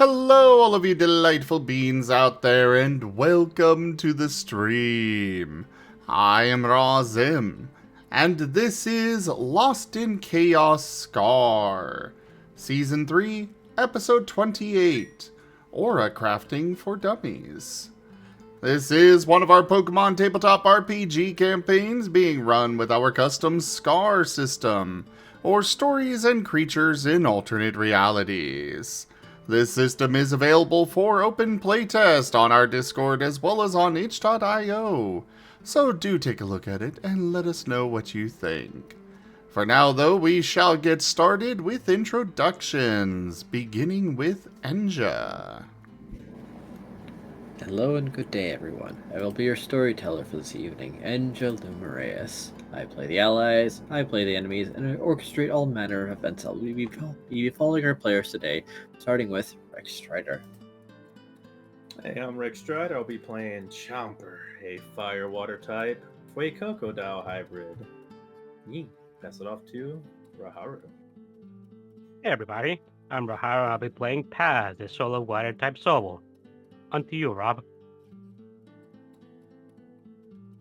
Hello, all of you delightful beings out there, and welcome to the stream. I am Razim, and this is Lost in Chaos Scar, Season 3, Episode 28, Aura Crafting for Dummies. This is one of our Pokemon tabletop RPG campaigns being run with our custom Scar system, or stories and creatures in alternate realities. This system is available for open playtest on our Discord as well as on itch.io, so do take a look at it and let us know what you think. For now, though, we shall get started with introductions, beginning with Enja. Hello and good day, everyone. I will be your storyteller for this evening, Enja Lumareus. I play the allies, I play the enemies, and I orchestrate all manner of events that will be befalling our players today, starting with Rex Strider. Hey, I'm Rex Strider. I'll be playing Chomper, a fire-water type, Fuecoco hybrid. Pass it off to Raharu. Hey everybody, I'm Raharu and I'll be playing Paz, the solo water type Sobel. On to you, Rob.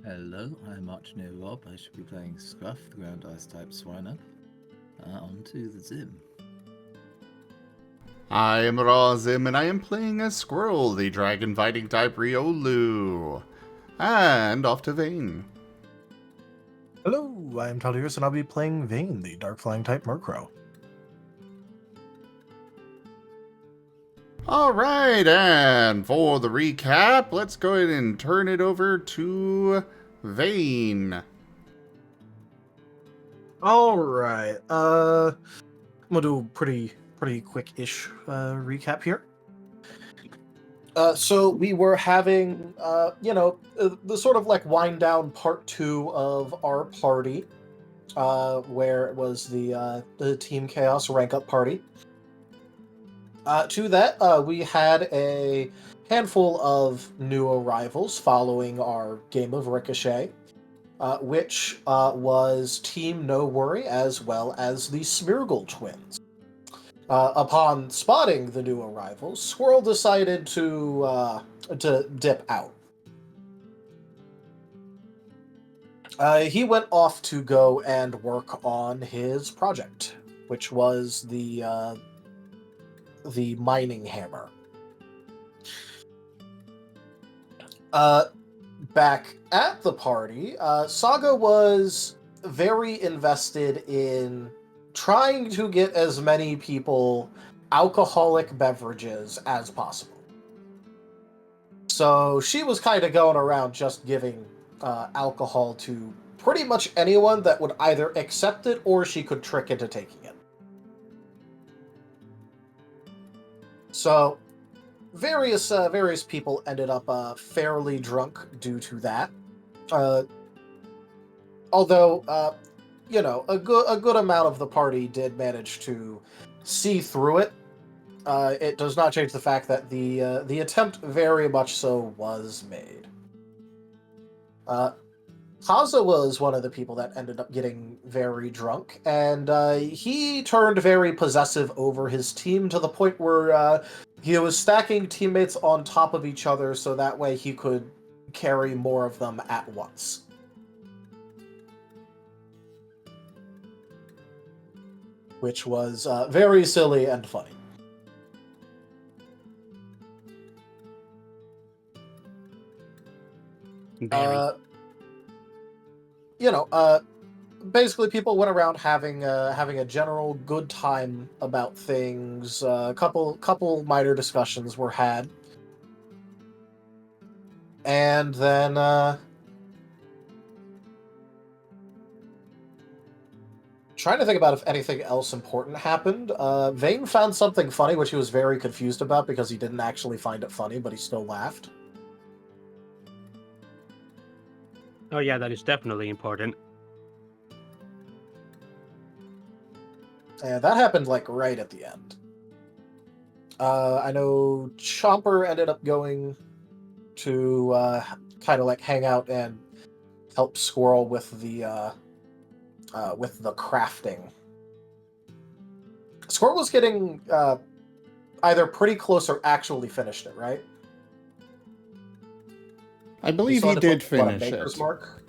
Hello, I'm ArchineerRob. I should be playing Scruff, the ground ice type Swiner. On to the Zim. I am Razim, and I am playing as Squirrel, the dragon fighting type Riolu. And off to Vane. Hello, I'm Talirus, and I'll be playing Vane, the dark flying type Murkrow. Alright, and for the recap, let's go ahead and turn it over to Vane. Alright, I'm gonna do a pretty quick-ish recap here. So we were having, the sort of like wind down part 2 of our party, where it was the Team Chaos rank up party. To that, we had a handful of new arrivals following our game of Ricochet, which was Team No Worry as well as the Smeargle twins. Upon spotting the new arrivals, Squirrel decided to dip out. He went off to go and work on his project, which was the mining hammer. Back at the party, Saga was very invested in trying to get as many people alcoholic beverages as possible. So she was kind of going around just giving alcohol to pretty much anyone that would either accept it or she could trick into taking it. So, various people ended up fairly drunk due to that. Although, a good amount of the party did manage to see through it. It does not change the fact that the attempt very much so was made. Haza was one of the people that ended up getting very drunk, and he turned very possessive over his team to the point where he was stacking teammates on top of each other so that way he could carry more of them at once. Which was very silly and funny. Basically people went around having a general good time about things. A couple minor discussions were had. And then trying to think about if anything else important happened. Vane found something funny, which he was very confused about because he didn't actually find it funny, but he still laughed. Oh yeah, that is definitely important. And that happened, like, right at the end. I know Chomper ended up going to kind of, like, hang out and help Squirrel with the crafting. Squirrel was getting either pretty close or actually finished it, right? I believe still he had to did put, what, a finish maker's it. mark?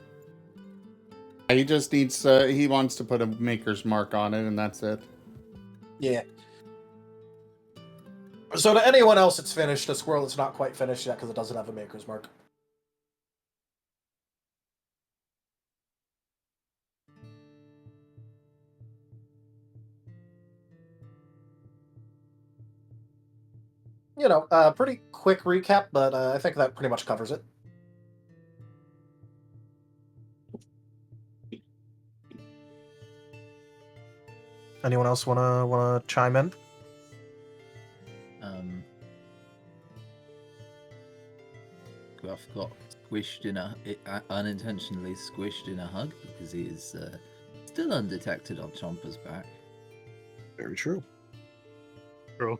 He just needs he wants to put a maker's mark on it, and that's it. Yeah. So to anyone else, it's finished. To Squirrel, it's not quite finished yet because it doesn't have a maker's mark. You know, pretty quick recap, but I think that pretty much covers it. Anyone else wanna chime in? Scruff got squished unintentionally squished in a hug because he is still undetected on Chomper's back. Very true. True.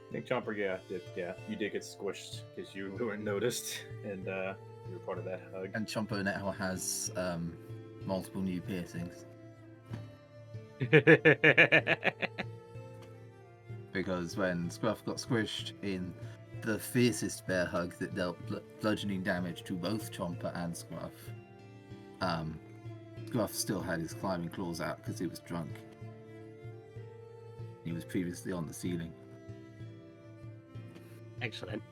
I think Chomper, yeah, you did get squished because you weren't noticed, and you were part of that hug. And Chomper now has multiple new piercings because when Scruff got squished in the fiercest bear hug that dealt bludgeoning damage to both Chomper and Scruff, Scruff still had his climbing claws out because he was drunk. He was previously on the ceiling. Excellent.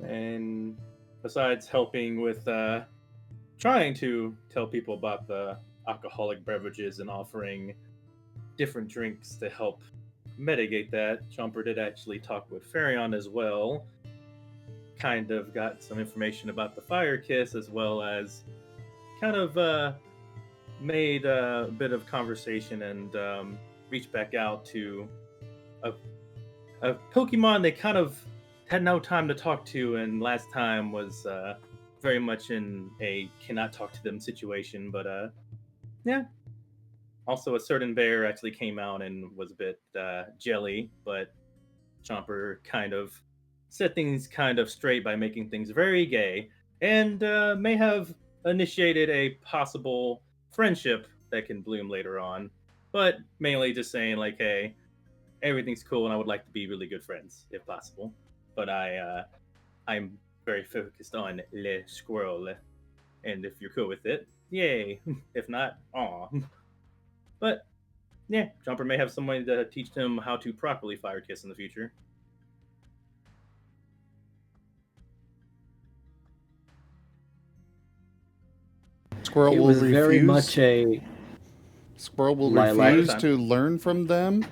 And besides helping with trying to tell people about the alcoholic beverages and offering different drinks to help mitigate that, Chomper did actually talk with Furry as well. Kind of got some information about the fire kiss, as well as kind of made a bit of conversation and reached back out to a Pokemon they kind of had no time to talk to, and last time was very much in a cannot talk to them situation. But yeah, also a certain bear actually came out and was a bit jelly, but Chomper kind of set things kind of straight by making things very gay, and may have initiated a possible friendship that can bloom later on, but mainly just saying like, hey, everything's cool and I would like to be really good friends if possible, but I'm very focused on Le Squirrel, and if you're cool with it, yay. If not, aw. But yeah, Chomper may have someone to teach him how to properly fire kiss in the future. Squirrel It will was refuse. very much a Squirrel will Lilac. refuse to learn from them,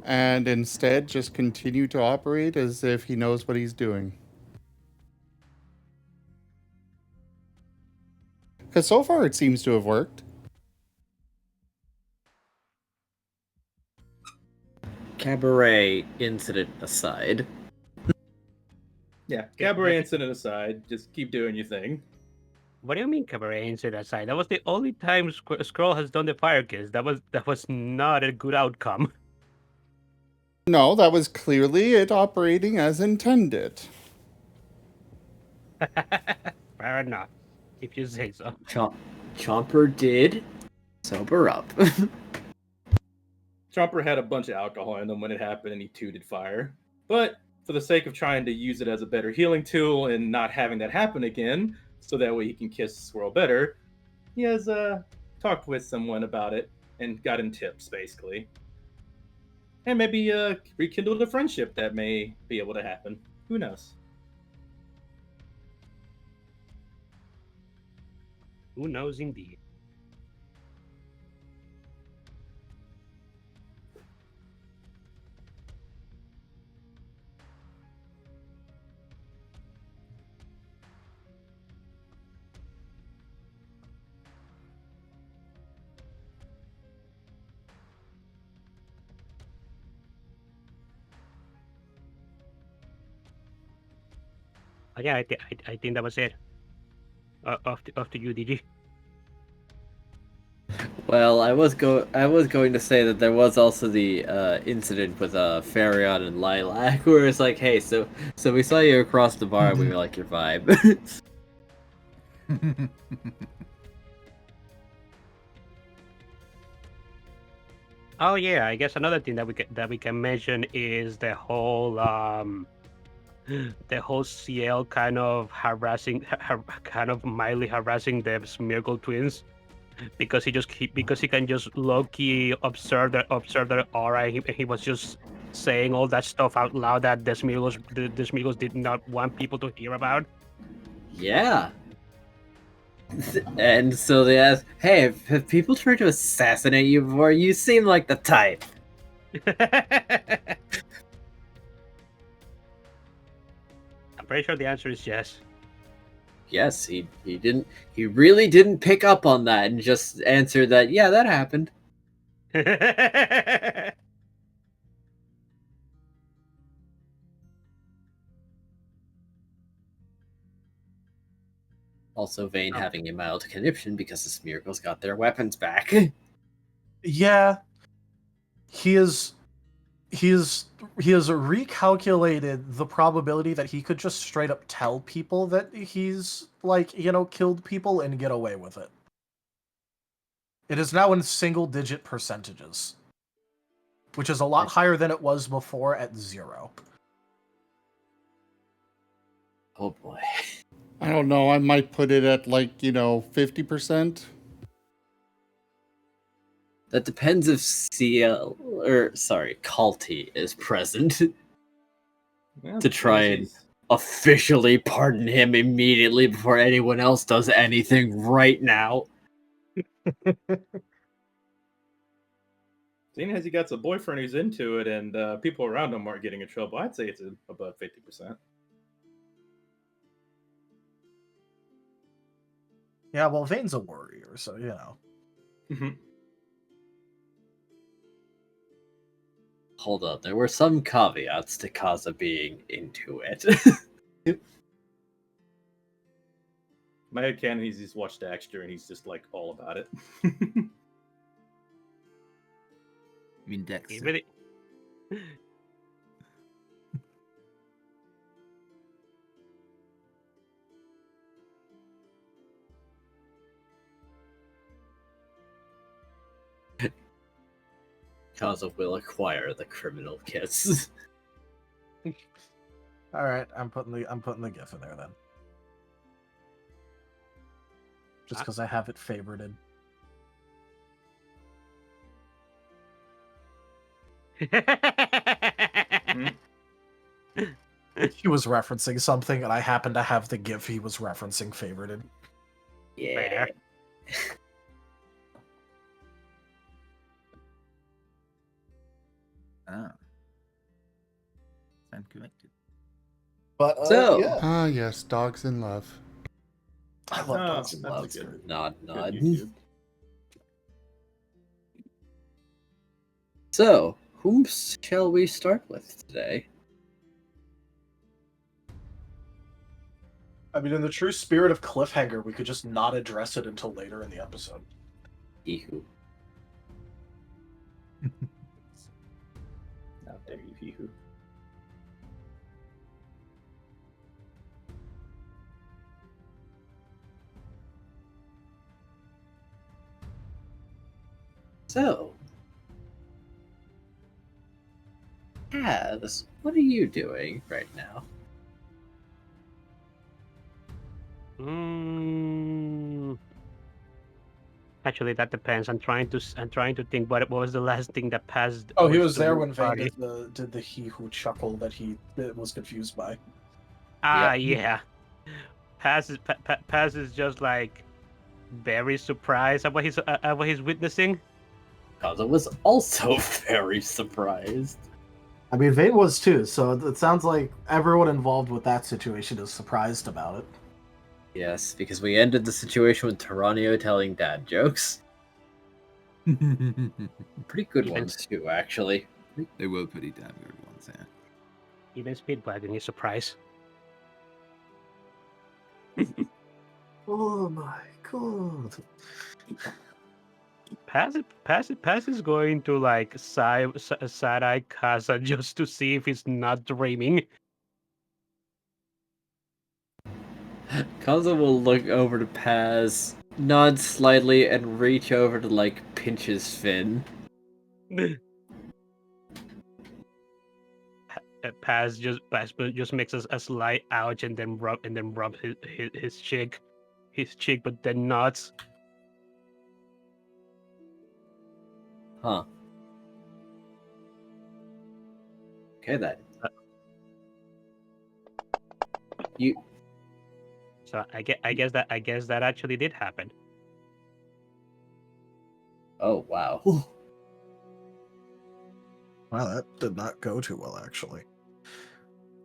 and instead just continue to operate as if he knows what he's doing. Because so far it seems to have worked. cabaret incident aside. Yeah, cabaret incident aside, just keep doing your thing. What do you mean cabaret incident aside? That was the only time Squirrel has done the fire kiss. That was not a good outcome. No, that was clearly it operating as intended. Fair enough, if you say so. Chomper did sober up. Chomper had a bunch of alcohol in him when it happened, and he tooted fire. But for the sake of trying to use it as a better healing tool and not having that happen again, so that way he can kiss Squirrel better, he has talked with someone about it and gotten tips, basically. And maybe rekindled a friendship that may be able to happen. Who knows? Who knows indeed. Yeah, I think that was it. Off to you, DG. Well, I was going to say that there was also the incident with Farion and Lilac, where it's like, hey, so we saw you across the bar and we like your vibe. Oh yeah, I guess another thing that we can mention is the whole CL kind of harassing, kind of mildly harassing the Smeargle twins because because he can just low key observe their aura. He was just saying all that stuff out loud that the Smeargles did not want people to hear about. Yeah. And so they ask, hey, have people tried to assassinate you before? You seem like the type. I'm pretty sure the answer is yes. Yes, he really didn't pick up on that and just answered that, yeah, that happened. Also, Vane having a mild conniption because the Smeargles got their weapons back. Yeah, he has recalculated the probability that he could just straight up tell people that he's killed people and get away with it. It is now in single-digit percentages, which is a lot higher than it was before at 0. Oh boy. I don't know. I might put it at 50%. That depends if Kalti is present Well, to try and he's- officially pardon him immediately before anyone else does anything right now. Seeing as he got a boyfriend who's into it and people around him aren't getting in trouble, I'd say it's above 50%. Yeah, well, Vane's a warrior, so Hold on, there were some caveats to Kaza being into it. My headcanon, he's just watched Daxter and he's just like all about it. I mean, Dex. He really- Kaza will acquire the criminal kits. All right, I'm putting the GIF in there then, just because I have it favorited. He was referencing something, and I happen to have the GIF he was referencing favorited. Yeah. Ah. Sound corrected. But So- yeah, Ah, yes, dogs in love. I love dogs in that's love. a good- Nod. good YouTube. So, whom shall we start with today? I mean, in the true spirit of cliffhanger, we could just not address it until later in the episode. Ihu. How dare you, Hihu. So, Kaz, what are you doing right now? Actually, that depends. I'm trying to think what was the last thing that passed. Oh, he was through there the when Vane body. did the he who chuckle that he was confused by. Ah, yeah. Paz is just like very surprised at what he's witnessing. Kaza was also very surprised. I mean, Vane was too, so it sounds like everyone involved with that situation is surprised about it. Yes, because we ended the situation with Tyranio telling dad jokes. Pretty good Even- ones too, actually. They were pretty damn good ones, yeah. Even Speedwagon is surprised. Oh my god. Paz is going to like side-eye Kaza just to see if he's not dreaming. Kaza will look over to Paz, nod slightly, and reach over to like pinch his fin. Paz just makes us a slight ouch and then rub his cheek, but then nods. Huh. Okay then. You So I guess that actually did happen. Oh wow. Wow, that did not go too well, actually.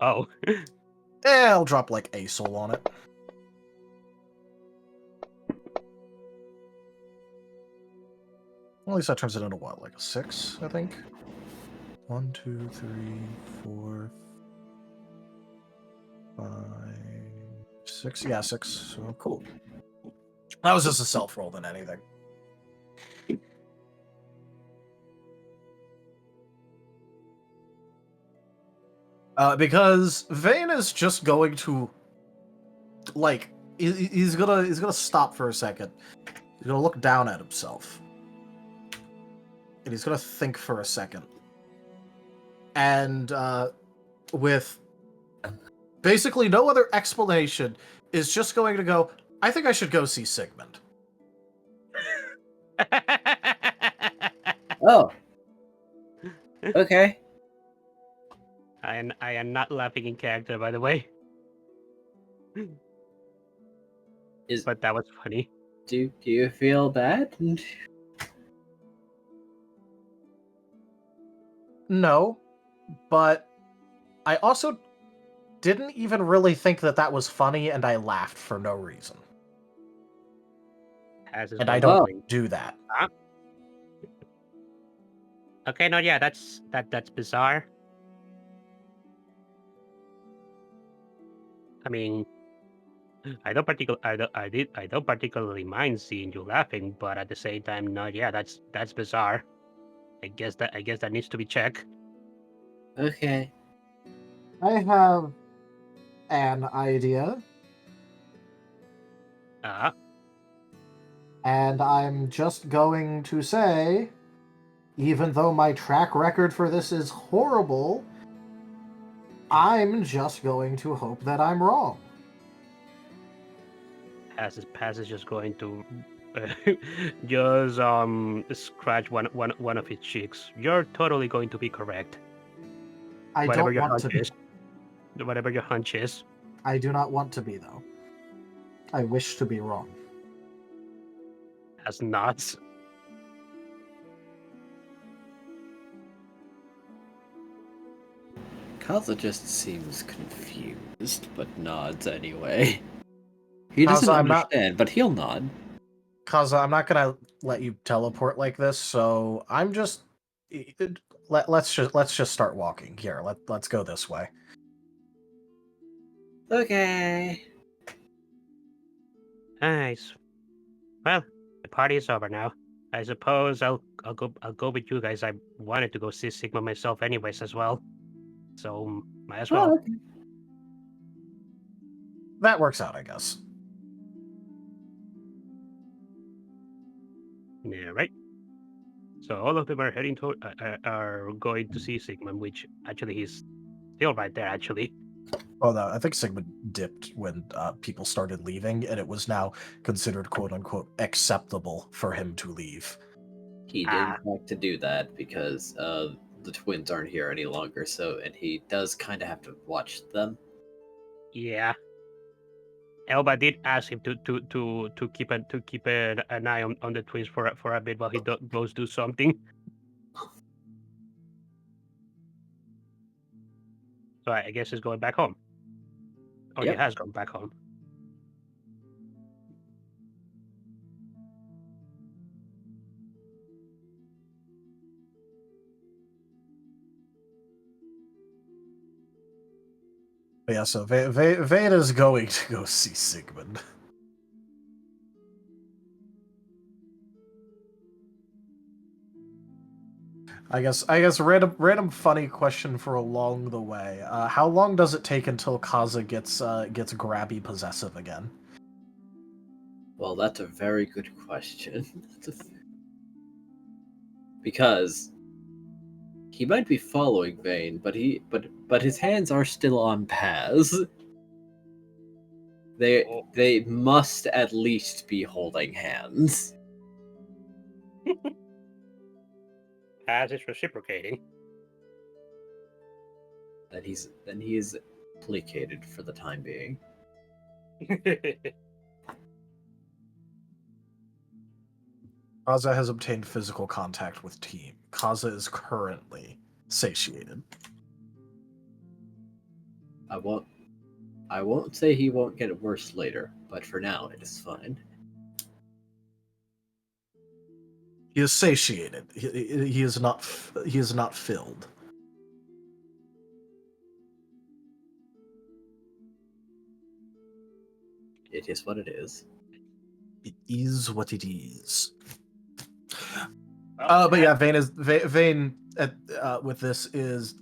Oh, I'll drop like a soul on it. At least that turns it into what, like a 6, I think? 1, 2, 3, 4, 5, 6. Yeah, 6. So cool. That was just a self roll than anything. Because Vane is just going to, like, he's gonna stop for a second. He's gonna look down at himself, and he's gonna think for a second. And with basically no other explanation, is just going to go, I think I should go see Sigmund. Oh. Okay. I am not laughing in character, by the way. But that was funny. Do you feel bad? No, but I also didn't even really think that that was funny, and I laughed for no reason. And I don't do that. Huh? Okay, no, yeah, that's bizarre. I mean, I don't particularly mind seeing you laughing, but at the same time, no, yeah, that's bizarre. I guess that needs to be checked. Okay. I have an idea. And I'm just going to say, even though my track record for this is horrible, I'm just going to hope that I'm wrong. Paz is just going to just scratch one of his cheeks. You're totally going to be correct. I Whatever don't your want to hunch be. is. Whatever your hunch is. I do not want to be, though. I wish to be wrong. As nods. Kaza just seems confused, but nods anyway. He doesn't Kaza, understand, but he'll nod. Kaza, I'm not gonna let you teleport like this, so I'm just let's just start walking here. Let's go this way. Okay. Nice. Well, the party is over now. I suppose I'll go with you guys. I wanted to go see Sigma myself anyways as well. So might as well. Oh, okay. That works out, I guess. Yeah, right. So all of them are heading to are going to see Sigmund, which actually he's still right there. Actually, Oh no, I think Sigmund dipped when people started leaving, and it was now considered "quote unquote" acceptable for him to leave. He didn't like to do that because the twins aren't here any longer. So, and he does kind of have to watch them. yeah. Elba did ask him to keep an eye on the twins for a bit while he goes do something. So I guess he's going back home. Or Yep. he has gone back home. But yeah, so Veda's going to go see Sigmund. I guess random funny question for along the way. How long does it take until Kaza gets grabby possessive again? Well, that's a very good question. Because he might be following Vane, but his hands are still on Paz. They must at least be holding hands. As is reciprocating. Then he is placated for the time being. Kaza has obtained physical contact with team. Kaza is currently satiated. I won't say he won't get it worse later, but for now it is fine. He is satiated. He is not filled. It is what it is. It is what it is. But yeah, Vane with this is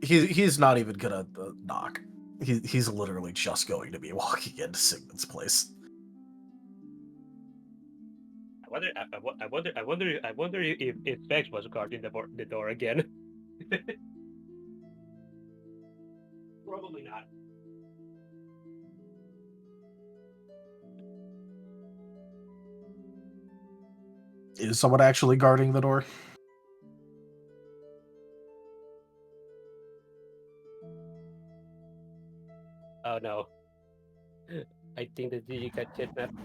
he's not even gonna knock. He's literally just going to be walking into Sigmund's place. I wonder if Vex was guarding the door again. Probably not. Is someone actually guarding the door? Oh no. I think that you got kidnapped.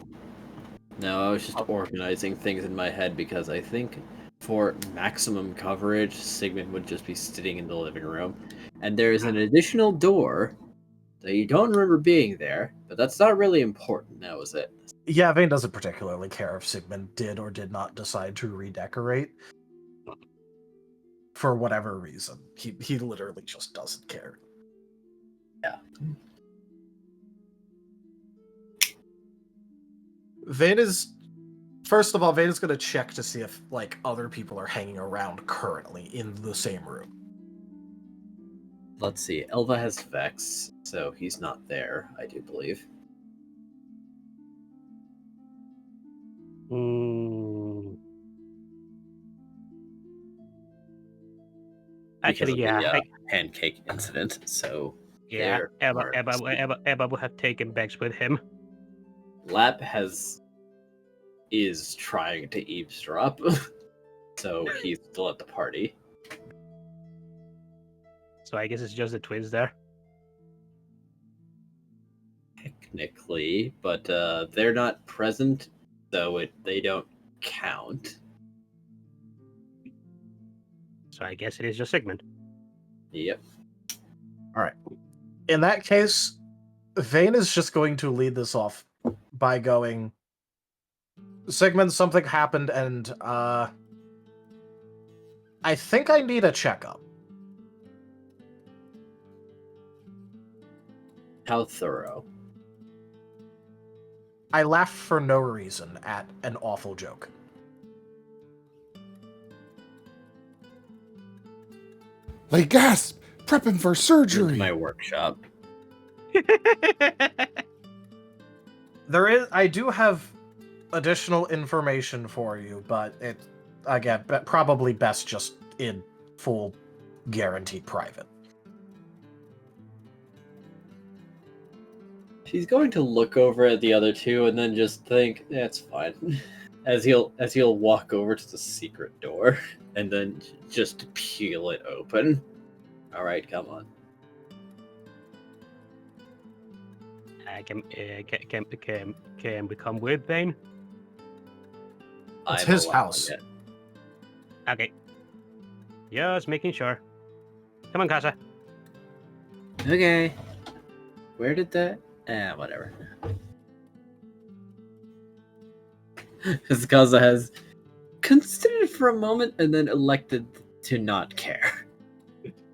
No, I was just organizing things in my head because I think for maximum coverage, Sigmund would just be sitting in the living room. And there is an additional door that you don't remember being there, but that's not really important now, is it? Yeah, Vane doesn't particularly care if Sigmund did or did not decide to redecorate. For whatever reason. He literally just doesn't care. Yeah. Vane is... First of all, Vane is going to check to see if, like, other people are hanging around currently in the same room. Let's see. Elva has Vex, so he's not there, I do believe. Actually, because of yeah. the pancake incident, so... Yeah, there Eba would have taken Vex with him. Lap is trying to eavesdrop, so he's still at the party. So I guess it's just the twins there. Technically, but they're not present, so they don't count. So I guess it is just Sigmund. Yep. Alright. In that case, Vane is just going to lead this off by going, Sigmund, something happened, and I think I need a checkup. How thorough? I laughed for no reason at an awful joke. They gasp! Prepping for surgery! My workshop. I do have additional information for you, but it, again, probably best just in full guaranteed private. She's going to look over at the other two and then just think, that's fine. As he'll walk over to the secret door and then just peel it open. Alright, come on. Can we come with Vane? It's I'm his allowing house. it. Okay. Just making sure. Come on, Casa. Okay. Where did that... whatever. Kaza has considered for a moment and then elected to not care.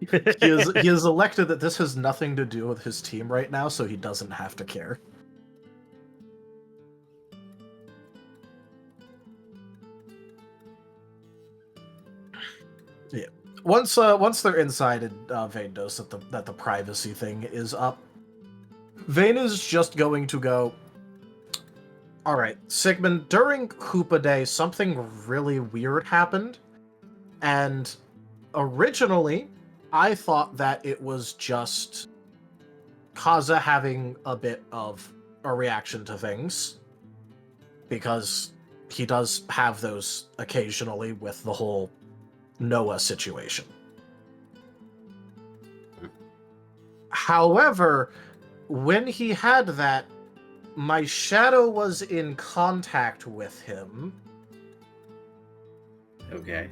He is elected that this has nothing to do with his team right now, so he doesn't have to care. Once they're inside and Vane knows that the privacy thing is up, Vane is just going to go, all right, Sigmund, during Hoopa Day, something really weird happened, and originally, I thought that it was just Kaza having a bit of a reaction to things, because he does have those occasionally with the whole Noah situation. However, when he had that, my shadow was in contact with him, Okay.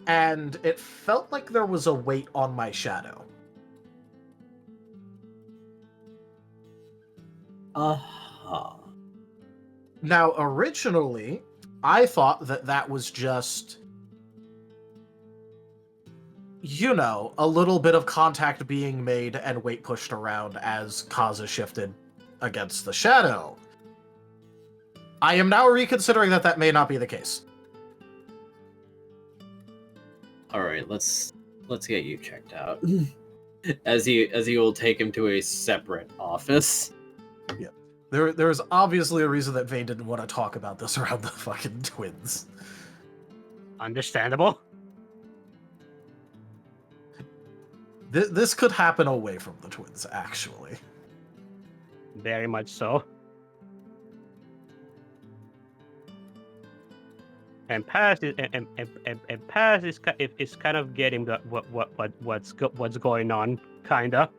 and it felt like there was a weight on my shadow. Uh-huh. Now, originally, I thought that was just, you know, a little bit of contact being made and weight pushed around as Kaza shifted against the shadow. I am now reconsidering that may not be the case. All right, let's get you checked out. as he will take him to a separate office. There's obviously a reason that Vane didn't want to talk about this around the fucking twins. Understandable. This could happen away from the twins, actually. Very much so. And Paz is and Paz is kind of getting the what's going on, kinda,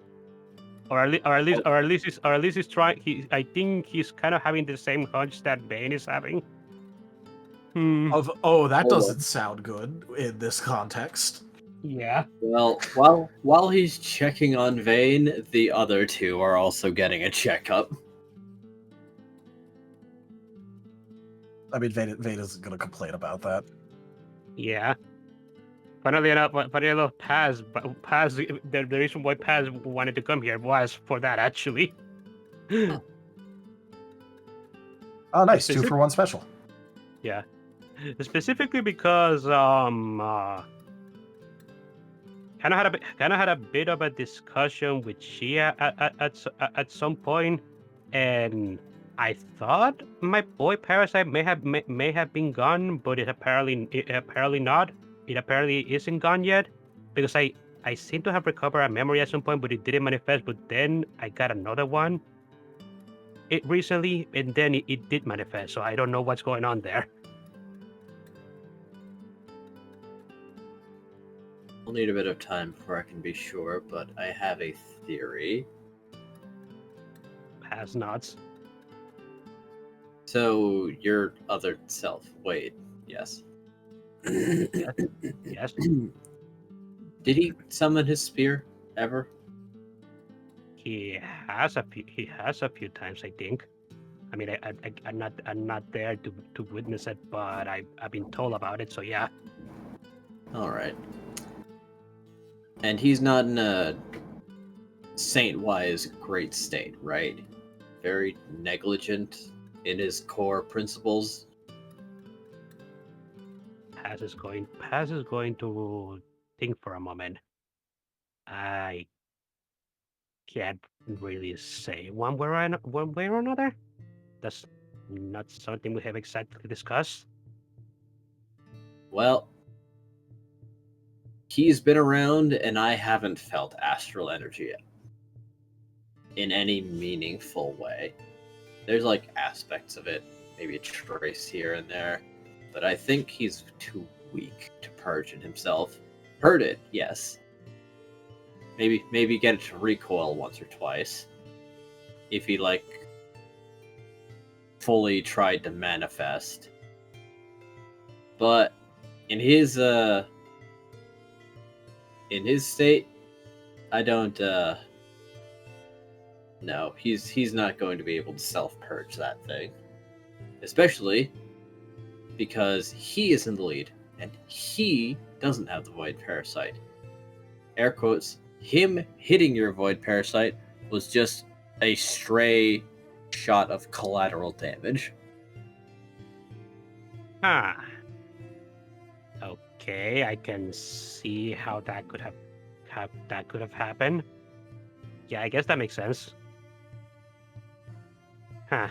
or at least he's trying. I think he's kind of having the same hunch that Bane is having. That doesn't sound good in this context. Yeah. Well, while he's checking on Vane, the other two are also getting a checkup. I mean, Vane isn't going to complain about that. Yeah. Funnily enough, Paz, the reason why Paz wanted to come here was for that, actually. Oh, nice. 2-for-1 special. Yeah. Specifically because kind of had a bit of a discussion with Shia at some point, and I thought my boy Parasite may have been gone, but it apparently not. It apparently isn't gone yet, because I seem to have recovered a memory at some point, but it didn't manifest. But then I got another one recently, and then it did manifest. So I don't know what's going on there. I'll need a bit of time before I can be sure, but I have a theory. Paz nods. So, your other self, Wade, yes. Yes. Did he summon his spear ever? He has a few times, I think. I mean, I'm not there to witness it, but I've been told about it. So yeah. All right. And he's not in a saint-wise great state, right? Very negligent in his core principles. Paz is going to think for a moment. I can't really say one way or another. That's not something we have exactly discussed. Well, he's been around, and I haven't felt astral energy yet. In any meaningful way. There's like aspects of it, maybe a trace here and there, but I think he's too weak to purge in himself. Heard it, yes. Maybe get it to recoil once or twice. If he like fully tried to manifest. But in his state, I don't no, he's not going to be able to self-purge that thing. Especially because he is in the lead, and he doesn't have the Void Parasite. Air quotes, him hitting your Void Parasite was just a stray shot of collateral damage. Huh. Okay, I can see how that could have happened. Yeah, I guess that makes sense. Huh.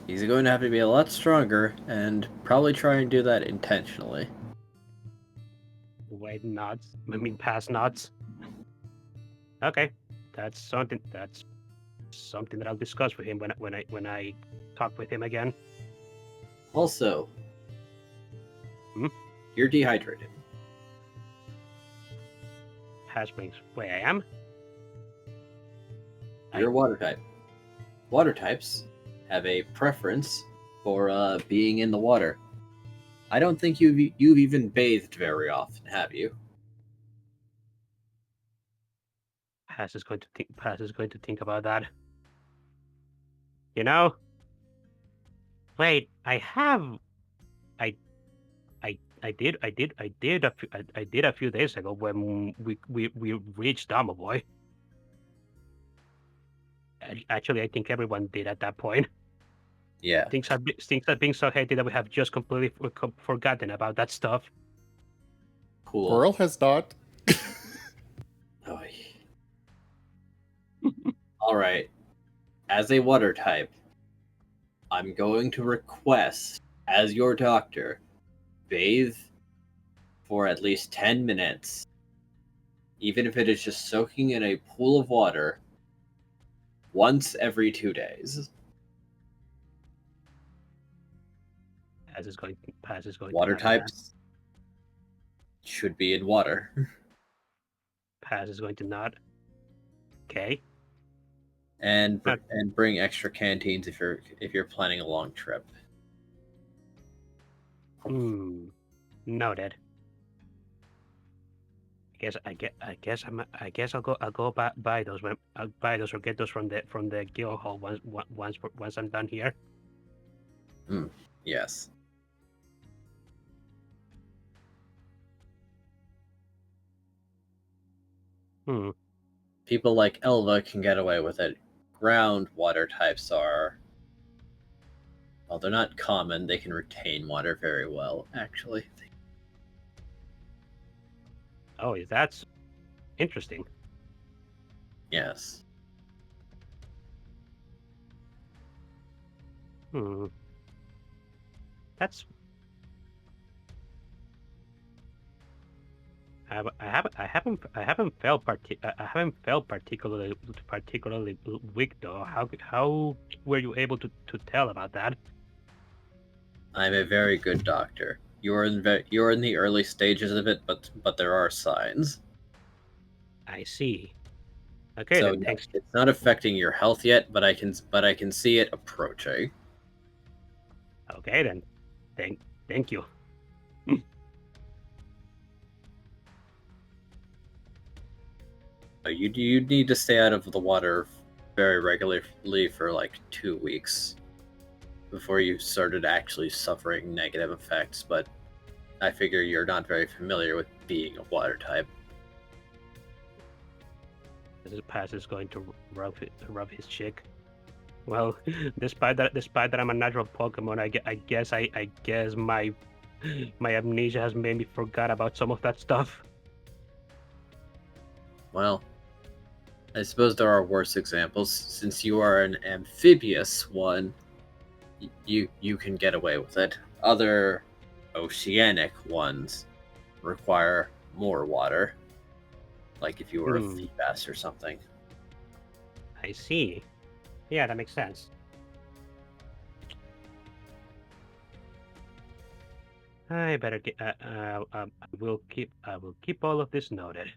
He's going to have to be a lot stronger and probably try and do that intentionally. Wait, nods. I mean, past nods. Okay, that's something. That's something that I'll discuss with him when I talk with him again. Also, you're dehydrated. Hatchlings. Wait, I am? You're a water type. Water types have a preference for being in the water. I don't think you've even bathed very often, have you? Paz is going to think. Paz is going to think about that. You know. Wait, I have. I did a few days ago when we reached Dama Boy. Actually, I think everyone did at that point. Yeah. Things are being so hectic that we have just completely forgotten about that stuff. Cool. Squirrel has not. All right. As a water type, I'm going to request, as your doctor, bathe for at least 10 minutes, even if it is just soaking in a pool of water, once every 2 days. Paz is going. Water types should be in water. Paz is going to nod. Okay. And bring extra canteens if you're planning a long trip. Noted. I guess I'll go buy those when I'll buy those or get those from the guild hall once I'm done here. Yes. People like Elva can get away with it. Ground water types are, well, they're not common. They can retain water very well, actually. Oh, that's interesting. Yes. That's. I haven't felt particularly weak though. How were you able to tell about that? I'm a very good doctor. You're in the early stages of it, but there are signs. I see. Okay, So then thanks. it's not affecting your health yet, but I can see it approaching. Okay then, thank you. You need to stay out of the water very regularly for like 2 weeks before you started actually suffering negative effects, but I figure you're not very familiar with being a water type. Paz is going to rub his cheek. Well, despite that I'm a natural Pokemon, I guess my amnesia has made me forget about some of that stuff. Well, I suppose there are worse examples. Since you are an amphibious one, you can get away with it. Other oceanic ones require more water, like if you were a sea bass or something. I see. Yeah, that makes sense. I better get. I will keep all of this noted.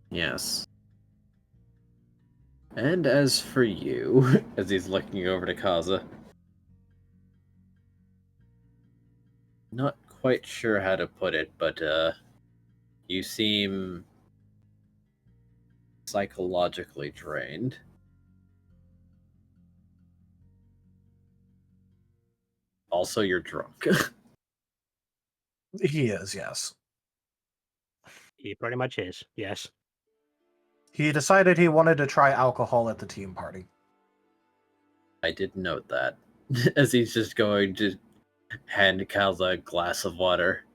Yes. And as for you, as he's looking over to Kaza, not quite sure how to put it, but you seem psychologically drained. Also, you're drunk. He is, yes. He pretty much is, yes. He decided he wanted to try alcohol at the team party. I did note that. As he's just going to hand Kaza a glass of water.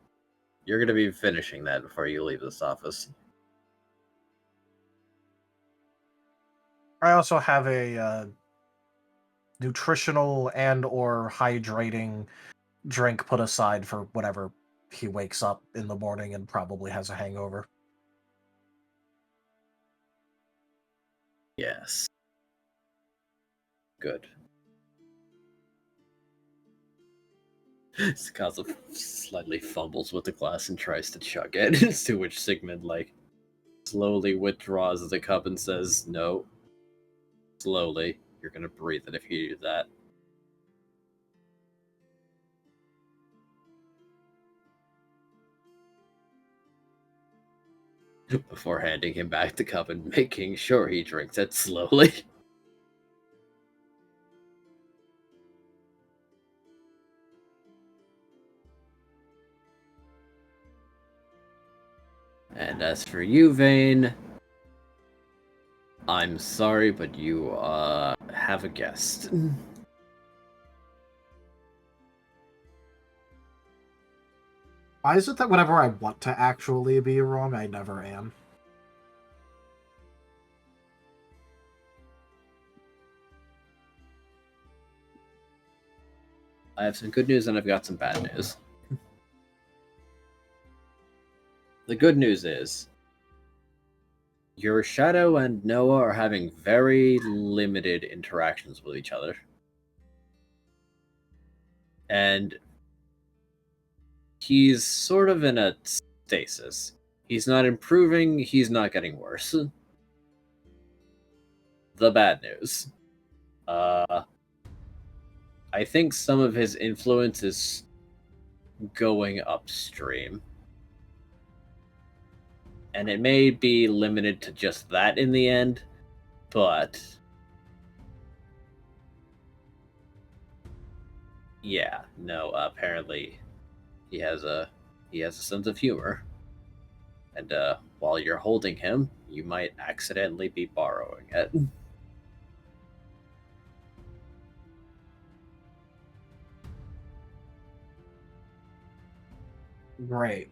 You're going to be finishing that before you leave this office. I also have a nutritional and or hydrating drink put aside for whenever he wakes up in the morning and probably has a hangover. Yes. Good. Skaza slightly fumbles with the glass and tries to chug it, to which Sigmund, slowly withdraws the cup and says, no. Slowly. You're gonna breathe it if you do that. Before handing him back the cup and making sure he drinks it slowly. And as for you, Vane, I'm sorry, but you have a guest. Why is it that whenever I want to actually be wrong, I never am? I have some good news and I've got some bad news. The good news is your Shadow and Noah are having very limited interactions with each other. And he's sort of in a stasis. He's not improving, he's not getting worse. The bad news. I think some of his influence is going upstream. And it may be limited to just that in the end, but yeah, no, apparently he has a sense of humor. And while you're holding him, you might accidentally be borrowing it. Great.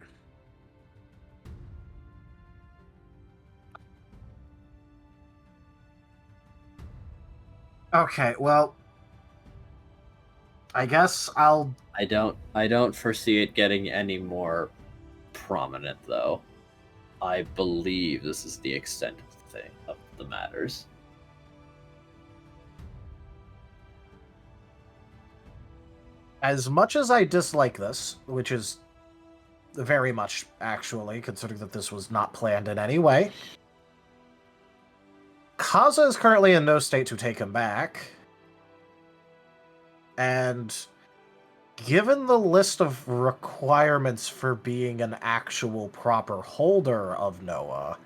Okay, well, I guess I'll... I don't foresee it getting any more prominent, though. I believe this is the extent of the matters. As much as I dislike this, which is very much, actually, considering that this was not planned in any way, Kaza is currently in no state to take him back. And given the list of requirements for being an actual proper holder of Noah,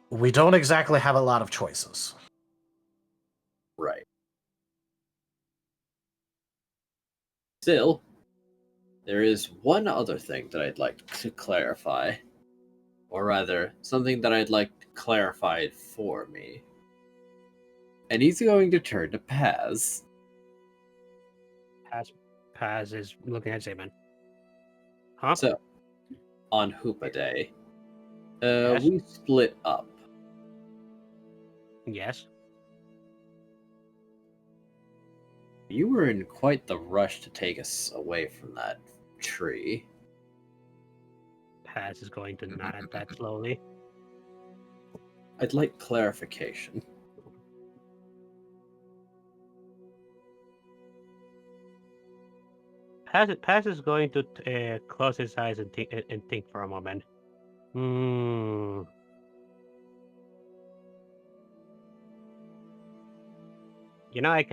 we don't exactly have a lot of choices. Right. Still, there is one other thing that I'd like to clarify. Or rather, something that I'd like clarified for me. And he's going to turn to Paz. Paz is looking at Zayman. Huh? So, on Hoopa Day, Yes? we split up. Yes. You were in quite the rush to take us away from that tree. Paz is going to nod at that slowly. I'd like clarification. Paz is going to close his eyes and think for a moment. I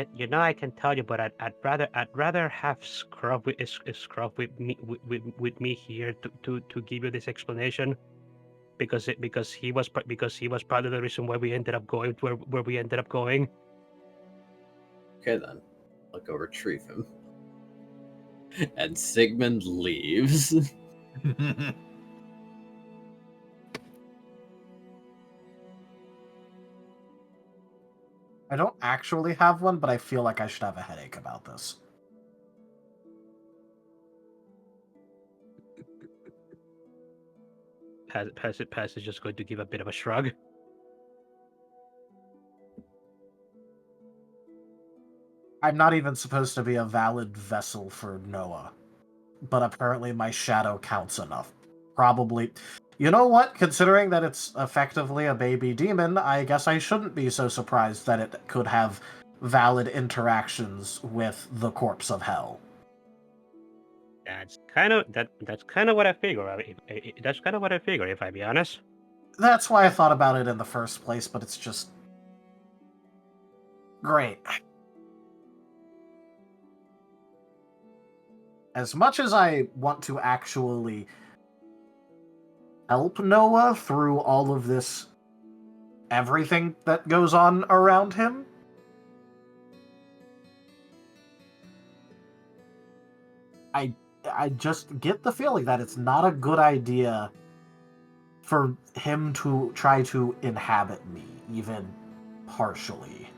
can tell you, but I'd rather have Scruff with me here to give you this explanation, because he was part of the reason why we ended up going to where we ended up going. Okay then, I'll go retrieve him. And Sigmund leaves. I don't actually have one, but I feel like I should have a headache about this. Pass is just going to give a bit of a shrug. I'm not even supposed to be a valid vessel for Noah, but apparently my shadow counts enough. Probably. You know what? Considering that it's effectively a baby demon, I guess I shouldn't be so surprised that it could have valid interactions with the corpse of hell. That's kind of what I figure. That's kind of what I figure, if I be honest. That's why I thought about it in the first place, but it's just great. As much as I want to actually help Noah through all of this, everything that goes on around him, I just get the feeling that it's not a good idea for him to try to inhabit me, even partially.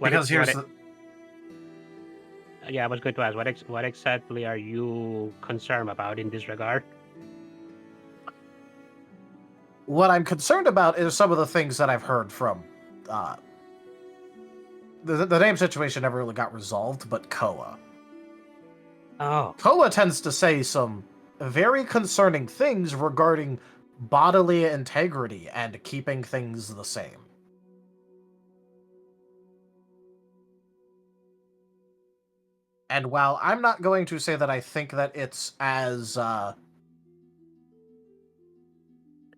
Because here's the... Yeah, I was going to ask, what exactly are you concerned about in this regard? What I'm concerned about is some of the things that I've heard from... the name situation never really got resolved, but Koa. Oh. Koa tends to say some very concerning things regarding bodily integrity and keeping things the same. And while I'm not going to say that I think that it's as...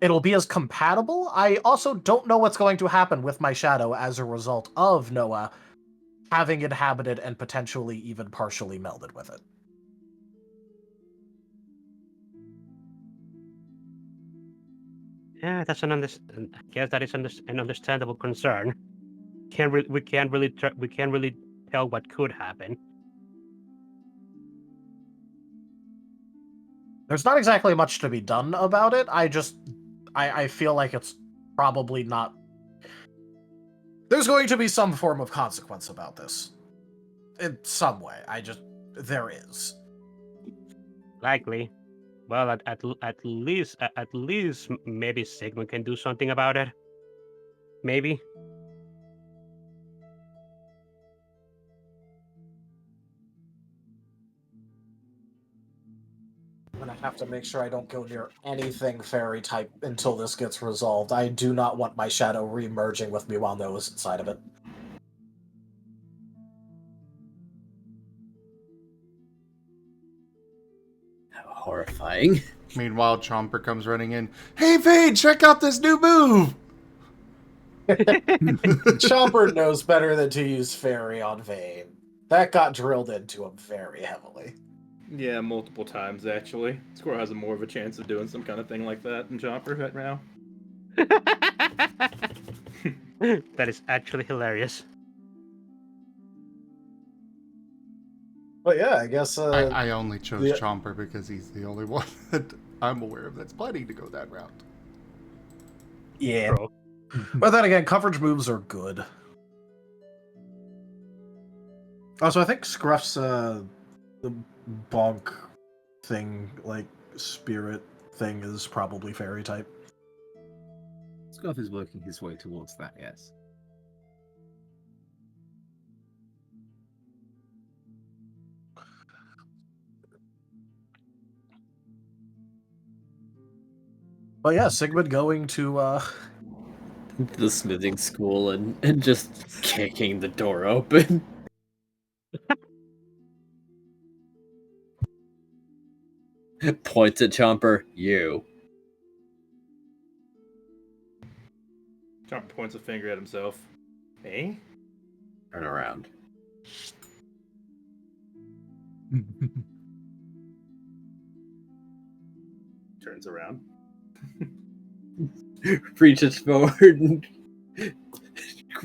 it'll be as compatible, I also don't know what's going to happen with my shadow as a result of Noah having inhabited and potentially even partially melded with it. Yeah, that's I guess that is an understandable concern. We can't really tell what could happen. There's not exactly much to be done about it. I feel like it's probably not... There's going to be some form of consequence about this. In some way. There is. Likely. Well, at least maybe Sigmund can do something about it. Maybe. I'm gonna have to make sure I don't go near anything fairy type until this gets resolved. I do not want my shadow re-merging with me while Noah's inside of it. How horrifying. Meanwhile, Chomper comes running in. Hey, Vade, check out this new move! Chomper knows better than to use fairy on Vane. That got drilled into him very heavily. Yeah, multiple times actually. Squirrel has more of a chance of doing some kind of thing like that than Chomper right now. That is actually hilarious. But yeah, I guess... I only chose Chomper because he's the only one that I'm aware of that's planning to go that route. Yeah. But then again, coverage moves are good. Also, I think Scruff's the bonk thing, like spirit thing, is probably fairy type. Scruff is working his way towards that, yes. But yeah, Sigmund going to The smithing school and just kicking the door open. Points at Chomper. You. Chomper points a finger at himself. Eh? Turn around. Turns around. Reaches forward and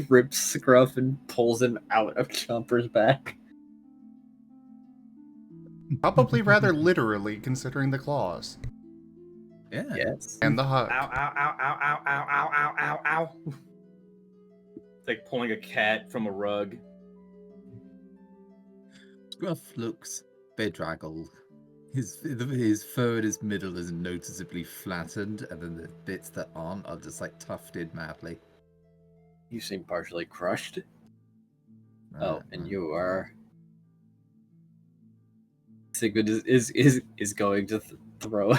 grips Scruff and pulls him out of Chomper's back. Probably rather literally, considering the claws. Yeah. Yes. And the hug. Ow, ow, ow, ow, ow, ow, ow, ow, ow, ow. It's like pulling a cat from a rug. Scruff looks bedraggled. His fur in his middle is noticeably flattened, and then the bits that aren't are just like tufted madly. You seem partially crushed. Oh, and you are. Sigmund is going to throw a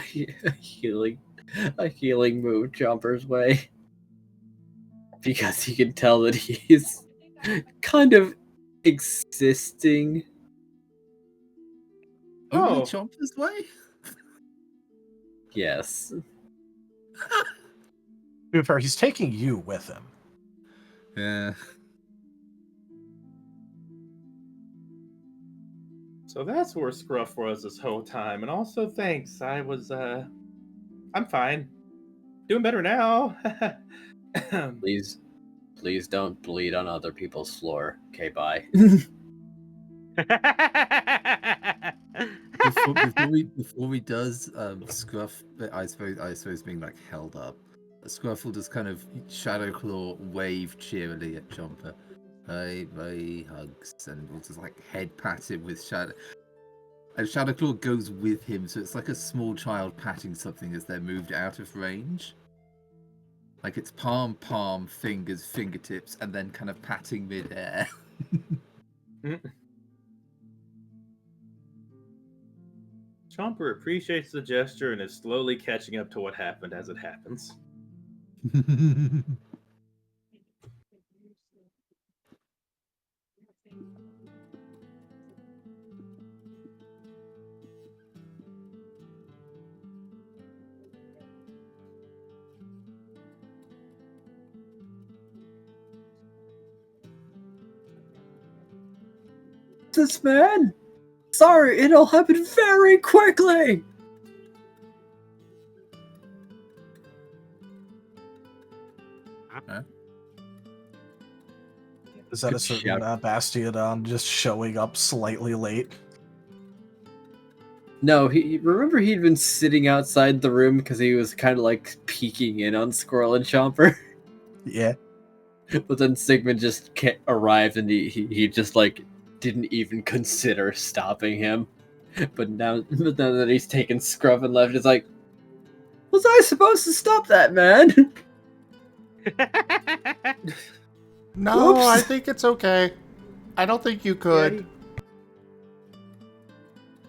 healing move Chomper's way, because he can tell that he's kind of existing. Only Oh. Chomper's way? Yes. To be fair, he's taking you with him. Yeah. So that's where Scruff was this whole time. And also, thanks. I'm fine. Doing better now. Please don't bleed on other people's floor. Okay, bye. Before he does, Scruff, I suppose being like held up, Scruff will just kind of shadow claw wave cheerily at Chomper. Bye, hugs, and we'll just like head pat him with shadow. And Shadowclaw goes with him, so it's like a small child patting something as they're moved out of range. Like it's palm, fingers, fingertips, and then kind of patting mid-air. Chomper appreciates the gesture and is slowly catching up to what happened as it happens. This man? Sorry, it all happened very quickly. Is that a Good certain Bastiodon just showing up slightly late? No, remember he'd been sitting outside the room because he was kind of like peeking in on Squirrel and Chomper. Yeah. But then Sigmund just arrived and he just like didn't even consider stopping him. But now that he's taken Scruff and left, it's like, was I supposed to stop that man? No, Oops. I think it's okay. I don't think you could.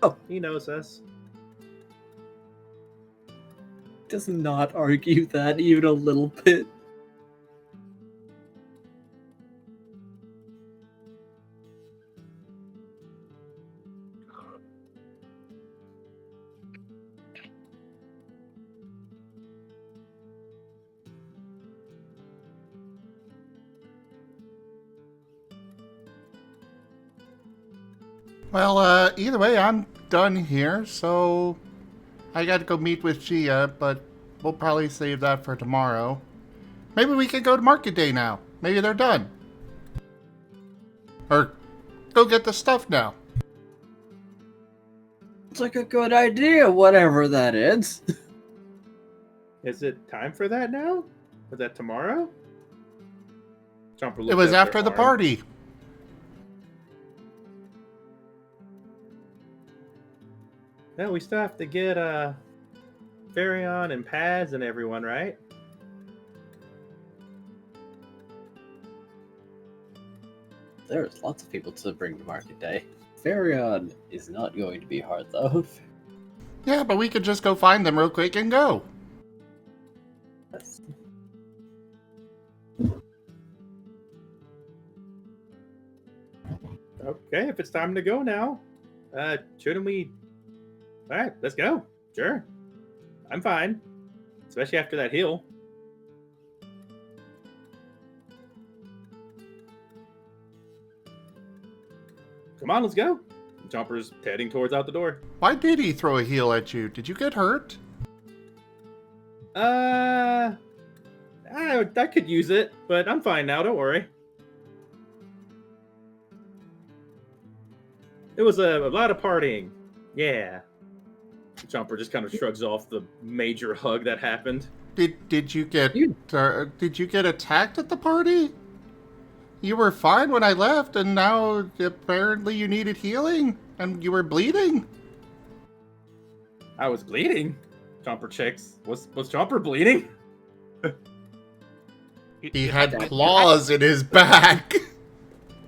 Oh, he knows us. Does not argue that even a little bit. Well, either way, I'm done here, so I gotta go meet with Gia, but we'll probably save that for tomorrow. Maybe we can go to Market Day now. Maybe they're done. Or go get the stuff now. It's like a good idea, whatever that is. Is it time for that now? Was that tomorrow? Chomper It looked was at after their the arm. party. No, we still have to get Varion and Pads and everyone, right? There's lots of people to bring to Market Day. Varion is not going to be hard, though. Yeah, but we could just go find them real quick and go. Yes. Okay, if it's time to go now, shouldn't we? All right, let's go. Sure, I'm fine, especially after that heal. Come on, let's go. Chomper's heading towards out the door. Why did he throw a heel at you? Did you get hurt? I could use it, but I'm fine now. Don't worry. It was a lot of partying. Yeah. Chomper just kind of shrugs off the major hug that happened. Did you get attacked at the party? You were fine when I left, and now apparently you needed healing? And you were bleeding? I was bleeding. Chomper checks. Was Chomper bleeding? He had claws in his back.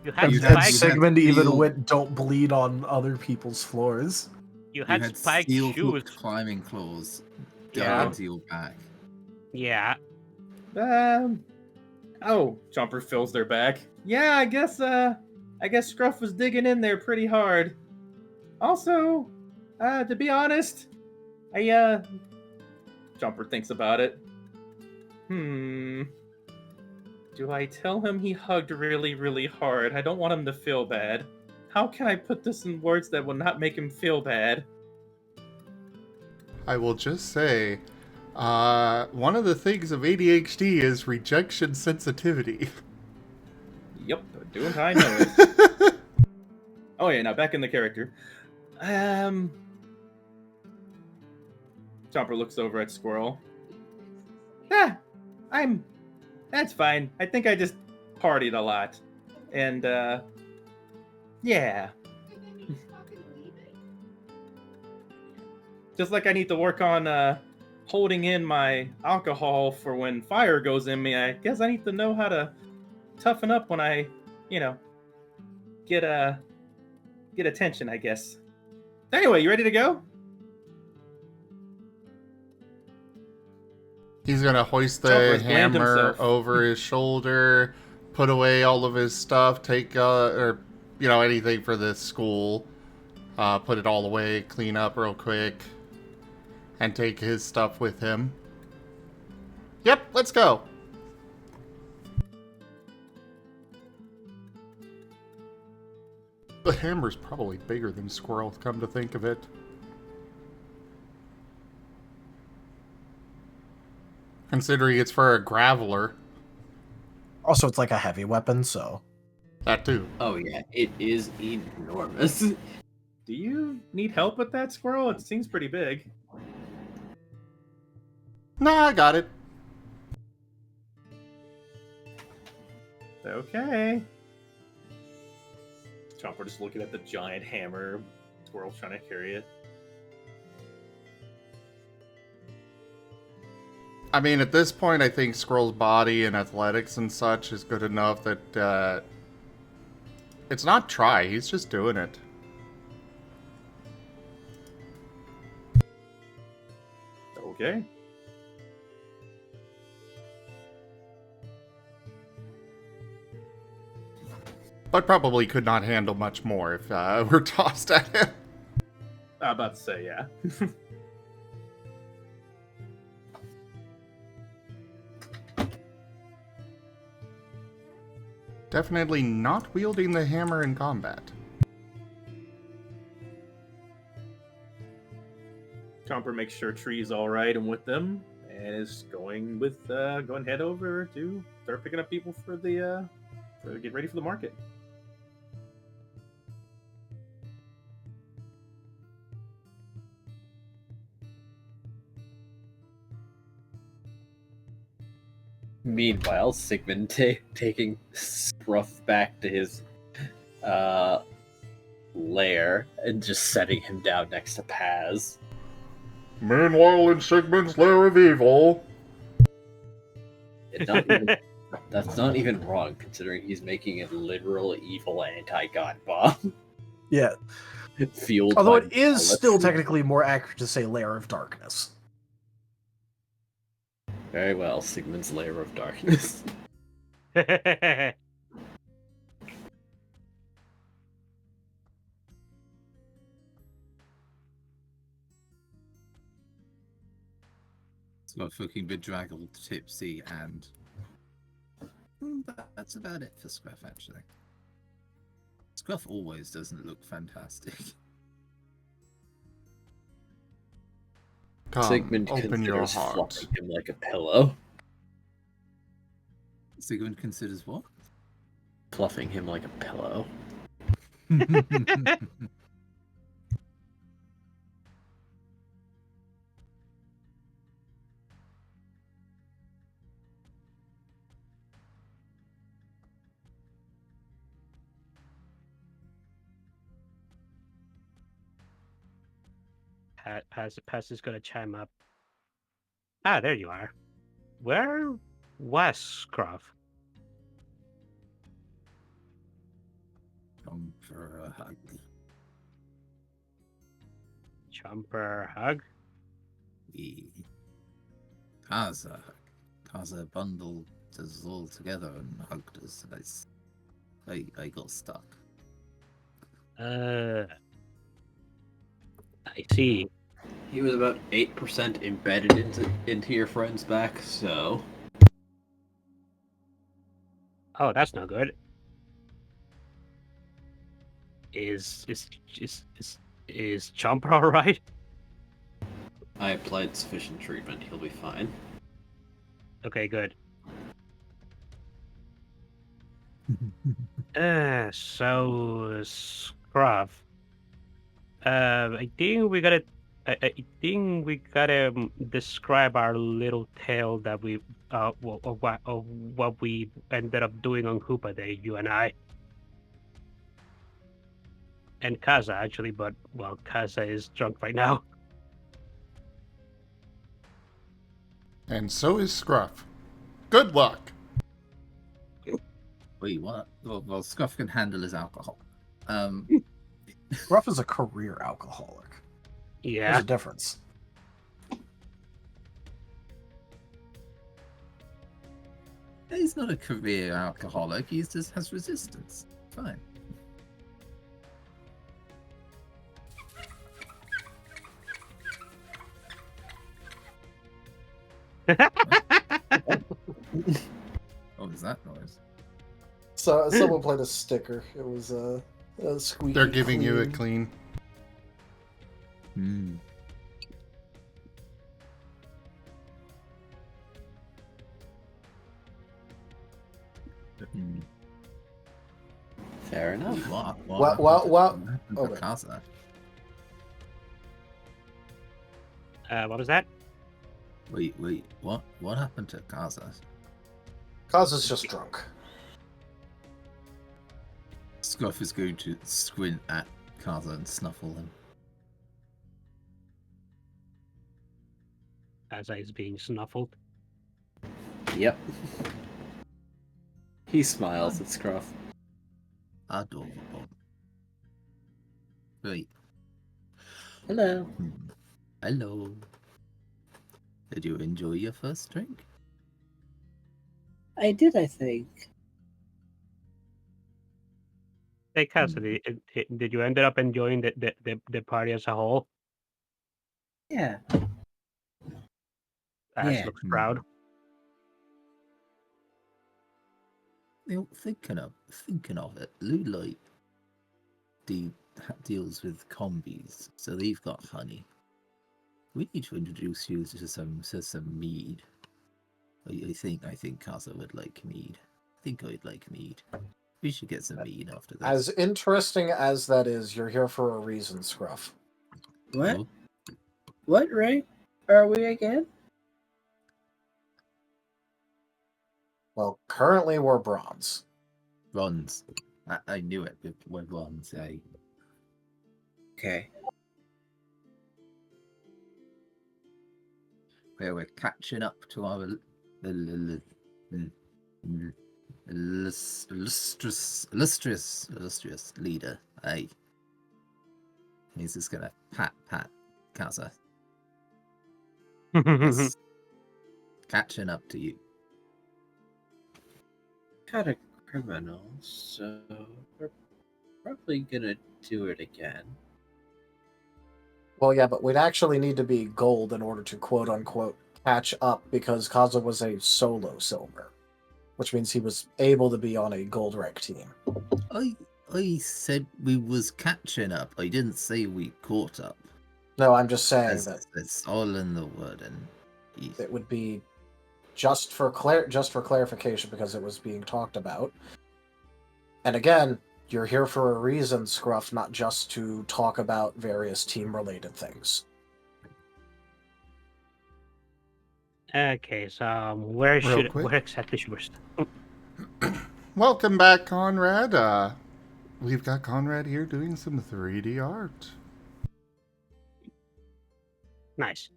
You had You And had- spiked. Sigmund even steel- went, "Don't bleed on other people's floors." You You had had spiked steel shoes. hooked climbing claws Yeah. down into your back. Yeah. Oh, Chomper fills their back. Yeah, I guess Scruff was digging in there pretty hard. Also, to be honest, Chomper thinks about it. Do I tell him he hugged really, really hard? I don't want him to feel bad. How can I put this in words that will not make him feel bad? I will just say, one of the things of ADHD is rejection sensitivity. Yep, doing I know it. Oh yeah, now back in the character. Chomper looks over at Squirrel. That's fine. I think I just partied a lot. And, yeah. Just like I need to work on, holding in my alcohol for when fire goes in me, I guess I need to know how to toughen up when I, get attention, I guess. Anyway, you ready to go? He's gonna hoist the Chomper's blamed hammer himself. over his shoulder, put away all of his stuff, take, anything for this school, put it all away, clean up real quick, and take his stuff with him. Yep, let's go. The hammer's probably bigger than Squirrel, come to think of it. Considering it's for a graveler. Also, it's like a heavy weapon, so. That too. Oh yeah, it is enormous. Do you need help with that, Squirrel? It seems pretty big. Nah, I got it. Okay. Chomper just looking at the giant hammer. Squirrel's trying to carry it. I mean, at this point, I think Squirrel's body and athletics and such is good enough that, it's not try, he's just doing it. Okay. But probably could not handle much more if we're tossed at him. I'm about to say, yeah. Definitely not wielding the hammer in combat. Chomper makes sure Tree's alright and with them, and is going head over to start picking up people for get ready for the market. Meanwhile, Sigmund taking Scruff back to his lair and just setting him down next to Paz. Meanwhile, in Sigmund's lair of evil. That's not even wrong, considering he's making a literal evil anti-god bomb. Yeah. Fueled Although by it is bullets. still technically more accurate to say Lair of Darkness. Very well, Sigmund's lair of darkness. It's got fucking bedraggled, tipsy, and that's about it for Scruff, actually. Scruff always doesn't look fantastic. Come, Sigmund open your considers heart. fluffing him like a pillow. Sigmund considers what? Fluffing him like a pillow. Paz is gonna chime up. Ah, there you are. Where was Scruff? Come for a hug. Chomper hug? We Kaza bundled us all together and hugged us. I got stuck. I see. He was about 8% embedded into your friend's back, so Oh, that's not good. Is Chomper all right? I applied sufficient treatment. He'll be fine. Okay, good. So Scruff. I think we gotta. I think we gotta describe our little tale that we of what we ended up doing on Hoopa Day, you and I. And Kaza actually, but well, Kaza is drunk right now. And so is Scruff. Good luck. Wait, what? Well, Scruff can handle his alcohol. Scruff is a career alcoholic. There's Yeah. a difference. He's not a career alcoholic. He just has resistance. Fine. What was that noise? So someone played a sticker. It was a squeaky. They're giving you a clean. clean. Hmm. Fair enough. What Okay. Kaza? What was that? Wait, what happened to Kaza? Kaza's just drunk. Scruff is going to squint at Kaza and snuffle him. Kaza is being snuffled. Yep. He smiles at Scruff. Adorable. Wait. Hello. Hello. Did you enjoy your first drink? I did, I think. Hey, Kaza, did you end up enjoying the party as a whole? Yeah. As Yeah. looks proud. You know, thinking of it, Lulite deals with combis, so they've got honey. We need to introduce you to some mead. I think Kaza would like mead. I think I'd like mead. We should get some mead after this. As interesting as that is, you're here for a reason, Scruff. What? Oh, What rank are we again? Well, currently we're bronze. bronze. I knew it. We're bronze. Okay. Where we're catching up to our illustrious leader. Hey, he's just gonna pat Kaza. Yes. Catching up to you. Kind of criminal, so we're probably gonna do it again. Well, yeah, but we'd actually need to be gold in order to quote-unquote catch up, because Kaza was a solo silver, which means he was able to be on a gold rank team. I said we was catching up. I didn't say we caught up. No, I'm just saying that It's all in the word, and it would be just for clarification, because it was being talked about. And again, you're here for a reason, Scruff, not just to talk about various team-related things. Okay, so Real quick. where exactly should we start? Welcome back, Conrad. We've got Conrad here doing some 3D art. Nice.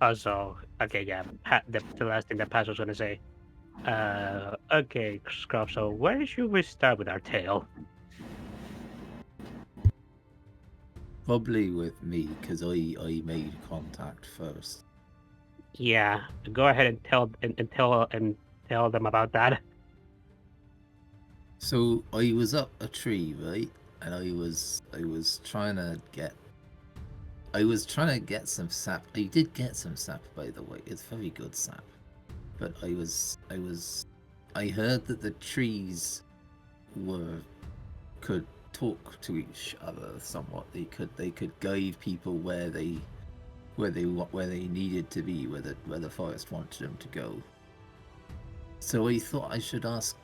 Also, okay, yeah, the last thing that Paz was gonna say. Okay, Scruff, so where should we start with our tale? Probably with me, because I made contact first. Yeah, go ahead and tell them about that. So I was up a tree, right? And I was trying to get some sap. I did get some sap, by the way. It's very good sap. But I heard that the trees could talk to each other somewhat. They could guide people where they needed to be, where the forest wanted them to go. So I thought I should ask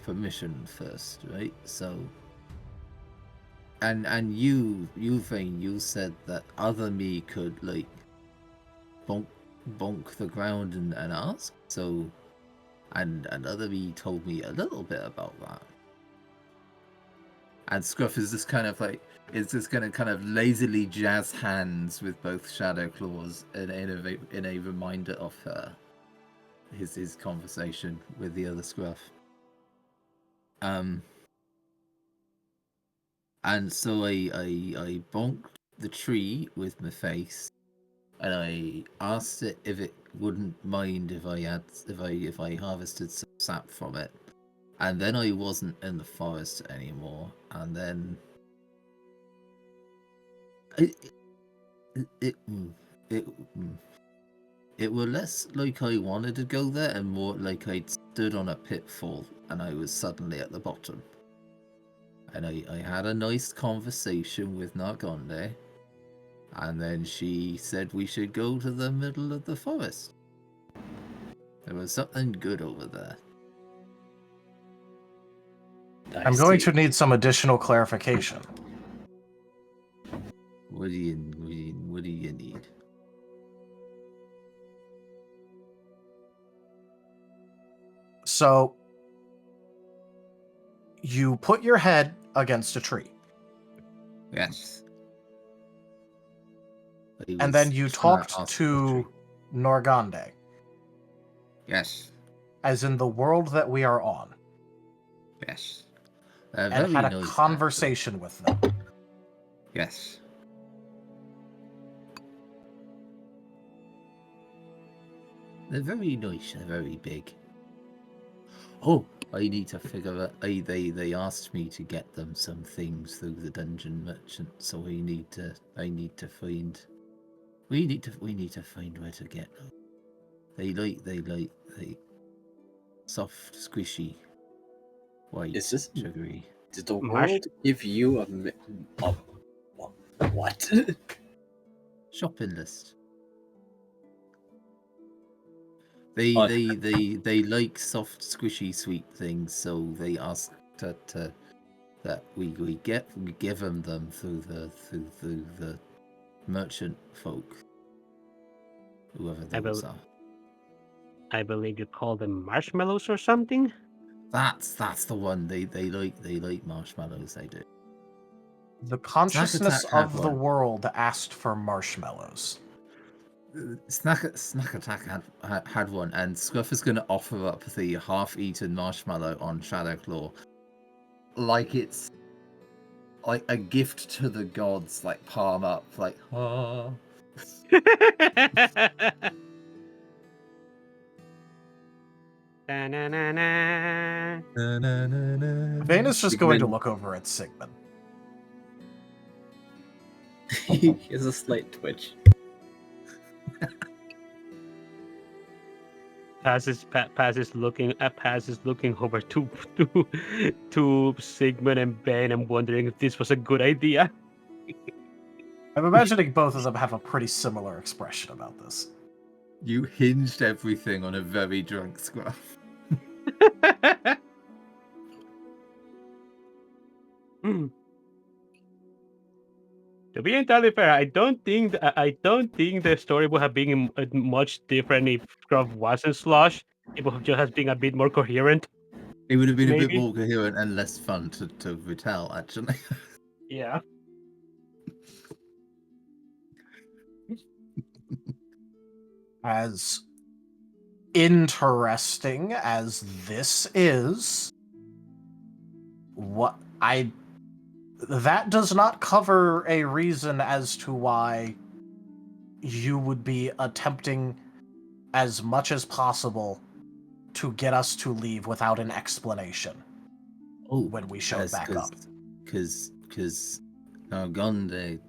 permission first, right? So and you Vane, you said that other me could like bonk the ground and ask. So and other me told me a little bit about that. And Scruff is just kind of like gonna kind of lazily jazz hands with both shadow claws in a reminder of his conversation with the other Scruff. And so I bonked the tree with my face, and I asked it if it wouldn't mind if I harvested some sap from it. And then I wasn't in the forest anymore, and then it were less like I wanted to go there and more like I'd stood on a pitfall and I was suddenly at the bottom. And I had a nice conversation with Nargonde, and then she said we should go to the middle of the forest. There was something good over there. I'm going to need some additional clarification. What do you need? So, you put your head against a tree. Yes. And then you talked to Nargonde. Yes. As in the world that we are on. Yes. And had a conversation with them. Yes. They're very nice, they're very big. Oh, I need to figure out. They asked me to get them some things through the dungeon merchant, so we need to find where to get them. They like soft, squishy, white, sugary. Did the world give you a what? Shopping list. They like soft, squishy, sweet things, so they asked that we give them through the merchant folk, whoever those are. I believe you call them marshmallows or something. That's the one. They like marshmallows. They do. The consciousness of the world asked for marshmallows. Snack Attack had one, and Scruff is going to offer up the half-eaten marshmallow on Shadowclaw, like it's like a gift to the gods, like palm up, like ah. Vane is just going to look over at Sigmund. He has a slight twitch. Paz is looking over to Sigmund and Bane and wondering if this was a good idea. I'm imagining both of them have a pretty similar expression about this. You hinged everything on a very drunk Scruff. To be entirely fair, I don't think the story would have been much different if Scruff wasn't Slosh. It would have just been a bit more coherent. It would have been a bit Maybe. more coherent and less fun to retell, actually. Yeah. As interesting as this is, that does not cover a reason as to why you would be attempting as much as possible to get us to leave without an explanation when we showed back up. Because Nargonde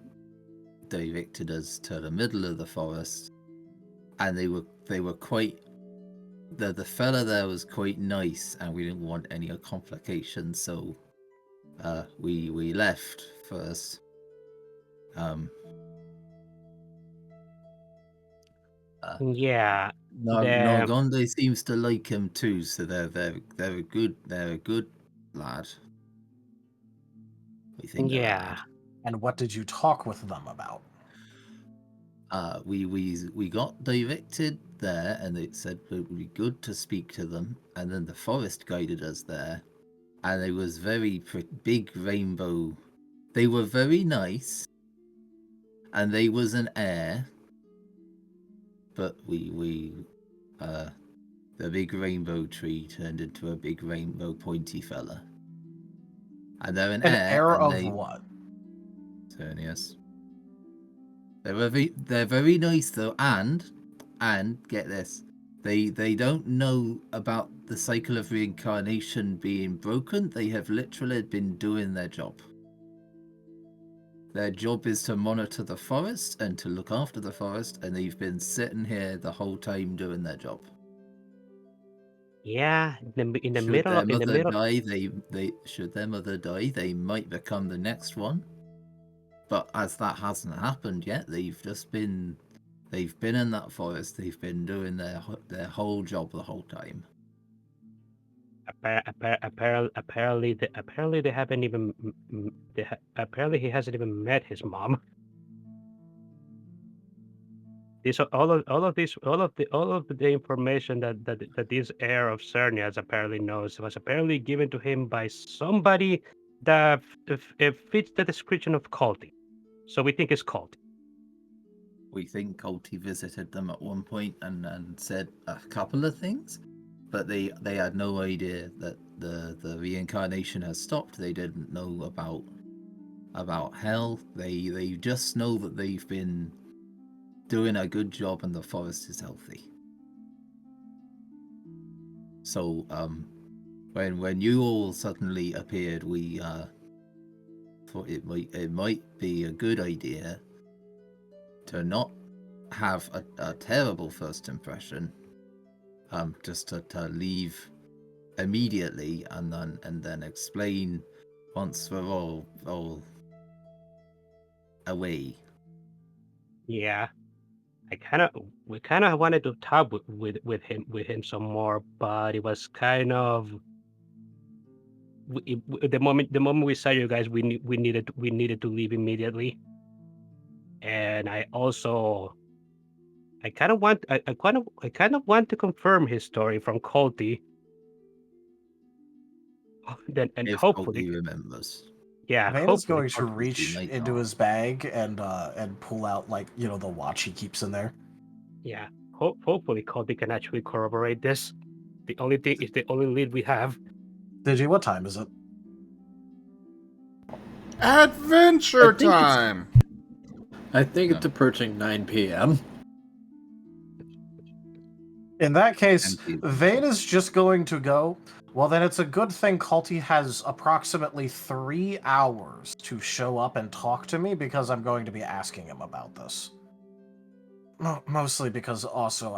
directed us to the middle of the forest, and they were quite. The fella there was quite nice, and we didn't want any complications, so we left first. Yeah. Nargonde seems to like him too, so they're a good lad. We think they're a lad. And what did you talk with them about? We got directed there, and it said it would be good to speak to them, and then the forest guided us there, and it was very big rainbow. They were very nice, and they was an heir, but the big rainbow tree turned into a big rainbow pointy fella, and they're an heir of what? Yes. They're very nice though, and get this, they don't know about the cycle of reincarnation being broken. They have literally been doing their job. Their job is to monitor the forest and to look after the forest, and they've been sitting here the whole time doing their job. Yeah, in the Should middle. Should their mother die, they might become the next one. But as that hasn't happened yet, they've been in that forest. They've been doing their whole job the whole time. Apparently, they haven't even. Apparently, he hasn't even met his mom. All of the information that this heir of Cernias apparently knows was apparently given to him by somebody that fits the description of culty. So we think it's culty. We think culty visited them at one point and said a couple of things, but they had no idea that the reincarnation has stopped. They didn't know about hell. They just know that they've been doing a good job and the forest is healthy. So when you all suddenly appeared, we thought it might be a good idea to not have a terrible first impression, just to leave immediately and then explain once we're all away. Yeah, we kind of wanted to talk with him some more, but it was kind of the moment we saw you guys, we needed to leave immediately, and I kind of want to confirm his story from Colty. Then and If hopefully he remembers. Yeah, Vane is going to Colty reach might into not. his bag and pull out the watch he keeps in there. Yeah, hopefully Colty can actually corroborate this. The only thing is the only lead we have. Digi, what time is it? Adventure time! I think it's approaching 9 p.m. In that case, Vane is just going to go. Well, then it's a good thing Culty has approximately 3 hours to show up and talk to me, because I'm going to be asking him about this. Mostly because also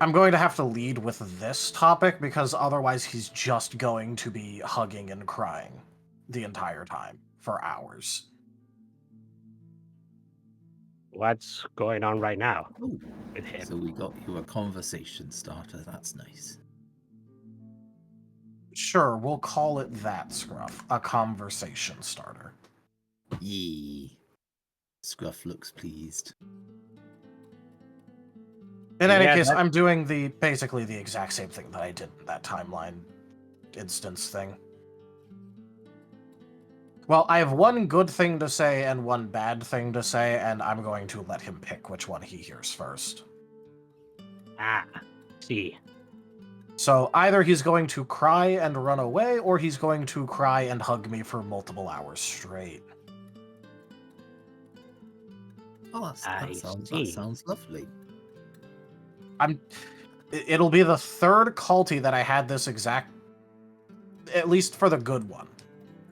I'm going to have to lead with this topic, because otherwise he's just going to be hugging and crying the entire time for hours. What's going on right now with him? So we got you a conversation starter. That's nice. Sure, we'll call it that, Scruff. A conversation starter. Yee. Scruff looks pleased. In any Yeah, case, that- I'm doing basically the exact same thing that I did in that timeline instance thing. Well, I have one good thing to say and one bad thing to say, and I'm going to let him pick which one he hears first. See. So either he's going to cry and run away, or he's going to cry and hug me for multiple hours straight. Oh, I that see. sounds lovely. It'll be the third culty that I had this exact, at least for the good one,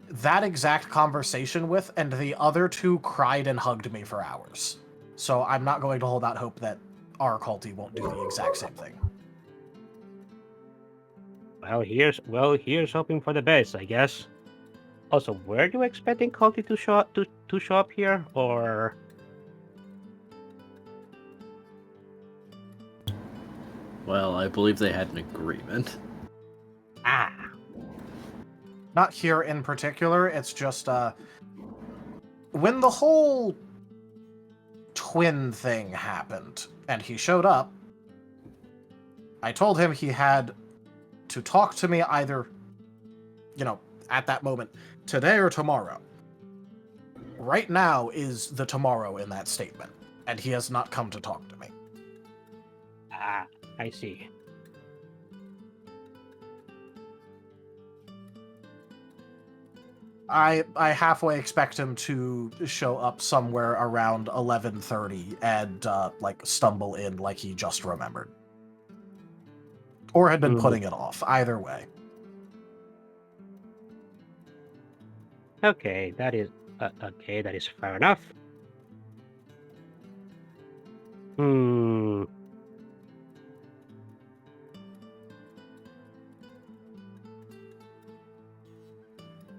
that exact conversation with, and the other two cried and hugged me for hours. So I'm not going to hold out hope that our culty won't do the exact same thing. Well, here's hoping for the best, I guess. Also, were you expecting Culty to show up here, or? Well, I believe they had an agreement. Not here in particular, it's just, when the whole twin thing happened, and he showed up, I told him he had to talk to me either, at that moment, today or tomorrow. Right now is the tomorrow in that statement, and he has not come to talk to me. I see. I halfway expect him to show up somewhere around 11:30 and stumble in like he just remembered, or had been putting it off. Either way. Okay, that is fair enough.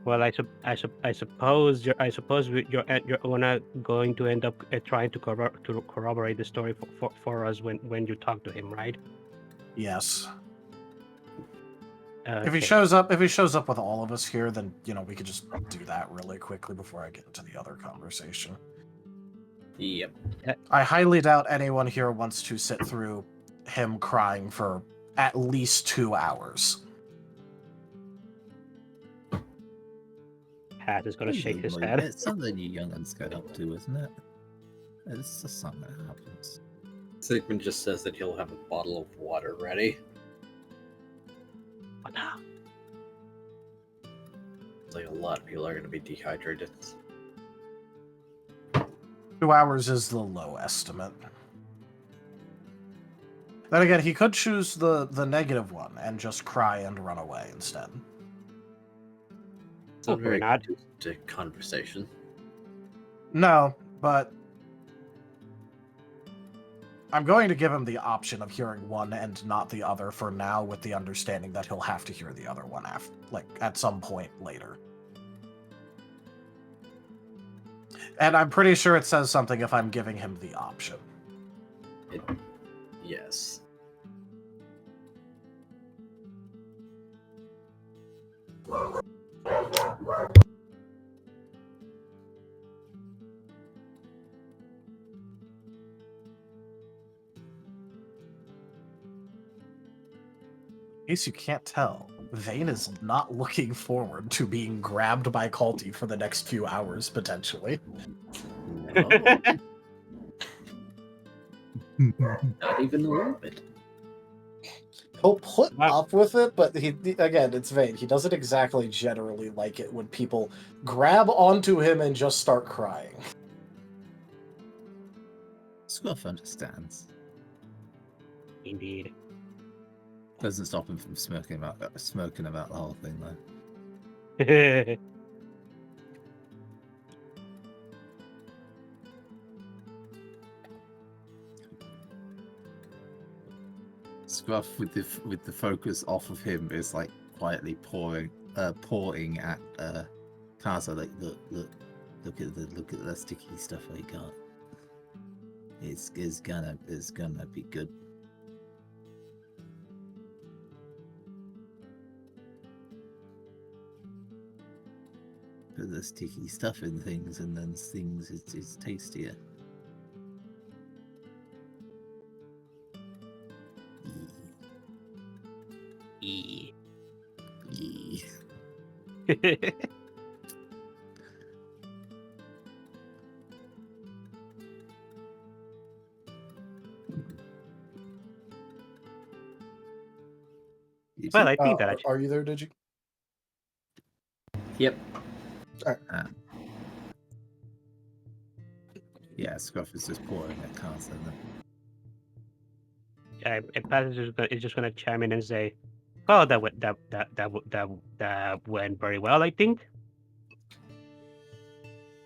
Well, I suppose you're going to end up trying to corroborate the story for us when you talk to him, right? Yes. Okay. If he shows up with all of us here, then we could just do that really quickly before I get into the other conversation. Yep. I highly doubt anyone here wants to sit through him crying for at least 2 hours. Hat is gonna shake his head. It's something you young'uns get up to, isn't it? It's just something that happens. Sigmund just says that he'll have a bottle of water ready. Oh, no. It's like a lot of people are going to be dehydrated. 2 hours is the low estimate. Then again, he could choose the negative one and just cry and run away instead. It's not very not. good to conversation. No, but I'm going to give him the option of hearing one and not the other for now, with the understanding that he'll have to hear the other one at some point later. And I'm pretty sure it says something if I'm giving him the option. Yes. In case you can't tell, Vane is not looking forward to being grabbed by Culty for the next few hours, potentially. No. Not even a little bit. He'll put Wow. up with it, but again, it's Vane. He doesn't exactly generally like it when people grab onto him and just start crying. Scruff understands. Indeed. Doesn't stop him from smirking about the whole thing, though. Scruff, with the focus off of him, is like quietly pawing at Kaza. Like, look at the sticky stuff I got. It's gonna be good. put the sticky stuff in things, and then things is tastier. E. Yee. Well, I think that Are you there, Digi? Yep. Yeah, Scruff is just pouring at cards in them. Pat is just gonna chime in and say, "Oh, that went very well. I think."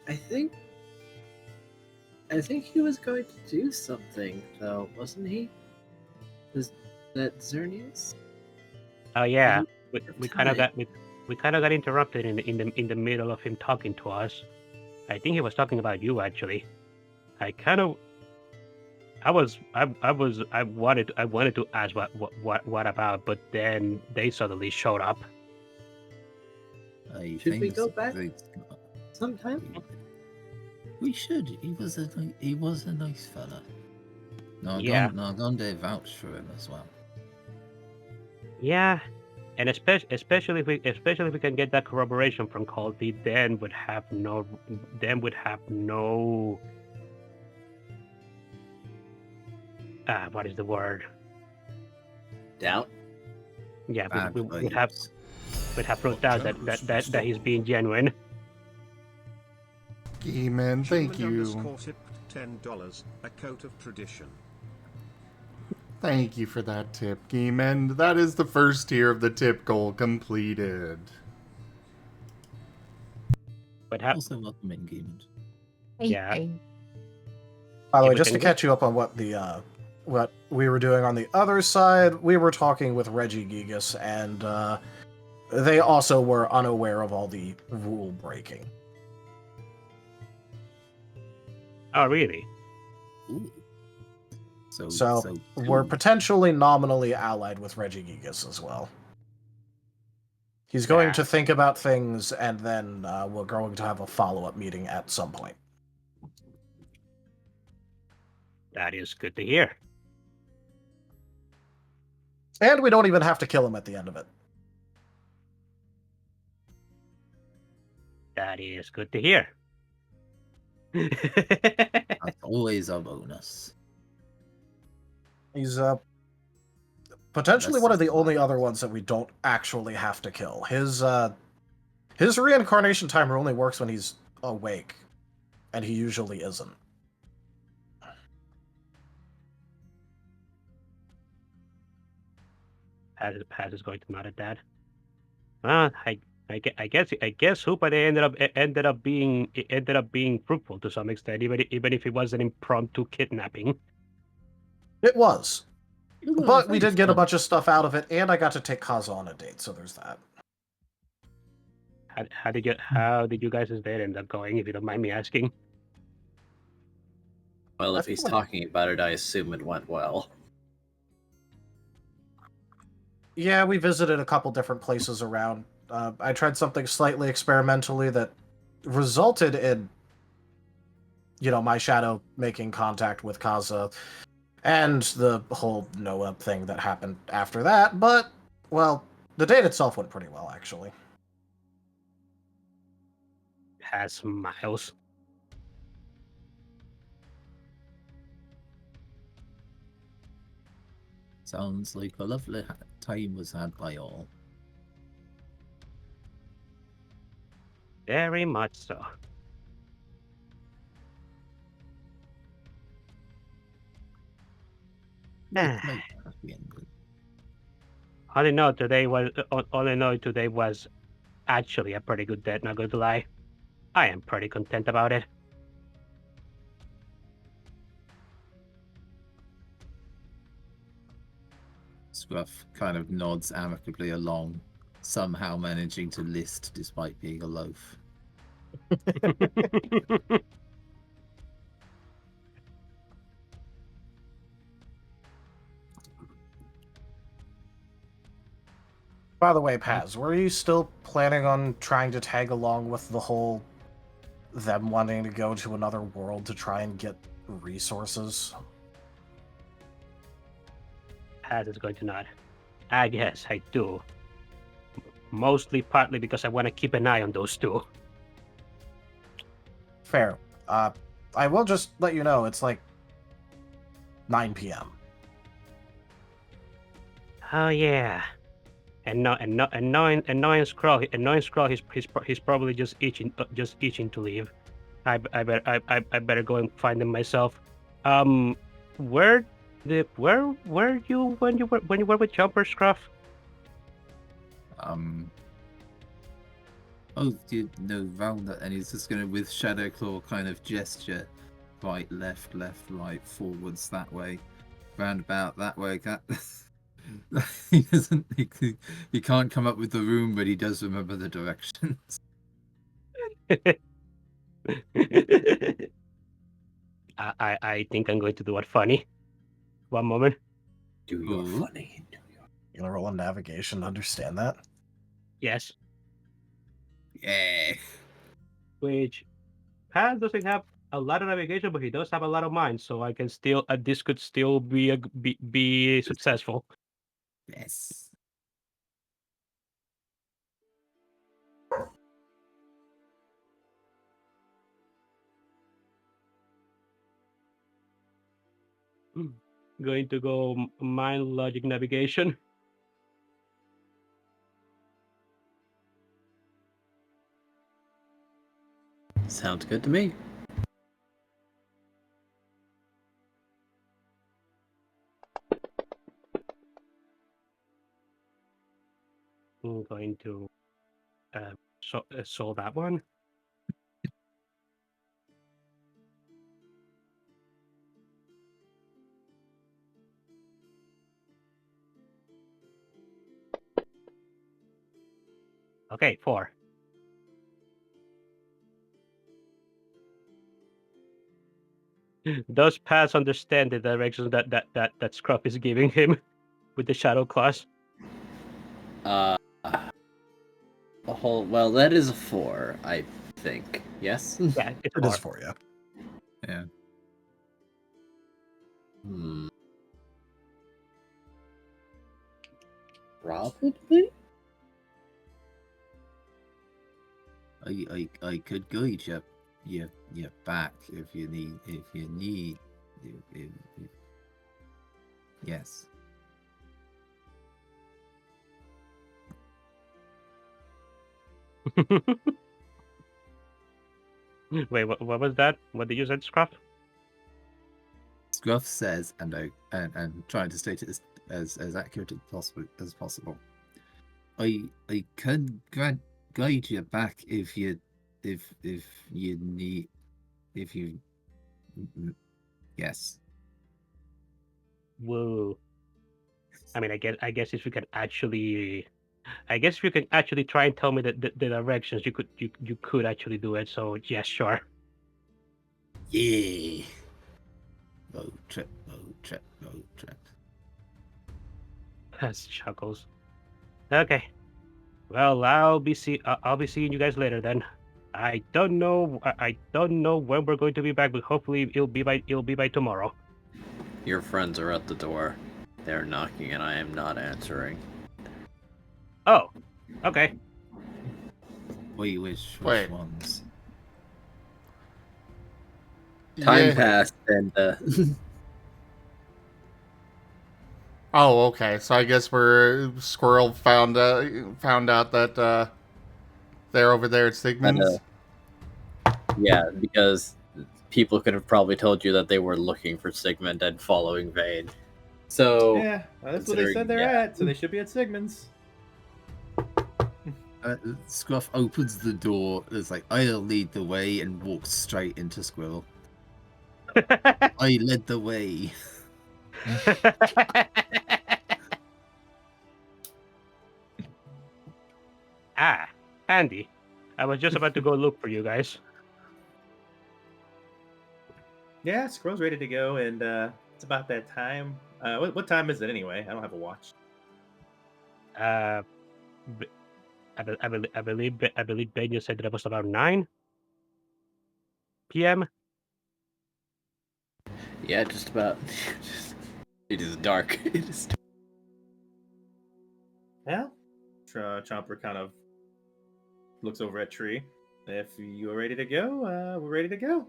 I think he was going to do something, though, wasn't he? Was that Xerneas? Oh yeah, He- we kind of got interrupted in the middle of him talking to us. I think he was talking about you actually. I wanted to ask what about, but then they suddenly showed up. Should we go back sometime? We should. He was a nice fella. Yeah. Nargonde vouched for him as well. Yeah, and especially if we can get that corroboration from Colby, then would have no what is the word? Doubt. Yeah, Bad we would have vibes. no doubt that he's being genuine. Gimund, thank you. $10, a coat of tradition. Thank you for that tip, Gimund. That is the first tier of the tip goal completed. But Also welcome in, Gimund. yeah. By the Yeah, way, we just can to go- catch you up on what we were doing on the other side, we were talking with Reggie Gigas, and they also were unaware of all the rule breaking. Oh really? Ooh. So we're potentially nominally allied with Reggie Gigas as well. He's going Yeah. to think about things, and then we're going to have a follow-up meeting at some point. That is good to hear. And we don't even have to kill him at the end of it. That is good to hear. That's always a bonus. He's potentially That's one of the just only fine. other ones that we don't actually have to kill. His reincarnation timer only works when he's awake, and he usually isn't. Pat is going to nod at that. I guess Hoopa ended up being fruitful to some extent, even if it was an impromptu kidnapping. It was. Ooh, But we very did get a fun. bunch of stuff out of it, and I got to take Kaza on a date, so there's that. How did you guys' date end up going, if you don't mind me asking? Well, I if think he's when- talking about it, I assume it went well. Yeah, we visited a couple different places around. I tried something slightly experimentally that resulted in, my shadow making contact with Kaza, and the whole Noah thing that happened after that, but, well, the date itself went pretty well, actually. Has Miles. Sounds like a lovely time was had by all. Very much so. Like happy ending. All I know today was actually a pretty good date, not gonna lie. I am pretty content about it. Scruff kind of nods amicably along, somehow managing to list despite being a loaf. By the way, Paz, were you still planning on trying to tag along with the whole them wanting to go to another world to try and get resources? Paz is going to nod. I guess I do. Mostly partly because I want to keep an eye on those two. Fair. I will just let you know it's like 9 p.m. Oh yeah. And annoying Scruff. He's probably just itching to leave. I better go and find him myself. Where you when you were with Chomper, Scruff? Oh, you know, round that, and he's just gonna, with Shadow Claw, kind of gesture, right, left, right, forwards that way, roundabout that way. He doesn't. He can't come up with the room, but he does remember the directions. I think I'm going to do it funny. One moment. Do your Ooh. funny. You gonna roll a navigation to understand that? Yes. Yeah. Which Paz doesn't have a lot of navigation, but he does have a lot of mind, so I can still this could still be successful. Yes. Going to go mind logic navigation. Sounds good to me. I'm going to solve that one. Okay, 4. Does Paz understand the directions that Scruff is giving him with the shadow claws? A whole. Well, that is a 4, I think. Yes. Yeah, it's It 4. is for you. Yeah. Probably. I could guide you back if you need yes. Wait, what was that? What did you say, Scruff? Scruff says, and trying to state it as accurate as possible. I can guide you back if you need yes. Whoa. I mean, I guess if you can actually, try and tell me the directions, you could actually do it. So yeah, sure. Yeah. Road trip. That's chuckles. Okay. Well, I'll be seeing you guys later then. I don't know when we're going to be back, but hopefully it'll be by tomorrow. Your friends are at the door. They're knocking, and I am not answering. Oh, okay. Wait, which Wait. ones? Time Yeah. passed, and Oh, okay. So I guess Squirrel found out that they're over there at Sigmund's. yeah, because people could have probably told you that they were looking for Sigmund and following Vane. So Yeah, that's what they said they're yeah. at, so they should be at Sigmund's. Scruff opens the door. It's like, I'll lead the way, and walks straight into Squirrel. I led the way. Ah, Andy. I was just about to go look for you guys. Yeah, Squirrel's ready to go, and it's about that time. What time is it anyway? I don't have a watch. I believe Ben just said that it was about 9 p.m. Yeah, just about. It is dark. It is. Yeah. Chomper kind of looks over at Tree. If you are ready to go, we're ready to go.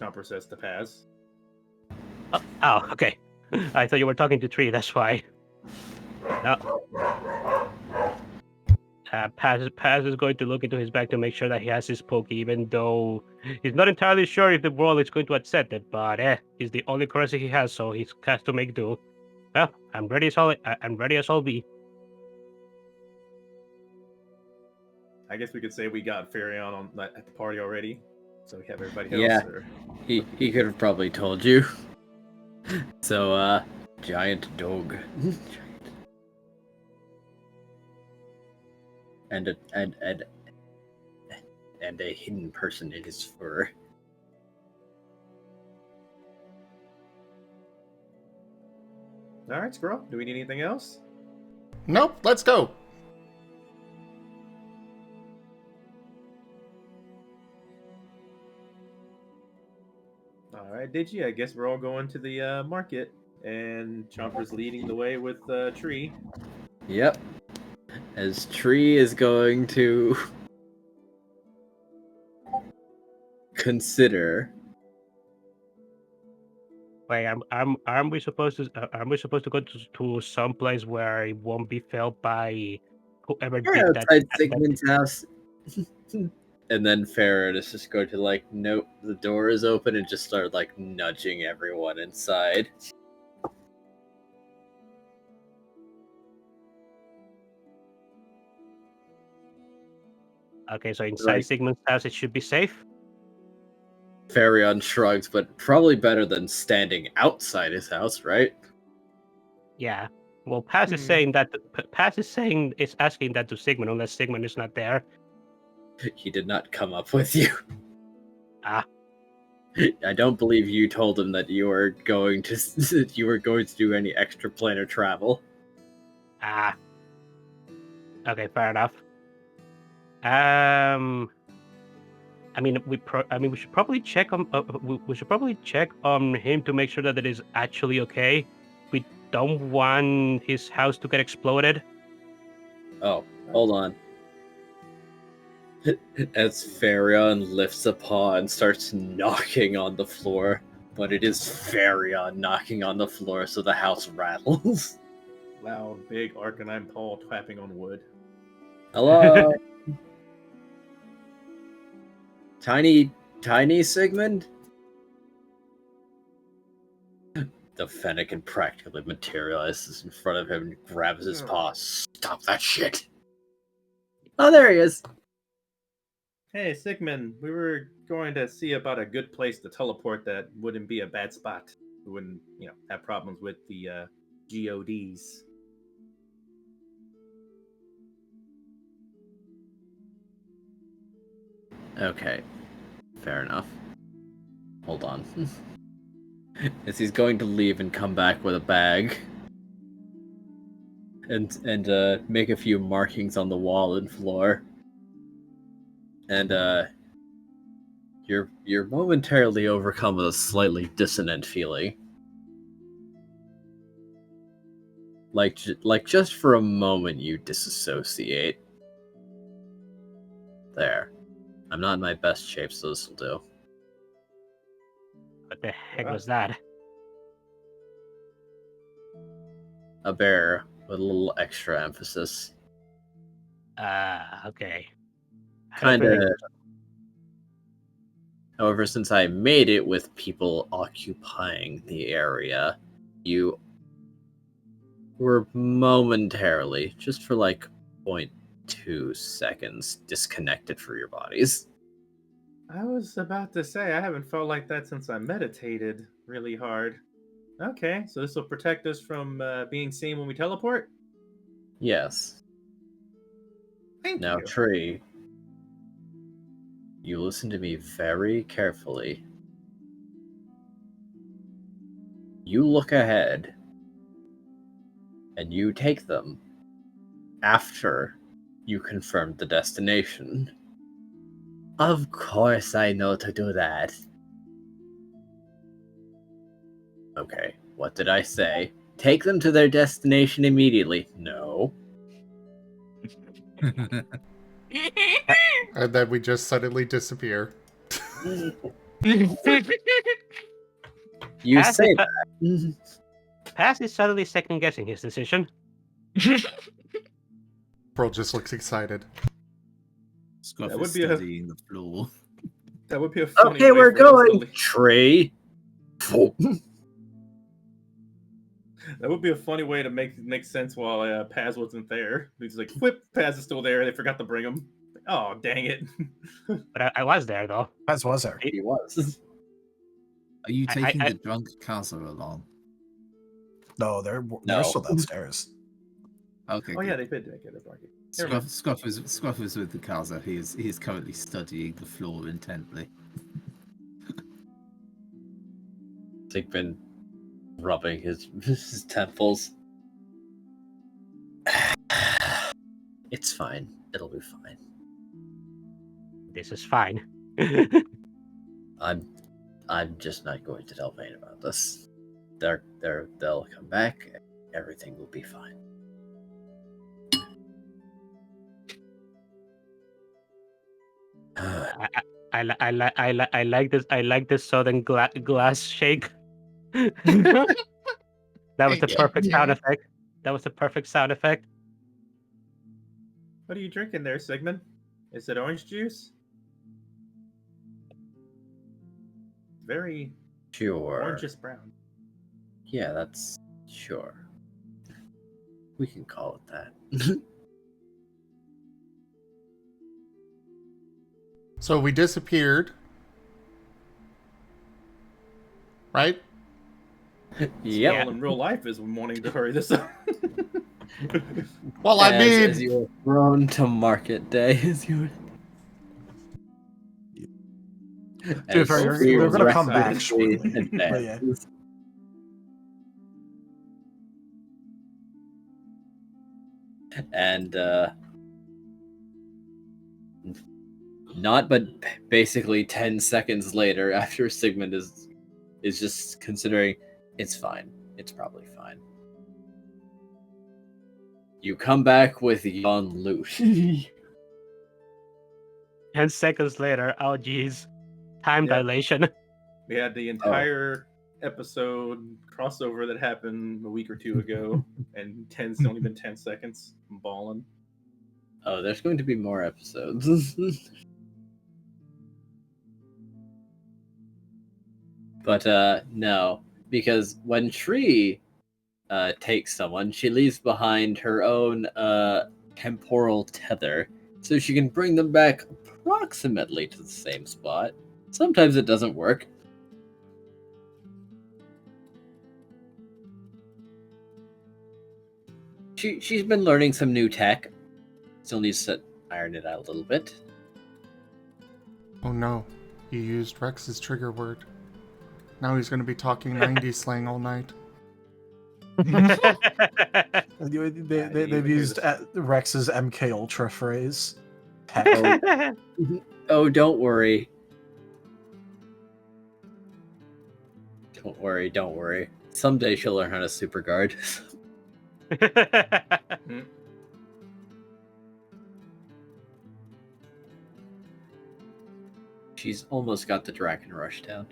Chomper says to Paz. Oh, okay. I thought you were talking to Tree. That's why. No. Paz is going to look into his bag to make sure that he has his Poke, even though he's not entirely sure if the world is going to accept it. But it's the only currency he has, so he has to make do. Well, I'm ready as I'll be. I guess we could say we got Furry on at the party already, so we have everybody else. Yeah. Or... He could have probably told you. So, giant dog. and a hidden person in his fur. All right, Squirrel. Do we need anything else? Nope, let's go. All right, Digi. I guess we're all going to the market, and Chomper's leading the way with Tree. Yep. As Tree is going to consider. Wait, aren't we supposed to go to some place where it won't be felt by whoever You're did outside that? Sigmund's house. And then Farrah is just going to nope, the door is open, and just start nudging everyone inside. Okay, so inside Sigmund's house it should be safe? Farion shrugs, but probably better than standing outside his house, right? Yeah. Well, Paz is saying it's asking that to Sigmund unless Sigmund is not there. He did not come up with you. Ah. I don't believe you told him that you were going to do any extra planar travel. Ah. Okay, fair enough. We should probably check on him to make sure that it is actually okay. We don't want his house to get exploded. Oh, hold on. As Farion lifts a paw and starts knocking on the floor, but it is Farion knocking on the floor, so the house rattles. Loud, big Arcanine paw tapping on wood. Hello? Tiny Sigmund? The Fennekin practically materializes in front of him and grabs his paw. Stop that shit! Oh, there he is! Hey, Sigmund, we were going to see about a good place to teleport that wouldn't be a bad spot. We wouldn't, have problems with the GODs. Okay, fair enough. Hold on. As he's going to leave and come back with a bag. And make a few markings on the wall and floor. And you're momentarily overcome with a slightly dissonant feeling. Like just for a moment you disassociate. There. I'm not in my best shape, so this will do. What the heck was that? A bear with a little extra emphasis. Okay. Kinda. However, since I made it with people occupying the area, you were momentarily, just for 0.2 seconds, disconnected from your bodies. I was about to say, I haven't felt like that since I meditated really hard. Okay, so this will protect us from being seen when we teleport? Yes. Thank Now, you. Tree, You listen to me very carefully. You look ahead, and you take them after you confirmed the destination. Of course I know to do that. Okay, what did I say? Take them to their destination immediately. No. And then we just suddenly disappear. You Pass say is- that. Pass is suddenly second guessing his decision. Pearl just looks excited. Scruff That is would be a- studying the floor. That would be a funny Okay, way we're for us to going, leave. Tree. That would be a funny way to make sense while Paz wasn't there. He's like, "Whip, Paz is still there. They forgot to bring him." Oh, dang it! But I was there though. As was there. He was. Are you I- taking I- the drunk Kaza along? No, they're No. still downstairs. Okay. Oh good. yeah, they did make it a blanket. Never mind. Scruff is with the Kaza. He is currently studying the floor intently. Sigmund rubbing his temples. It's fine. It'll be fine. This is fine. I'm just not going to tell Vayne about this. They'll come back. Everything will be fine. I like this. I like this sudden glass shake. That was the perfect sound effect. That was the perfect sound effect. What are you drinking there, Sigmund? Is it orange juice? Very Sure. orangish brown. Yeah, that's sure. We can call it that. So we disappeared. Right? Yep. All in real life is wanting to hurry this up. Well, I mean, As you were thrown to market day, as you were. To be fair, they're gonna come back shortly. But yeah. And not but basically 10 seconds later, after Sigmund is just considering it's fine, it's probably fine, you come back with yon loot. 10 seconds later, oh geez, time Yeah. dilation. We had the entire episode crossover that happened a week or two ago, and it's only been 10 seconds. I'm balling. Oh, there's going to be more episodes. But no, because when Tree takes someone, she leaves behind her own temporal tether, so she can bring them back approximately to the same spot. Sometimes it doesn't work. She's been learning some new tech. Still needs to iron it out a little bit. oh no, you used Rex's trigger word. Now he's going to be talking 90s slang all night. They've used Rex's MK Ultra phrase. Oh, don't worry. Don't worry. Someday she'll learn how to super guard. She's almost got the Draken Rush down.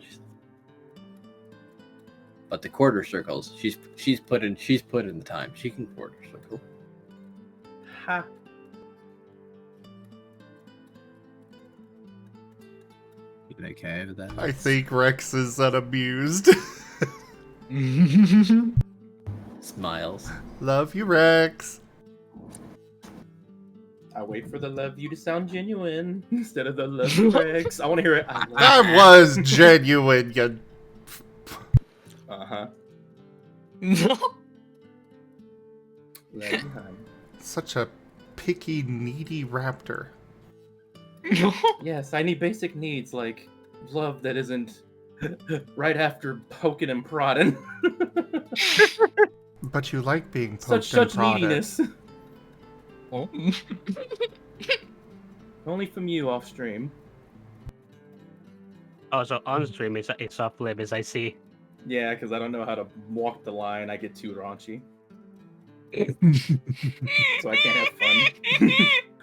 But the quarter circles, she's put in the time. She can quarter circle. Ha! You okay over there? I think Rex is unamused. Smiles. Love you, Rex. I wait for the love you to sound genuine instead of the love you Rex. I want to hear it. That was genuine, you... Uh-huh. No. Love you, hon. Such a picky, needy raptor. Yes, I need basic needs like love that isn't right after poking and prodding. But you like being poked such and prodded. neediness. Oh. Only from you off stream. Also, on stream, it's off limits, I see. Yeah, because I don't know how to walk the line. I get too raunchy. So I can't have fun.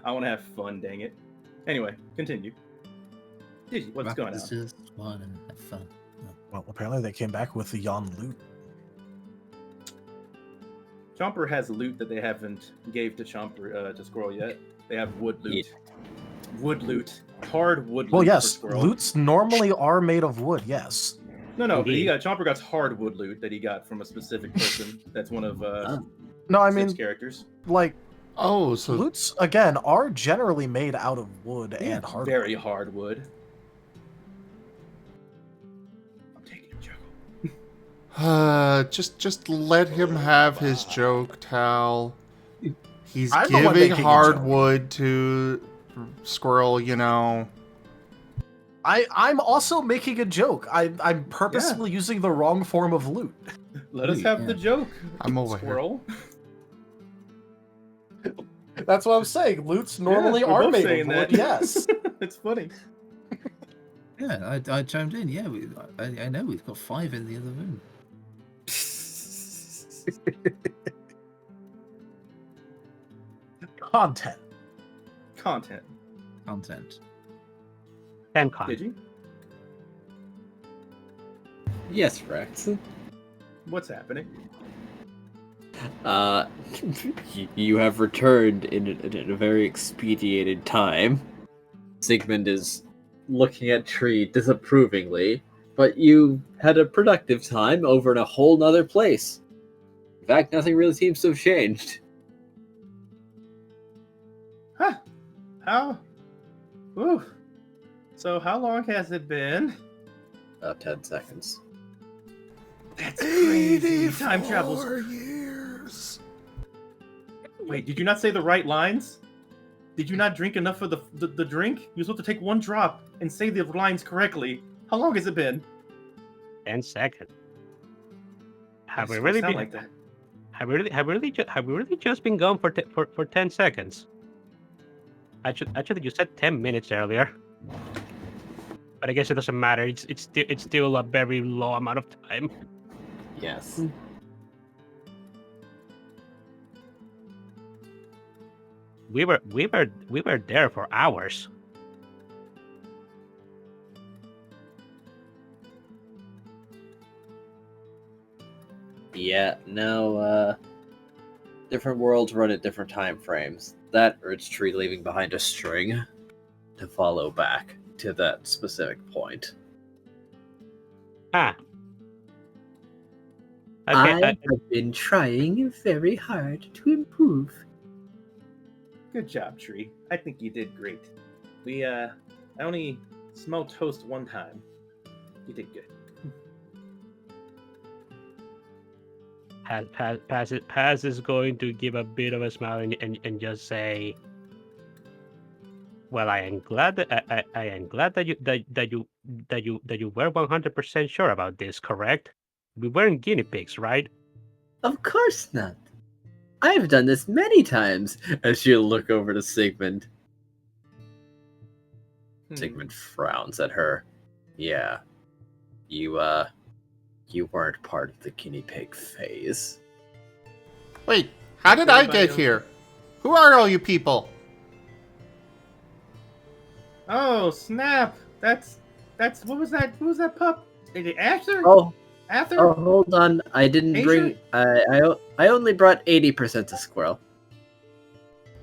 I want to have fun, dang it. Anyway, continue. Digi, what's going on? Just want to have fun. Well, apparently they came back with the Yon loot. Chomper has loot that they haven't gave to Chomper to Squirrel yet. They have wood loot. Wood loot. Hard wood loot. Well, for yes, Squirrel. loots normally are made of wood. Yes. No, but Indeed. Chomper got hard wood loot that he got from a specific person. That's one of No, I Sid's mean, characters. like Oh, so loots again are generally made out of wood and hardwood. Very hard wood. I'm taking a juggle. just let him have his joke, Tal. He's I'm the one giving making a hardwood to Squirrel, you know. I'm also making a joke. I'm purposely using the wrong form of loot. Let us Ooh, have yeah. the joke. I'm aware. Squirrel. That's what I'm saying. Loots normally Yeah, we're are both made saying of wood. that. Yes. It's funny. Yeah, I chimed in. Yeah, I know we've got 5 in the other room. Content. Content. Content. 10 con. Did you? Yes, Rex. What's happening? You have returned in a very expedited time. Sigmund is looking at Tree disapprovingly, but you had a productive time over in a whole nother place. In fact, nothing really seems to have changed. Huh. How? Woo. So how long has it been? About 10 seconds. That's crazy. Time travels. years. Wait, did you not say the right lines? Did you not drink enough of the drink? You're supposed to take one drop and say the lines correctly. How long has it been? 10 seconds. Have we It really sound been? like that? Have we really just been gone for 10 seconds? Actually, you said 10 minutes earlier. But I guess it doesn't matter. It's still a very low amount of time. Yes. We were there for hours. Yeah, no, different worlds run at different time frames. That or it's Tree leaving behind a string to follow back to that specific point. Ah. Okay, I have been trying very hard to improve. Good job, Tree. I think you did great. I only smelled toast one time. You did good. Paz is going to give a bit of a smile and just say, "Well, I am glad that I am glad that you were 100% sure about this, correct? We weren't guinea pigs, right?" Of course not. I've done this many times. As she'll look over to Sigmund. Sigmund frowns at her. Yeah. You weren't part of the guinea pig phase. Wait, how did I get here? Who are all you people? Oh snap! That's what was that? Who was that pup? Is it Arthur? Oh, Arthur? hold on. I didn't bring. I only brought 80% to Squirrel.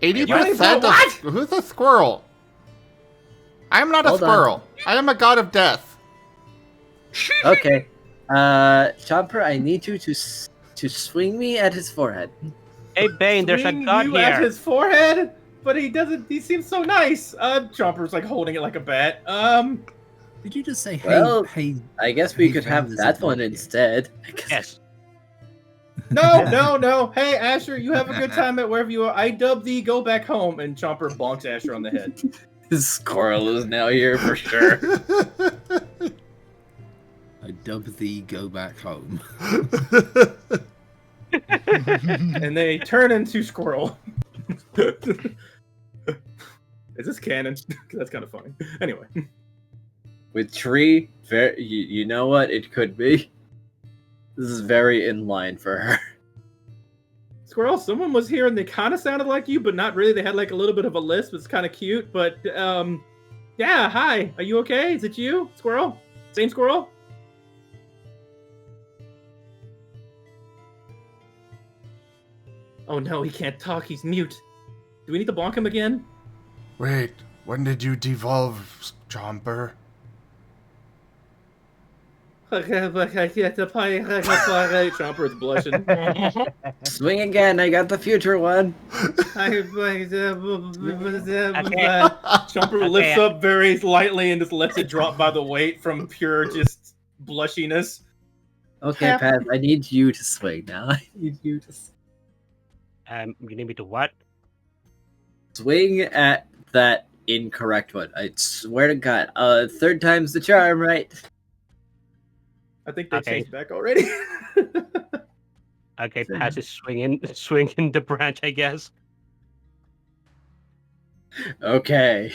80% What? Who's a squirrel? I am not a Hold on. squirrel. I am a god of death. Okay. Chomper, I need you to swing me at his forehead. Hey Bane, there's a Swing god you at here. his forehead, but he doesn't. He seems so nice. Chomper's like holding it like a bat. Did you just say, hey, Well, hey? I guess we Hey, could Bane, have there's that a one god here. instead. I guess- Yes. No. Hey, Asher, you have a good time at wherever you are. I dub thee. Go back home. And Chomper bonks Asher on the head. Squirrel is now here for sure. I dub thee go back home. And they turn into Squirrel. Is this canon? That's kind of funny. Anyway. With Tree, you know what? It could be. This is very in line for her. Squirrel, someone was here and they kind of sounded like you, but not really. They had like a little bit of a lisp. It's kind of cute, but yeah, hi. Are you okay? Is it you, Squirrel? Same Squirrel? Oh no, he can't talk. He's mute. Do we need to bonk him again? Wait, when did you devolve, Chomper? Chomper is blushing. Swing again, I got the future one. Chomper lifts up very lightly and just lets it drop by the weight from pure just blushiness. Okay, Pat, I need you to swing now. I need you to You need me to what? swing at that incorrect one. I swear to God. Third time's the charm, right? I think they Okay. changed back already. Okay, Pat is swinging the branch, I guess. Okay.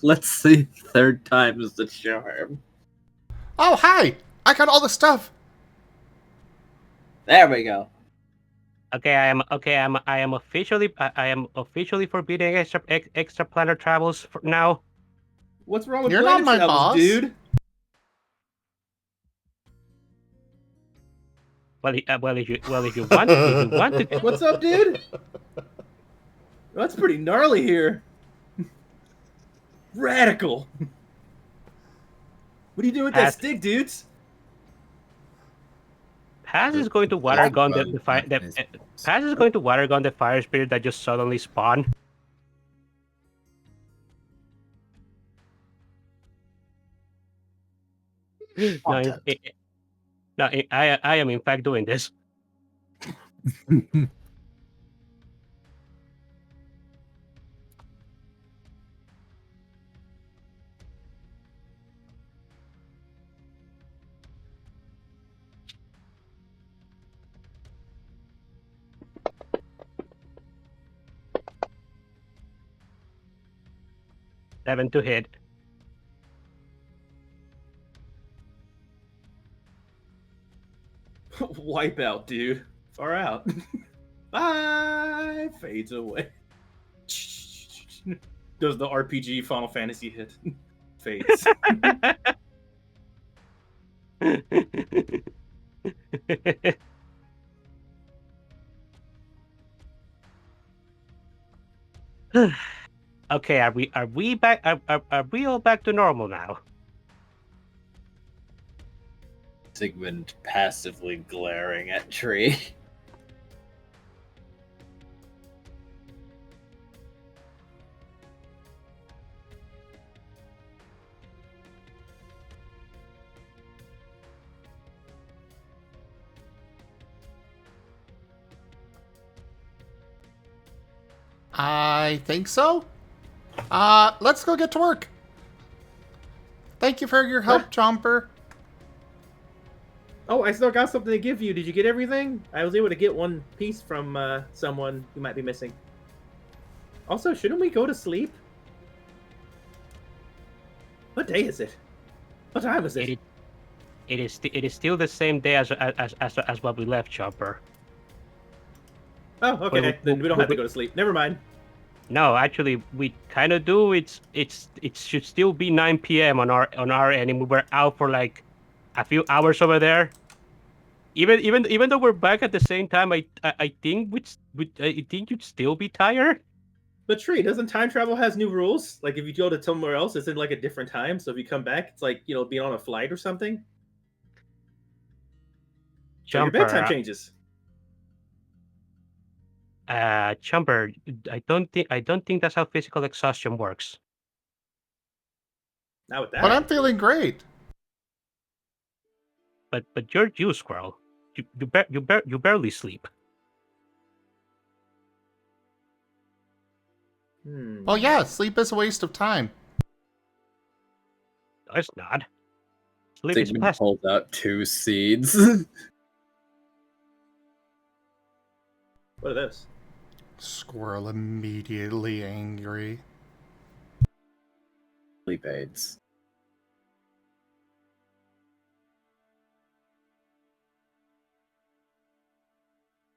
Let's see. Third time's the charm. Oh, hi! I got all the stuff! There we go. Okay, I am officially forbidding extra planar travels for now. What's wrong with You're not planet my travels, boss. dude? Well, if you want to, What's up, dude? That's pretty gnarly here. Radical. What are you doing with that Pat. stick, dudes? Paz is going to water gun the fire. Paz is going to water gun the fire spirit that just suddenly spawned. I am in fact doing this. Seven to hit. Wipe out, dude. Far out. Bye. Fades away. Does the RPG Final Fantasy hit? Fades. Okay, are we back? Are we all back to normal now? Sigmund passively glaring at Tree. I think so. Let's go get to work. Thank you for your help, Chomper. Oh, I still got something to give you. Did you get everything? I was able to get one piece from someone who might be missing. Also, shouldn't we go to sleep? What day is it? What time is it? It is still the same day as what we left, Chopper. Oh, okay. Then we don't have to go to sleep. Never mind. No, actually, we kind of do. It should still be 9 p.m. on our end, and we were out for like a few hours over there. Even though we're back at the same time, I think you'd still be tired. But Tree, doesn't time travel has new rules? Like if you go to somewhere else, it's in like a different time. So if you come back, it's like, you know, being on a flight or something. So your bedtime changes. Chomper, I don't think that's how physical exhaustion works. Not with that. But I'm feeling great. But you're you, Squirrel. You barely sleep. Well, yeah, sleep is a waste of time. No, it's not. Sleep is Sigmund plastic. pulls out 2 seeds. What are those? Squirrel immediately angry. Sleep aids.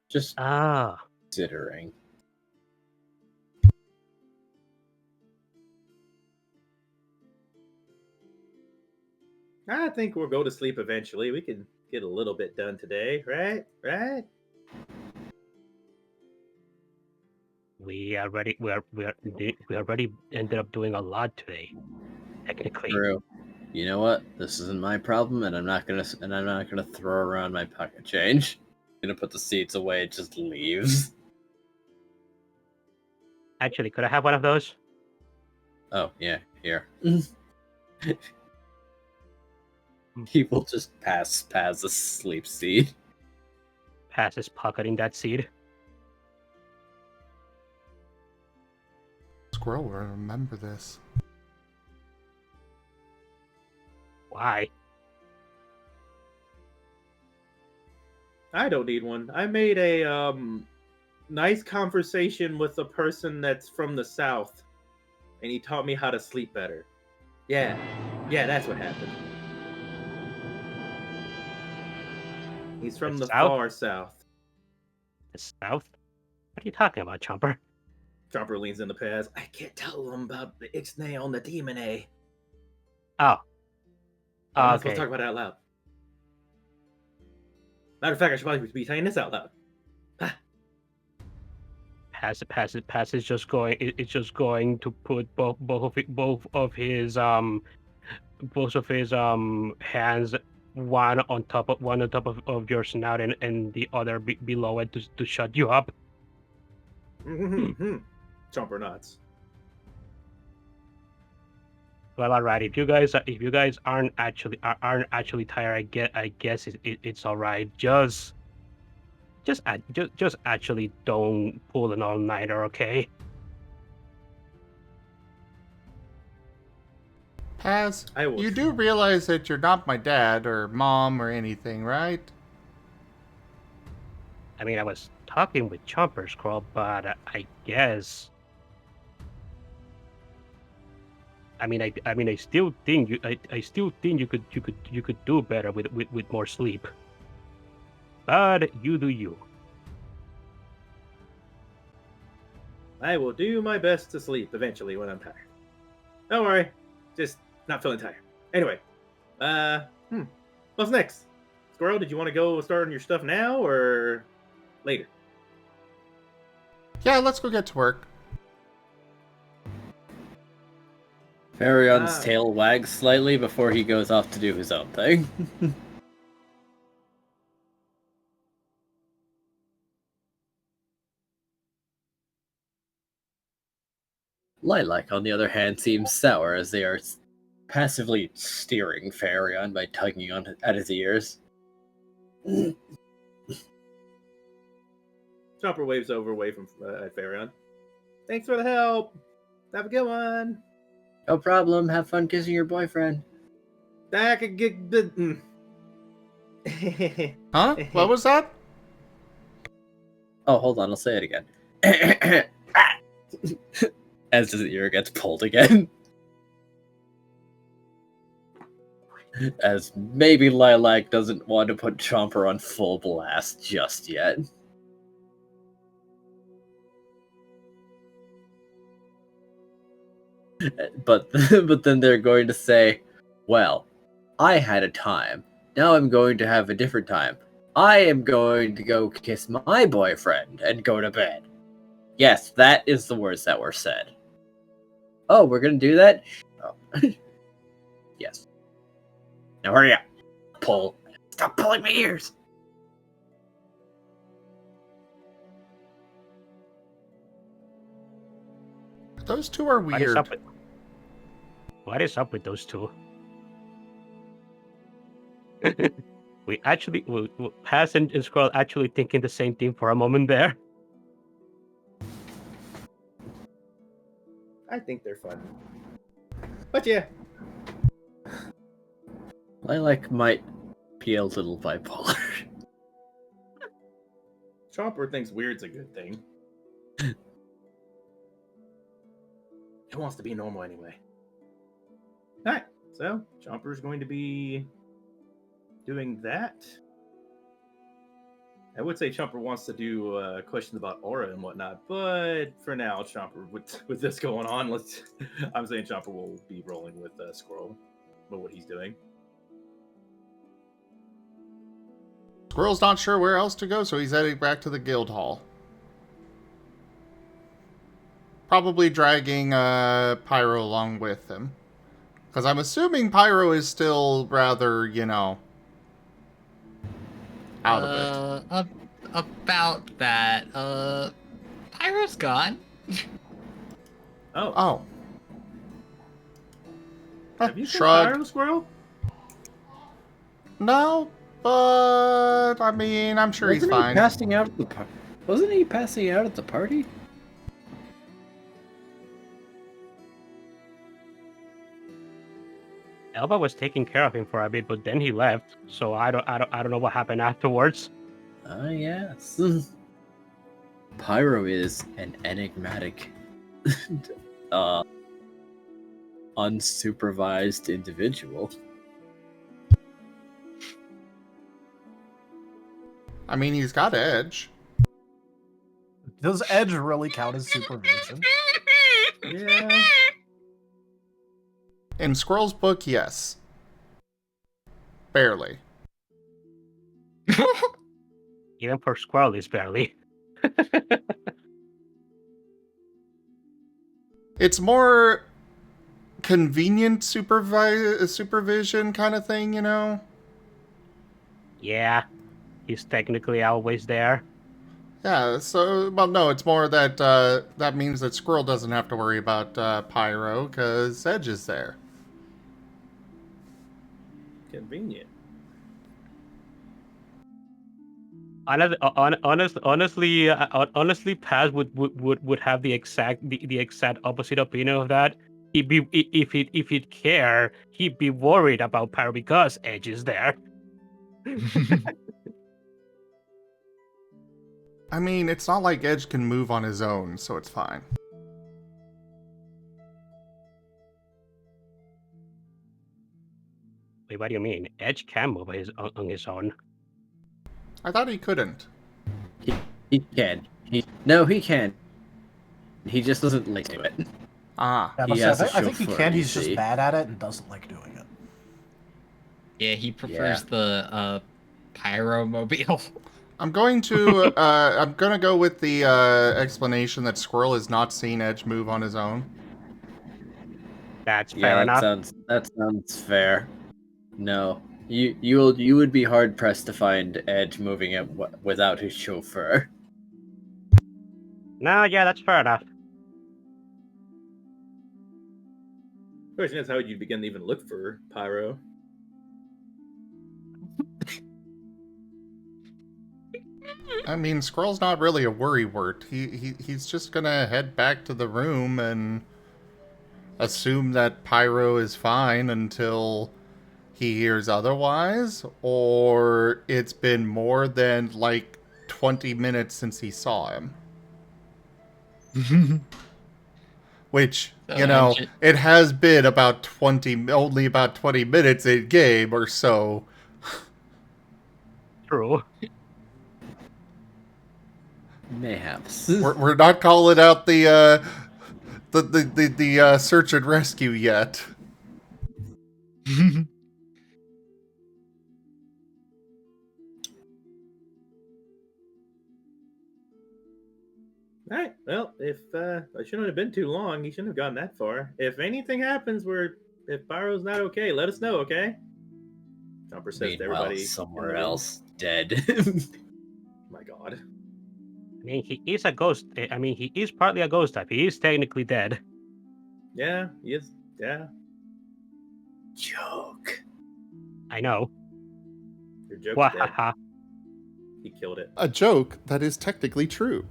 Just Ah, considering. I think we'll go to sleep eventually. We can get a little bit done today, right? Right? we already ended up doing a lot today. Technically, True. You know what? This isn't my problem, and I'm not gonna throw around my pocket change. I'm gonna put the seeds away. It just leaves. actually, could I have one of those? Oh yeah, here. He will just pass a sleep seed. Pass is pocketing that seed. Squirrel will remember this. Why? I don't need one. I made a nice conversation with a person that's from the south, and he taught me how to sleep better. Yeah, that's what happened. He's from The the South? far south. The South? What are you talking about, Chomper? Chomper leans in the past. I can't tell him about the ixnay on the demon A. Oh. I'm not supposed Okay. to talk about it out loud. Matter of fact, I should probably be saying this out loud. Pass is just going. It's just going to put both of his hands, one on top of your snout and the other below it to shut you up. Chomper nods. Well, alright. If you guys aren't actually tired, I guess it's alright. Just actually don't pull an all-nighter, okay? Paz, I will. you do realize that you're not my dad or mom or anything, right? I mean, I was talking with Chomper Scroll, but I guess. I still think you could do better with more sleep. But you do you. I will do my best to sleep eventually when I'm tired. Don't worry, just not feeling tired. Anyway, what's next? Squirrel, did you want to go start on your stuff now or later? Yeah, let's go get to work. Farion's tail wags slightly before he goes off to do his own thing. Lilac, on the other hand, seems sour as they are passively steering Farion by tugging at his ears. Chomper waves away from Farion. Thanks for the help. Have a good one. No problem. Have fun kissing your boyfriend. I could get the. Huh? What was that? Oh, hold on. I'll say it again. As his ear gets pulled again. As maybe Lilac doesn't want to put Chomper on full blast just yet. But then they're going to say, well, I had a time. Now I'm going to have a different time. I am going to go kiss my boyfriend and go to bed. Yes, that is the words that were said. Oh, we're going to do that? Oh. Yes. Now hurry up. Pull. Stop pulling my ears. Those two are weird. What is up with those two? we Pass and Scroll actually thinking the same thing for a moment there. I think they're fun. But yeah. Lilac might be a little bipolar. Chomper thinks weird's a good thing. He wants to be normal anyway. Alright, so Chomper's going to be doing that. I would say Chomper wants to do questions about aura and whatnot, but for now, Chomper, with this going on, I'm saying Chomper will be rolling with Squirrel, but what he's doing. Squirrel's not sure where else to go, so he's heading back to the guild hall. Probably dragging Pyro along with him. Because I'm assuming Pyro is still rather, out of it. About that, Pyro's gone. Oh. Have you seen Shrug. Pyro, Squirrel? No, but I mean, I'm sure he's fine. Wasn't he passing out at the party? Elba was taking care of him for a bit, but then he left. So I don't know what happened afterwards. Ah, yes. Pyro is an enigmatic, unsupervised individual. I mean, he's got edge. Does edge really count as supervision? Yeah. In Squirrel's book, yes. Barely. Even for Squirrel, it's barely. It's more convenient supervision kind of thing, Yeah, he's technically always there. Yeah, so, well, no, it's more that that means that Squirrel doesn't have to worry about Pyro, because Edge is there. Convenient. Honestly, Paz would have the exact opposite opinion of that. If he'd care, he'd be worried about Pyro because Edge is there. I mean, it's not like Edge can move on his own, so it's fine. Wait, what do you mean? Edge can move on his own. I thought he couldn't. He can. No, he can. He just doesn't like to do it. Ah. Yeah, He I has a think he chauffeur, can. you He's just see. bad at it and doesn't like doing it. Yeah, he prefers the Pyro mobile. I'm going to go with the explanation that Squirrel has not seen Edge move on his own. That's fair enough. That sounds fair. No, you would be hard pressed to find Edge moving it without his chauffeur. No, yeah, that's fair enough. Question is, how would you begin to even look for Pyro? I mean, Squirrel's not really a worrywart. He's just gonna head back to the room and assume that Pyro is fine until he hears otherwise, or it's been more than, 20 minutes since he saw him. Which, it has been only about 20 minutes in game or so. True. Mayhaps. We're not calling out the search and rescue yet. Alright, well, if it shouldn't have been too long, he shouldn't have gotten that far. If anything happens if Pyro's not okay, let us know, okay? Chomper says to everybody. Somewhere else, dead. My god. I mean, he is a ghost. I mean, he is partly a ghost type. He is technically dead. Yeah, he is. Yeah. Joke. I know. Your joke's dead. Wahaha. He killed it. A joke that is technically true.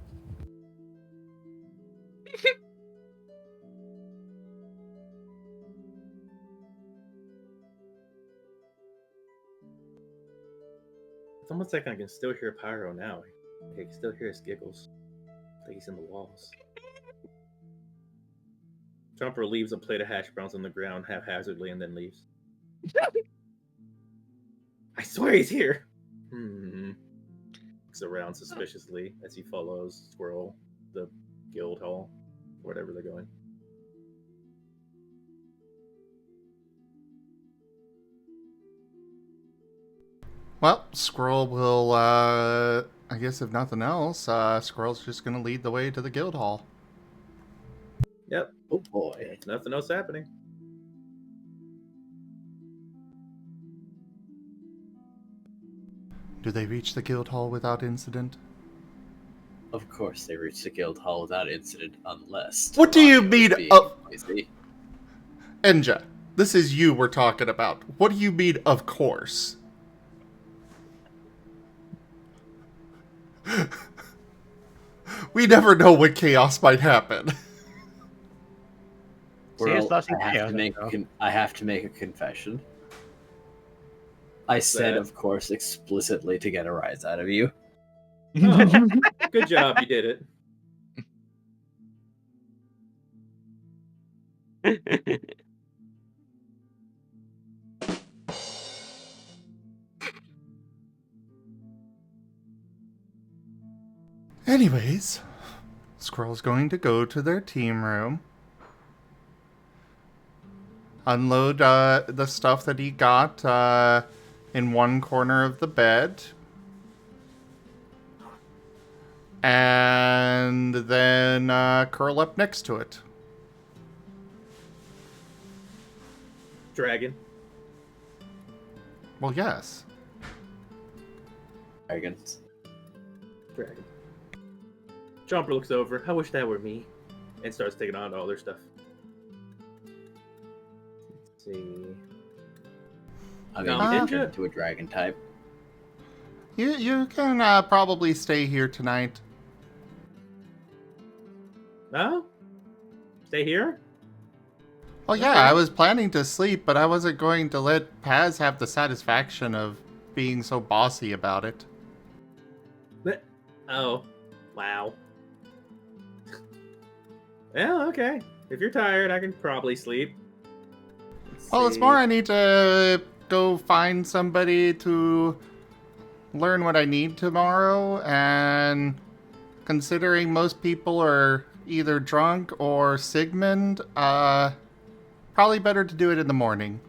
It's almost like I can still hear Pyro now. I can still hear his giggles. Like he's in the walls. Chomper leaves a plate of hash browns on the ground haphazardly and then leaves. I swear he's here! Looks around suspiciously as he follows Squirrel, the guild hall, wherever they're going. Well, Squirrel will, I guess if nothing else, Squirrel's just gonna lead the way to the guild hall. Yep. Oh boy. Nothing else happening. Do they reach the guild hall without incident? Of course they reached the guild hall without incident unless... What do you Toronto mean, is being noisy. Enja, this is you we're talking about. What do you mean, of course? We never know when chaos might happen. Well, lost in I chaos, I have to make a confession. I said, that? of course, explicitly to get a rise out of you. Oh, good job, you did it. Anyways, Squirrel's going to go to their team room, unload the stuff that he got in one corner of the bed, and then curl up next to it. Dragon. Well, yes. Dragons. Dragon. Chomper looks over. I wish that were me. And starts taking on all their stuff. Let's see. I mean, No, you Ninja. turn into a dragon type. You can probably stay here tonight. No? Stay here? Well, yeah, I was planning to sleep, but I wasn't going to let Paz have the satisfaction of being so bossy about it. Oh. Wow. Well, okay. If you're tired, I can probably sleep. Well, it's more I need to go find somebody to learn what I need tomorrow, and considering most people are either drunk or Sigmund, probably better to do it in the morning.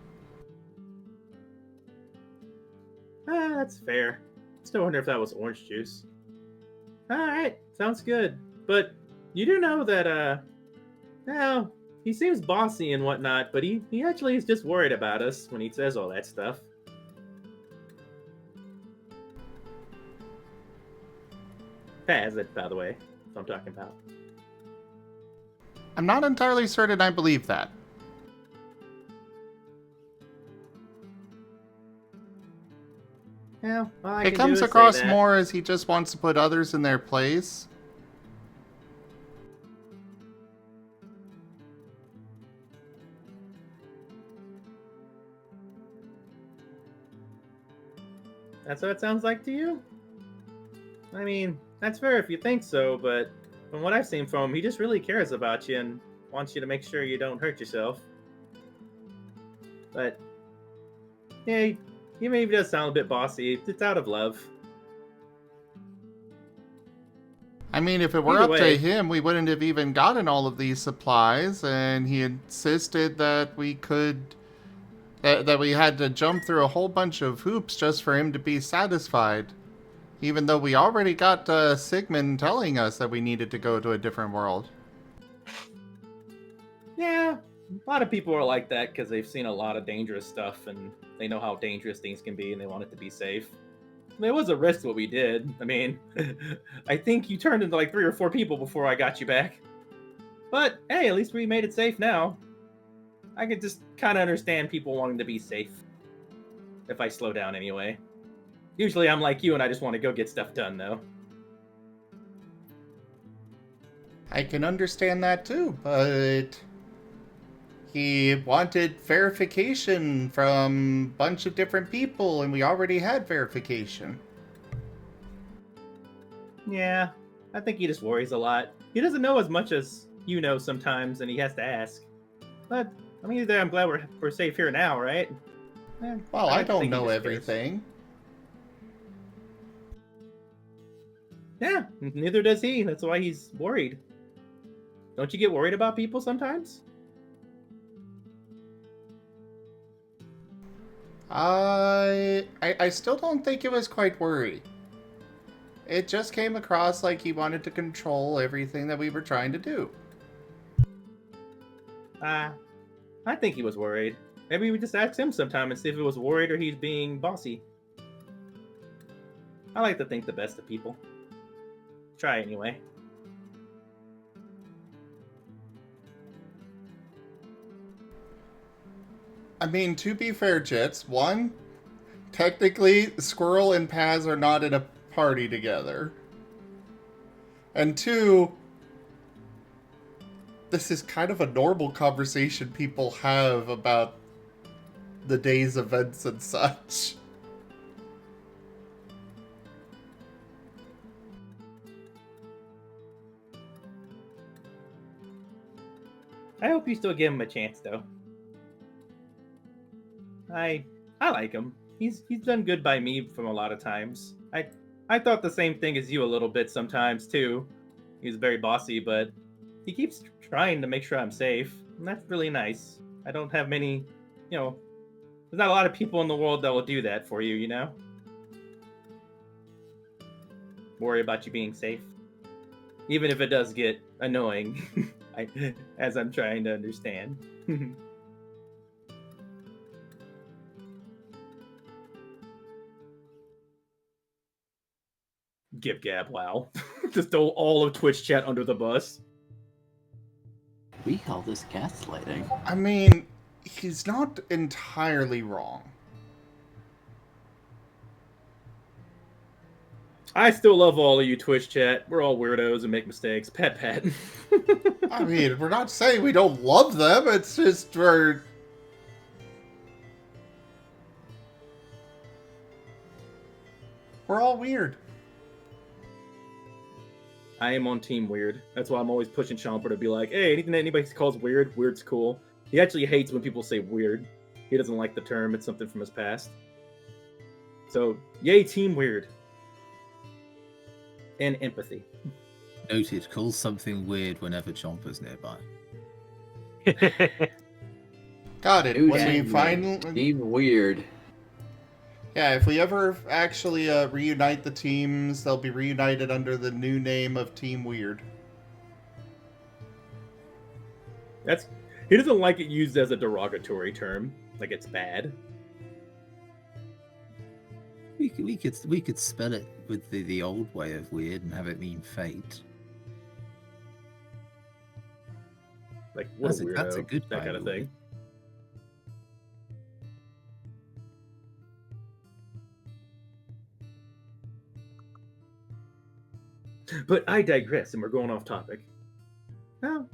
That's fair. Still wonder if that was orange juice. Alright, sounds good. But you do know that, well, he seems bossy and whatnot, but he actually is just worried about us when he says all that stuff. Paz, it, by the way, that's what I'm talking about. I'm not entirely certain I believe that. Yeah, all I It can do comes is say across that. more as he just wants to put others in their place. That's what it sounds like to you? I mean, that's fair if you think so, but from what I've seen from him, he just really cares about you and wants you to make sure you don't hurt yourself. But, yeah, he maybe does sound a bit bossy. It's out of love. I mean, if it were Either up way. to him, we wouldn't have even gotten all of these supplies, and he insisted that we could... that we had to jump through a whole bunch of hoops just for him to be satisfied. Even though we already got Sigmund telling us that we needed to go to a different world. Yeah, a lot of people are like that because they've seen a lot of dangerous stuff and they know how dangerous things can be and they want it to be safe. I mean, it was a risk what we did. I mean, I think you turned into like 3 or 4 people before I got you back. But hey, at least we made it safe now. I could just kind of understand people wanting to be safe. If I slow down anyway. Usually I'm like you and I just want to go get stuff done though. I can understand that too, but... he wanted verification from a bunch of different people, and we already had verification. Yeah, I think he just worries a lot. He doesn't know as much as you know sometimes, and he has to ask. But I mean, I'm glad we're safe here now, right? Well, I like to don't think he know just cares. everything. Yeah, neither does he. That's why he's worried. Don't you get worried about people sometimes? I still don't think it was quite worry. It just came across like he wanted to control everything that we were trying to do. I think he was worried. Maybe we just ask him sometime and see if he was worried or he's being bossy. I like to think the best of people. Try anyway. I mean, to be fair, Jits, one, technically, Squirrel and Paz are not in a party together. And two, this is kind of a normal conversation people have about the day's events and such. I hope you still give him a chance, though. I like him. He's done good by me from a lot of times. I thought the same thing as you a little bit sometimes too. He's very bossy, but he keeps trying to make sure I'm safe, and that's really nice. I don't have many, there's not a lot of people in the world that will do that for you, you know? Worry about you being safe. Even if it does get annoying, as I'm trying to understand. Gib gab, wow. Just throw all of Twitch chat under the bus. We call this gaslighting. I mean, he's not entirely wrong. I still love all of you Twitch chat. We're all weirdos and make mistakes. Pat pat. I mean, we're not saying we don't love them, it's just we're all weird. I am on team weird. That's why I'm always pushing Chomper to be like, hey, anything that anybody calls weird, weird's cool. He actually hates when people say weird. He doesn't like the term. It's something from his past. So, yay, team weird. And empathy. Noted, call something weird whenever Chomper's nearby. Got it. Dude, When we and finally... Team weird. Yeah, if we ever actually reunite the teams, they'll be reunited under the new name of Team Weird. He doesn't like it used as a derogatory term, like it's bad. We could spell it with the old way of weird and have it mean fate. Like what That's a weirdo, that's a good that kind of way. thing. But I digress, and we're going off topic. Well,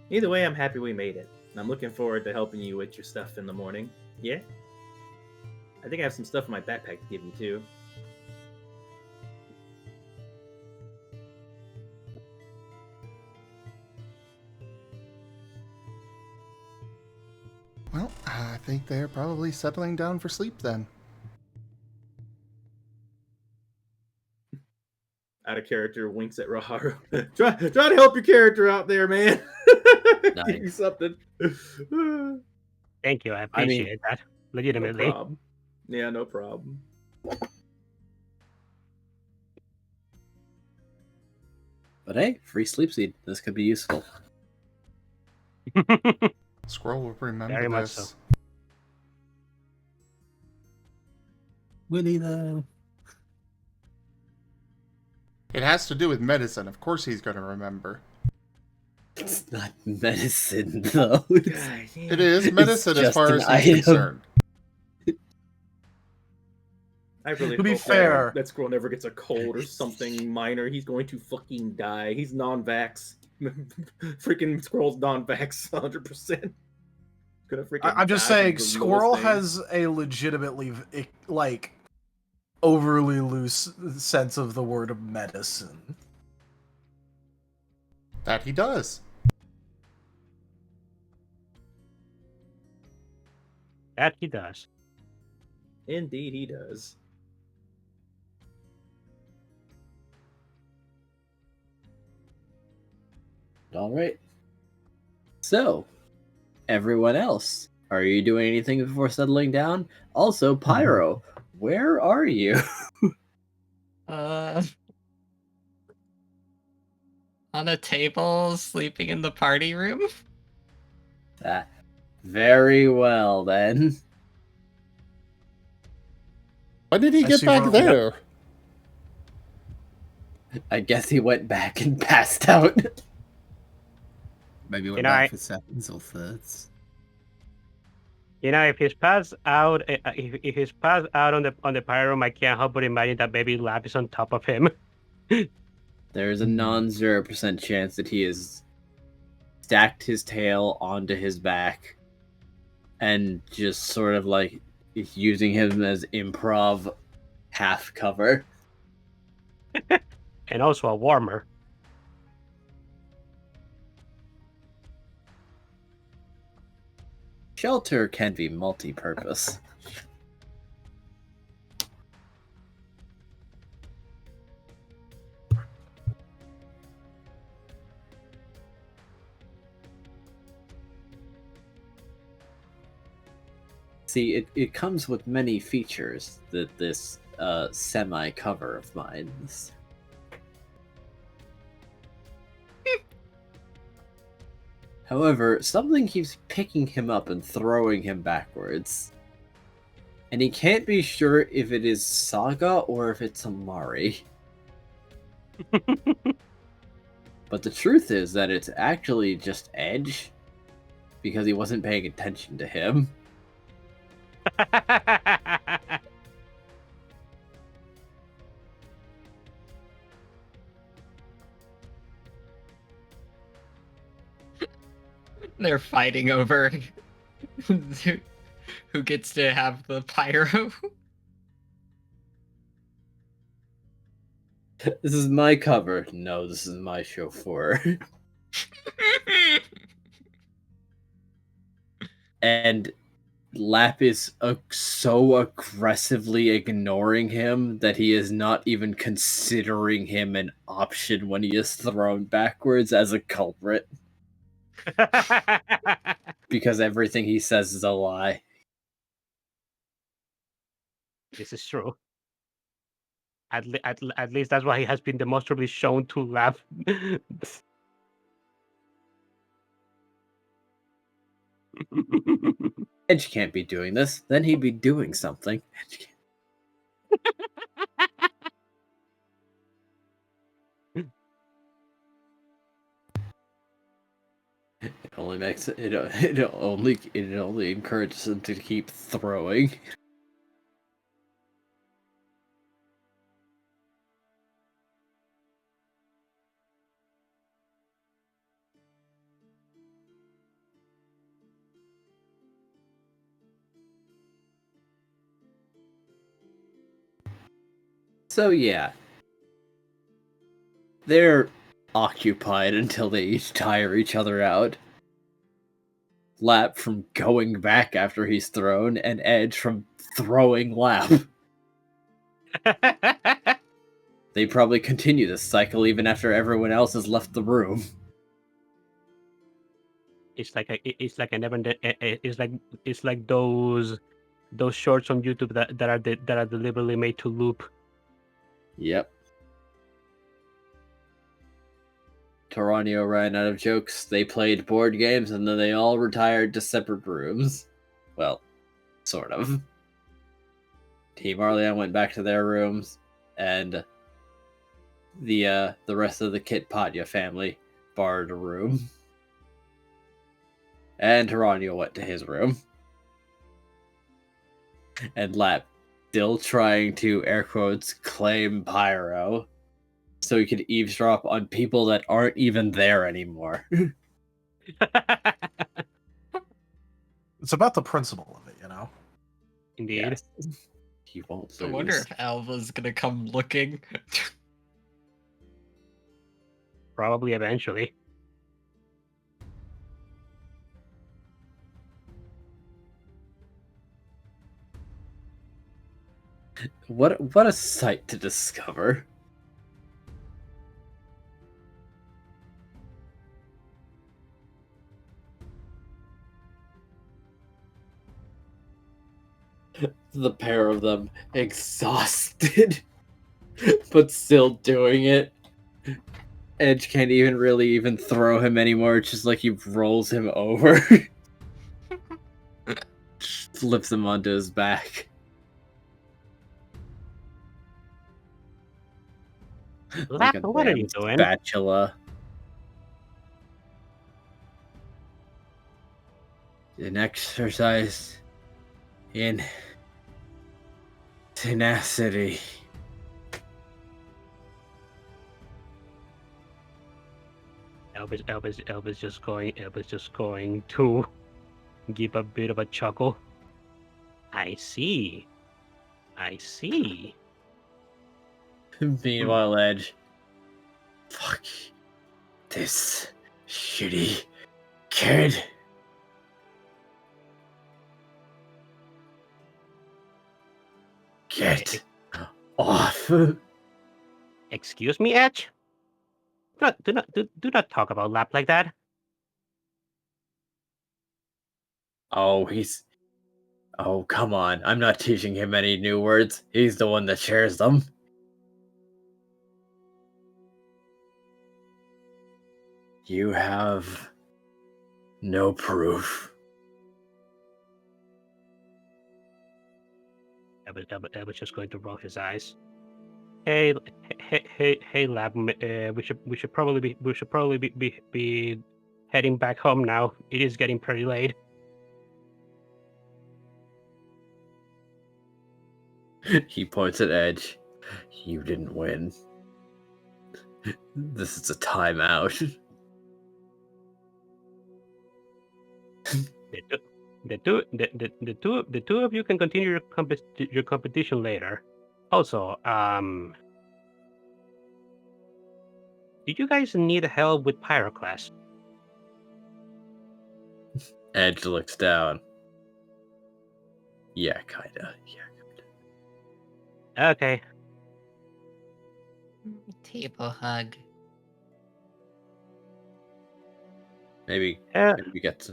either way, I'm happy we made it. And I'm looking forward to helping you with your stuff in the morning. Yeah? I think I have some stuff in my backpack to give you, too. Well, I think they're probably settling down for sleep then. Out of character winks at Raharu. try to help your character out there, man. Give you something. Thank you. I appreciate that. Legitimately. No problem. Yeah, no problem. But hey, free sleep seed. This could be useful. Squirrel will remember Very much this. so. Will he though? It has to do with medicine. Of course he's going to remember. It's not medicine, though. It is medicine as just far an as he's item. concerned. I really To be hope fair- that Squirrel never gets a cold or something minor. He's going to fucking die. He's non-vax. Freaking Squirrel's non-vax, 100%. Gonna freaking I'm just die from saying, the Squirrel littlest thing. has a legitimately like overly loose sense of the word medicine. That he does. That he does. Indeed, he does. All right. So, everyone else, are you doing anything before settling down? Also, Pyro, where are you? On a table, sleeping in the party room. Ah, very well then. When did he I get see back where- there? I guess he went back and passed out. Maybe went You know, back I- for seconds or thirds. You know, if he's passed out, if he's passed out on the pyro, I can't help but imagine that baby lab is on top of him. There's a non-0% chance that he has stacked his tail onto his back and just sort of like using him as improv half cover. And also a warmer. Shelter can be multi-purpose. See, it comes with many features, that this semi-cover of mine. However, something keeps picking him up and throwing him backwards. And he can't be sure if it is Saga or if it's Amari. But the truth is that it's actually just Edge, because he wasn't paying attention to him. They're fighting over who gets to have the pyro. This is my cover. No, this is my chauffeur. And Lap is so aggressively ignoring him that he is not even considering him an option when he is thrown backwards as a culprit. Because everything he says is a lie. This is true. At least that's why he has been demonstrably shown to laugh. Edge can't be doing this. Then he'd be doing something. Edge can't. It only makes it only encourages him to keep throwing. So yeah, they're occupied until they each tire each other out. Lap from going back after he's thrown, and Edge from throwing Lap. They probably continue this cycle even after everyone else has left the room. It's like those shorts on YouTube that are deliberately made to loop. Yep. Taranio ran out of jokes. They played board games and then they all retired to separate rooms. Well, sort of. Team Arleon went back to their rooms, and the rest of the Kit Patya family borrowed a room. And Taranio went to his room. And Lap still trying to, air quotes, claim Pyro so he could eavesdrop on people that aren't even there anymore. It's about the principle of it, you know? Indeed. Yes. He won't lose. I wonder if Alva's gonna come looking. Probably eventually. What a sight to discover. The pair of them exhausted, but still doing it. Edge can't even throw him anymore. It's just like he rolls him over. Flips him onto his back. Lap, Like a what are you damn doing? spatula. An exercise in tenacity. Elva's just going to give a bit of a chuckle. I see. Meanwhile, Edge. Fuck this shitty kid. Get off. Excuse me, Edge? Do not talk about Lap like that. Oh, come on. I'm not teaching him any new words. He's the one that shares them. You have no proof. Elva's just going to roll his eyes. Hey, Lab. We should probably be heading back home now. It is getting pretty late. He points at Edge. You didn't win. This is a timeout. The two of you can continue your competition later. Also, do you guys need help with Pyroclast? Edge looks down. Yeah, kinda. Okay. Table hug. Maybe get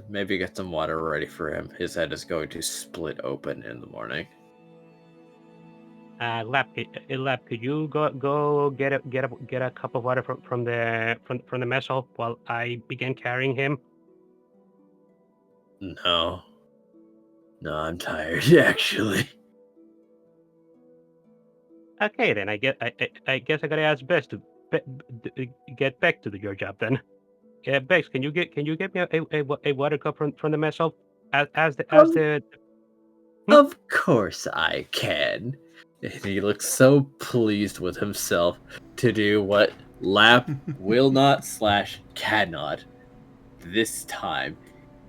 some water ready for him. His head is going to split open in the morning. Lap, could you go get a cup of water from the mess hall while I begin carrying him? No, I'm tired actually. Okay, then I guess I gotta ask Bex to get back to your job then. Bex, can you get me a water cup from the mess hall? Of course I can. And he looks so pleased with himself to do what Lap will not / cannot. This time,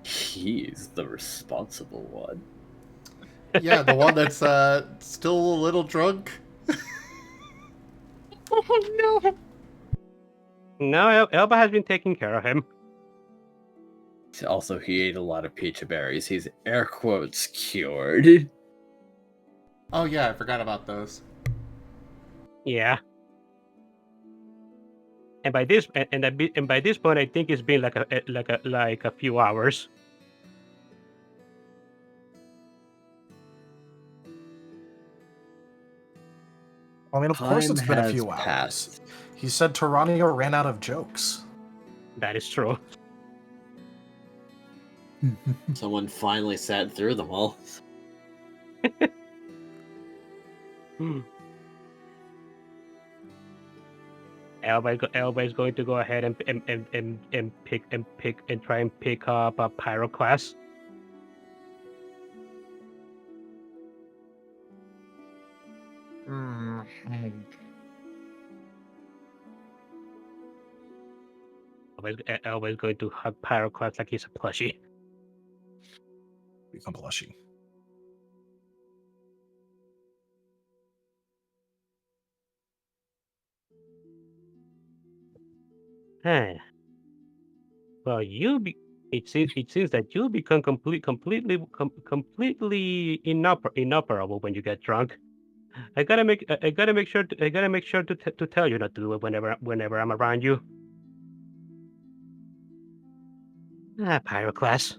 he's the responsible one. Yeah, the one that's still a little drunk. Oh no! No, Elba has been taking care of him. Also, he ate a lot of peach berries. He's air quotes cured. Oh yeah, I forgot about those. Yeah. And by this point, I think it's been like a few hours. I mean, of course Time it's been a has few hours. passed. He said Tyrannia ran out of jokes. That is true. Someone finally sat through them all. Elba is going to go ahead and try and pick up a Pyroclast. Elba is going to hug Pyroclast like he's a plushie. Become plushy. Huh. Well, it seems that you become completely inoperable when you get drunk. I gotta make sure to tell you not to do it whenever I'm around you. Pyroclast.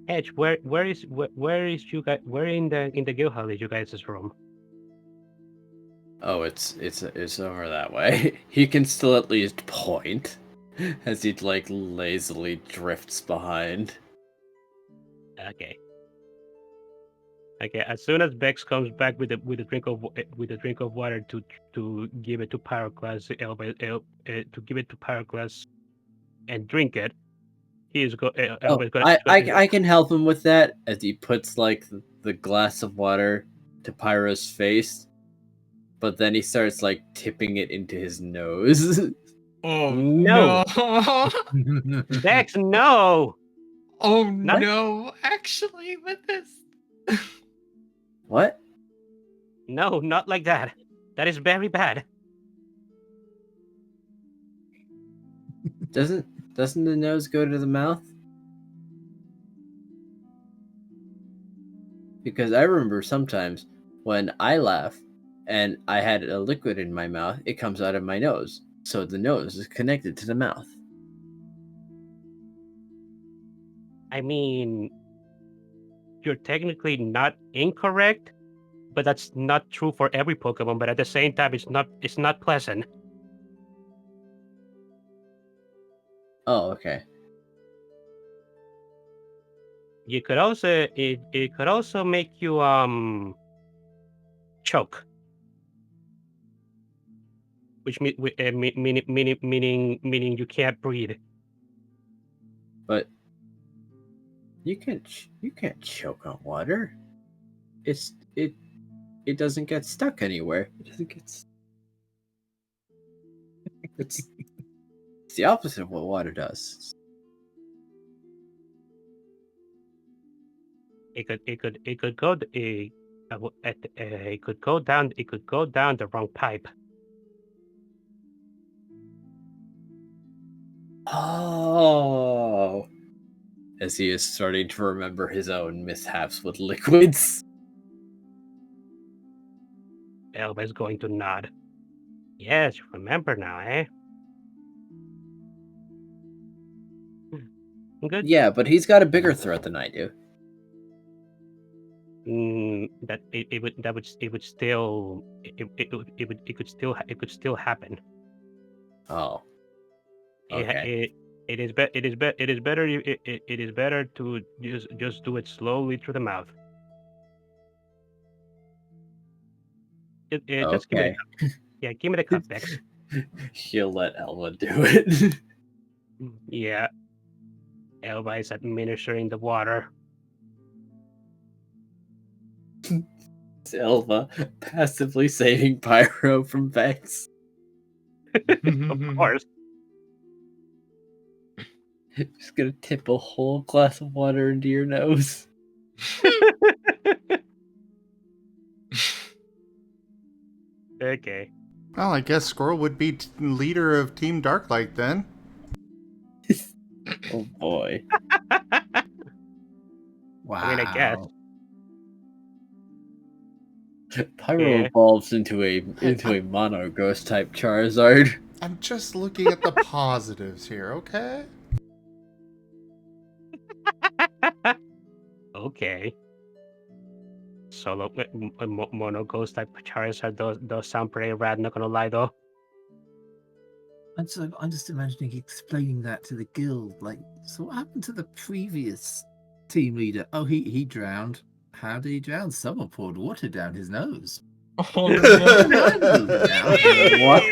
Edge, where is you guys? Where in the guild hall is you guys' room? Oh, it's over that way. He can still at least point as he like lazily drifts behind. Okay. Okay. As soon as Bex comes back with a drink of water to give it to Pyroclast, to give it to Pyroclast and drink it, he is Oh, I can help him with that as he puts like the glass of water to Pyro's face, but then he starts like tipping it into his nose. Oh No. no! Bex, no. Oh Not- no! Actually, with this. What? No, not like that. That is very bad. Doesn't the nose go to the mouth? Because I remember sometimes when I laugh and I had a liquid in my mouth, it comes out of my nose. So the nose is connected to the mouth. I mean, you're technically not incorrect, but that's not true for every Pokemon. But at the same time, it's not pleasant. Oh, okay. You could also it could also make you choke, which meaning you can't breathe. But you can't choke on water. It doesn't get stuck anywhere. It doesn't get. It's the opposite of what water does. It could go down the wrong pipe. Oh, as he is starting to remember his own mishaps with liquids. Elba is going to nod. Yes, you remember now, eh? Good. Yeah, but he's got a bigger threat than I do. It could still happen. Oh, okay. It is better to just do it slowly through the mouth. Just give me the cup, Bex. He'll let Elva do it. Yeah. Elba is administering the water. It's Elva passively saving Pyro from Vex. Of course. Just gonna tip a whole glass of water into your nose. Okay. Well, I guess Squirrel would be leader of Team Darklight then. Oh boy. Wow. I mean, I guess. Pyro evolves into a mono ghost type Charizard. I'm just looking at the positives here, okay? Okay. Solo mono ghost type Charizard does sound pretty rad, not gonna lie though. And so I'm just imagining explaining that to the guild. Like, so what happened to the previous team leader? Oh, he drowned. How did he drown? Someone poured water down his nose. Oh no! What?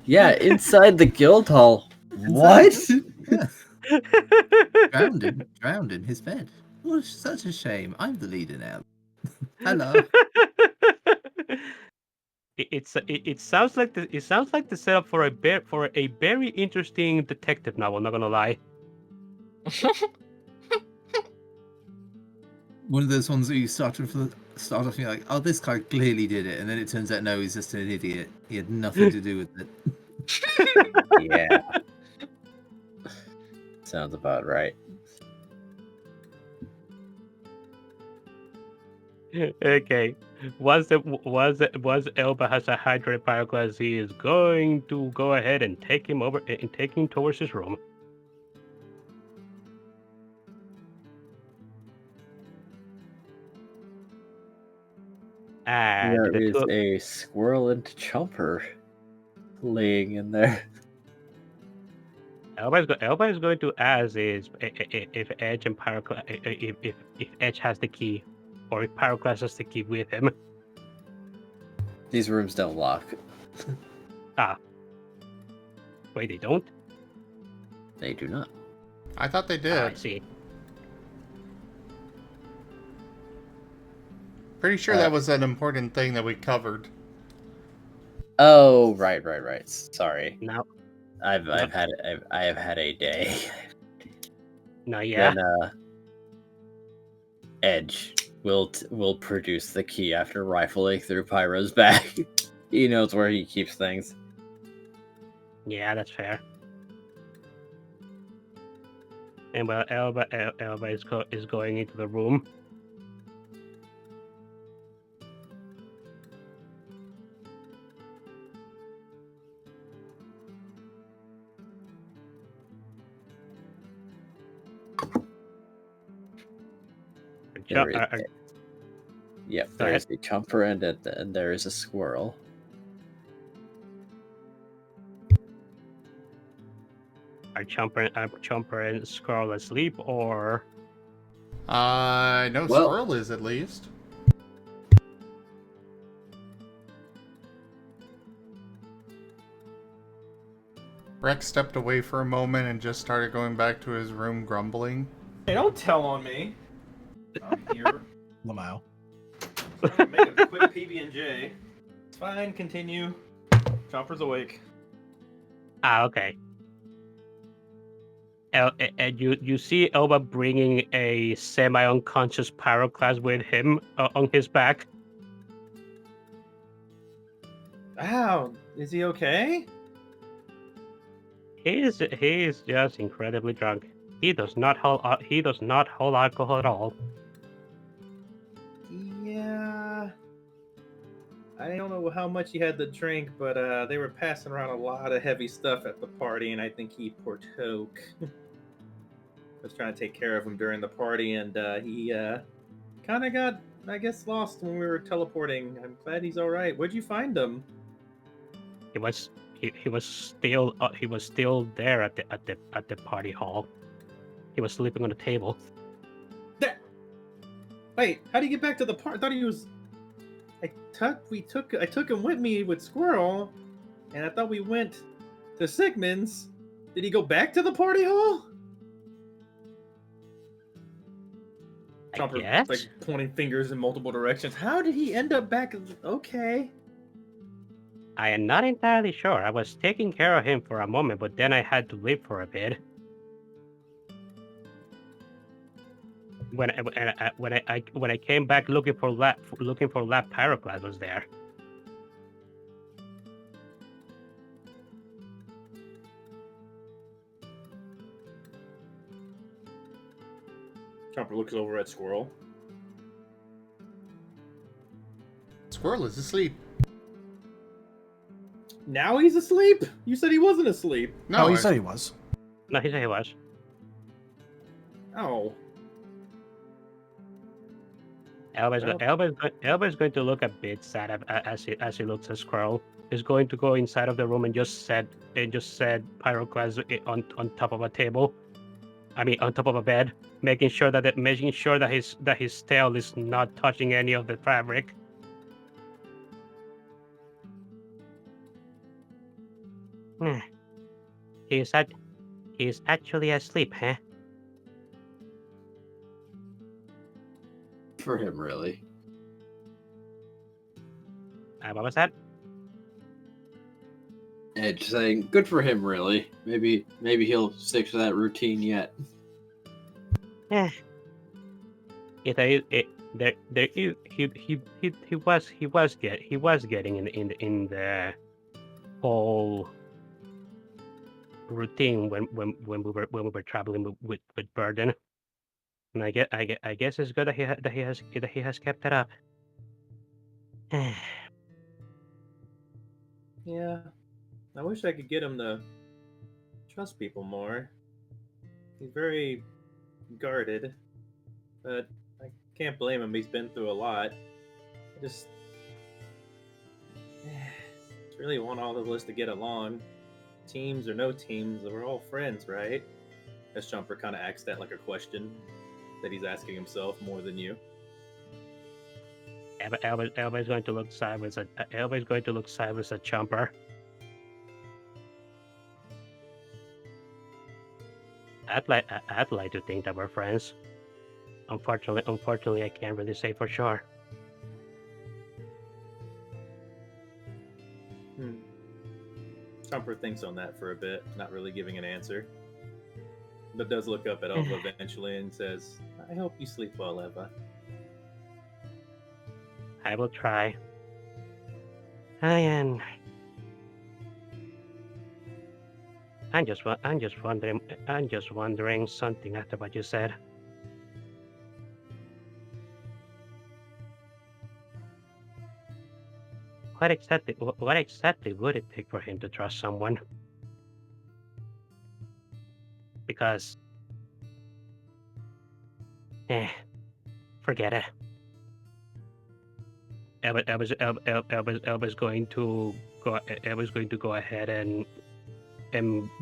Yeah, inside the guild hall. What? Yeah. drowned in his bed. Oh, such a shame. I'm the leader now. Hello. It sounds like the setup for a very interesting detective novel. Not gonna lie. one of those ones where you start off and you're like, oh, this guy clearly did it, and then it turns out no, he's just an idiot. He had nothing to do with it. Yeah. Sounds about right. Okay. Once Elba has a hydrated Pyroclast, he is going to go ahead and take him over and take him towards his room. And There the is two, a Squirrel and Chomper laying in there. Elba is going to ask if Edge and Pyroclast if Edge has the key, or if Pyroclast has the key with him. These rooms don't lock. Wait, they don't? They do not. I thought they did. I see. Pretty sure that was an important thing that we covered. Oh, right. Sorry. Now, I have had a day. no, yeah. Then Edge will produce the key after rifling through Pyro's bag. He knows where he keeps things. Yeah, that's fair. And well, Elba is going into the room. There is Yep, Go there ahead. is a Chomper and there is a Squirrel. Are Chomper and Squirrel asleep, or No, Well- Squirrel is at least. Rex stepped away for a moment and just started going back to his room grumbling. Hey, don't tell on me. I'm here. Lamau. Trying to make a quick PB&J. It's fine, continue. Chomper's awake. okay? And you see Elba bringing a semi-unconscious Pyroclast with him on his back. Ow, is he okay? He is just incredibly drunk. He does not hold alcohol at all. Yeah. I don't know how much he had to drink, but they were passing around a lot of heavy stuff at the party, and I think he partook. I was trying to take care of him during the party, and he kind of got, I guess, lost when we were teleporting. I'm glad he's all right. Where'd you find him? He was still there at the party hall. He was sleeping on the table. Wait, how did he get back to the party? I thought he was. I took him with me with Squirrel, and I thought we went to Sigmund's. Did he go back to the party hall? Chomper, guess. like pointing fingers in multiple directions. How did he end up back? Okay. I am not entirely sure. I was taking care of him for a moment, but then I had to leave for a bit. When I came back looking for lab Pyroclast was there. Chomper looks over at Squirrel. Squirrel is asleep. Now he's asleep? You said he wasn't asleep. No, he I- said he was. No, he said he was. Oh. Elba's going to look a bit sad as he looks at Squirrel. He's going to go inside of the room and just set Pyroclast on top of a table. I mean, on top of a bed, making sure that his tail is not touching any of the fabric. He is actually asleep, huh? For him, really. What was that? Edge saying, "Good for him, really. Maybe he'll stick to that routine yet." He was getting in the whole routine when we were traveling with Burden, and I guess it's good that he has kept it up. Yeah, I wish I could get him to trust people more. He's very guarded, but I can't blame him. He's been through a lot. I just really want all of us to get along. Teams or no teams, we're all friends, right? As Chomper kind of asks that like a question that he's asking himself more than you. Elba's going to look sideways at Chomper. I'd like to think that we're friends. Unfortunately, I can't really say for sure. Chomper thinks on that for a bit, not really giving an answer, but does look up at Elva eventually and says, "I hope you sleep well, Eva." I will try. I'm just wondering something after what you said. What exactly would it take for him to trust someone? Because forget it. Elba's going to go ahead and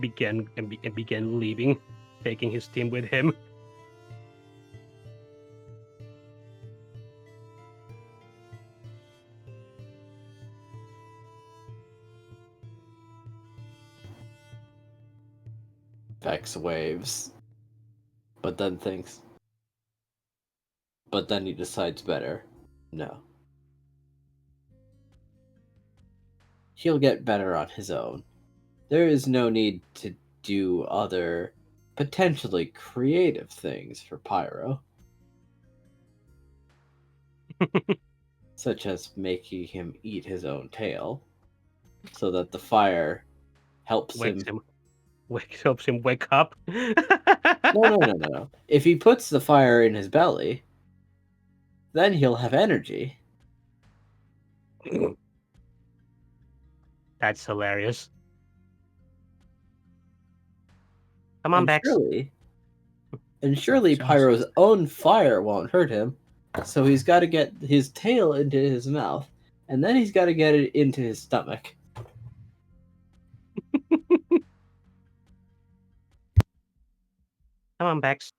begin leaving, taking his team with him. Vex waves, but then thinks. But then he decides better. No. He'll get better on his own. There is no need to do other, potentially creative things for Pyro. Such as making him eat his own tail, so that the fire helps him wake up. No. If he puts the fire in his belly, then he'll have energy. That's hilarious. Come on, Bex. Surely Pyro's own fire won't hurt him. So he's got to get his tail into his mouth, and then he's got to get it into his stomach. Come on, Bex.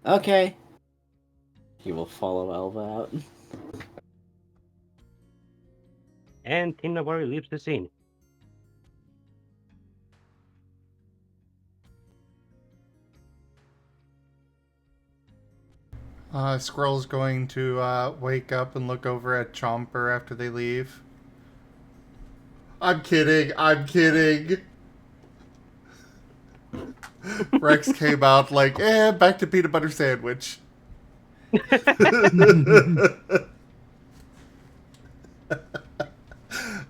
Okay. He will follow Elva out. And Team Nabori leaves the scene. Squirrel's going to wake up and look over at Chomper after they leave. I'm kidding. Rex came out like, back to peanut butter sandwich.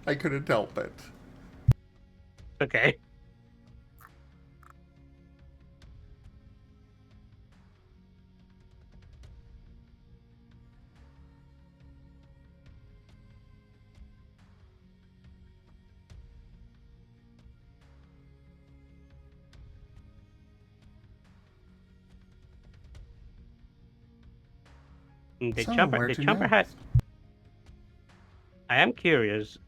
I couldn't help it. Okay. The Chomper had. I am curious.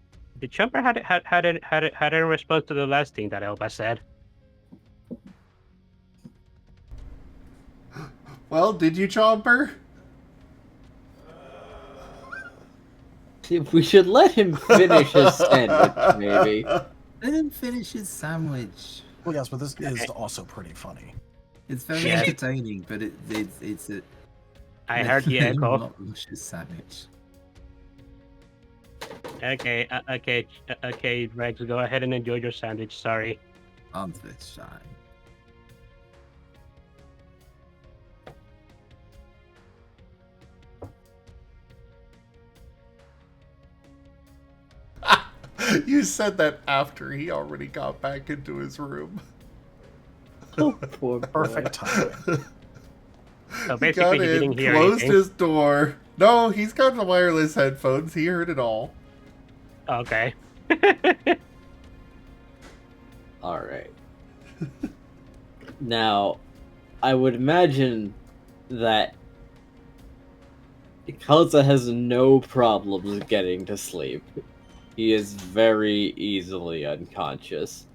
The Chomper had a response to the last thing that Elba said. Well, did you, Chomper? We should let him finish his sandwich, maybe. Let him finish his sandwich. Well, yes, but this is also pretty funny. It's very entertaining, but it's a. I heard the echo. Not rush his sandwich. Okay, Rex, go ahead and enjoy your sandwich. Sorry. On this time. You said that after he already got back into his room. Oh, poor boy. Perfect timing. So He got basically, he in, didn't hear closed anything. his door. No, he's got the wireless headphones. He heard it all. Okay. All right. Now, I would imagine that Kaza has no problems getting to sleep. He is very easily unconscious.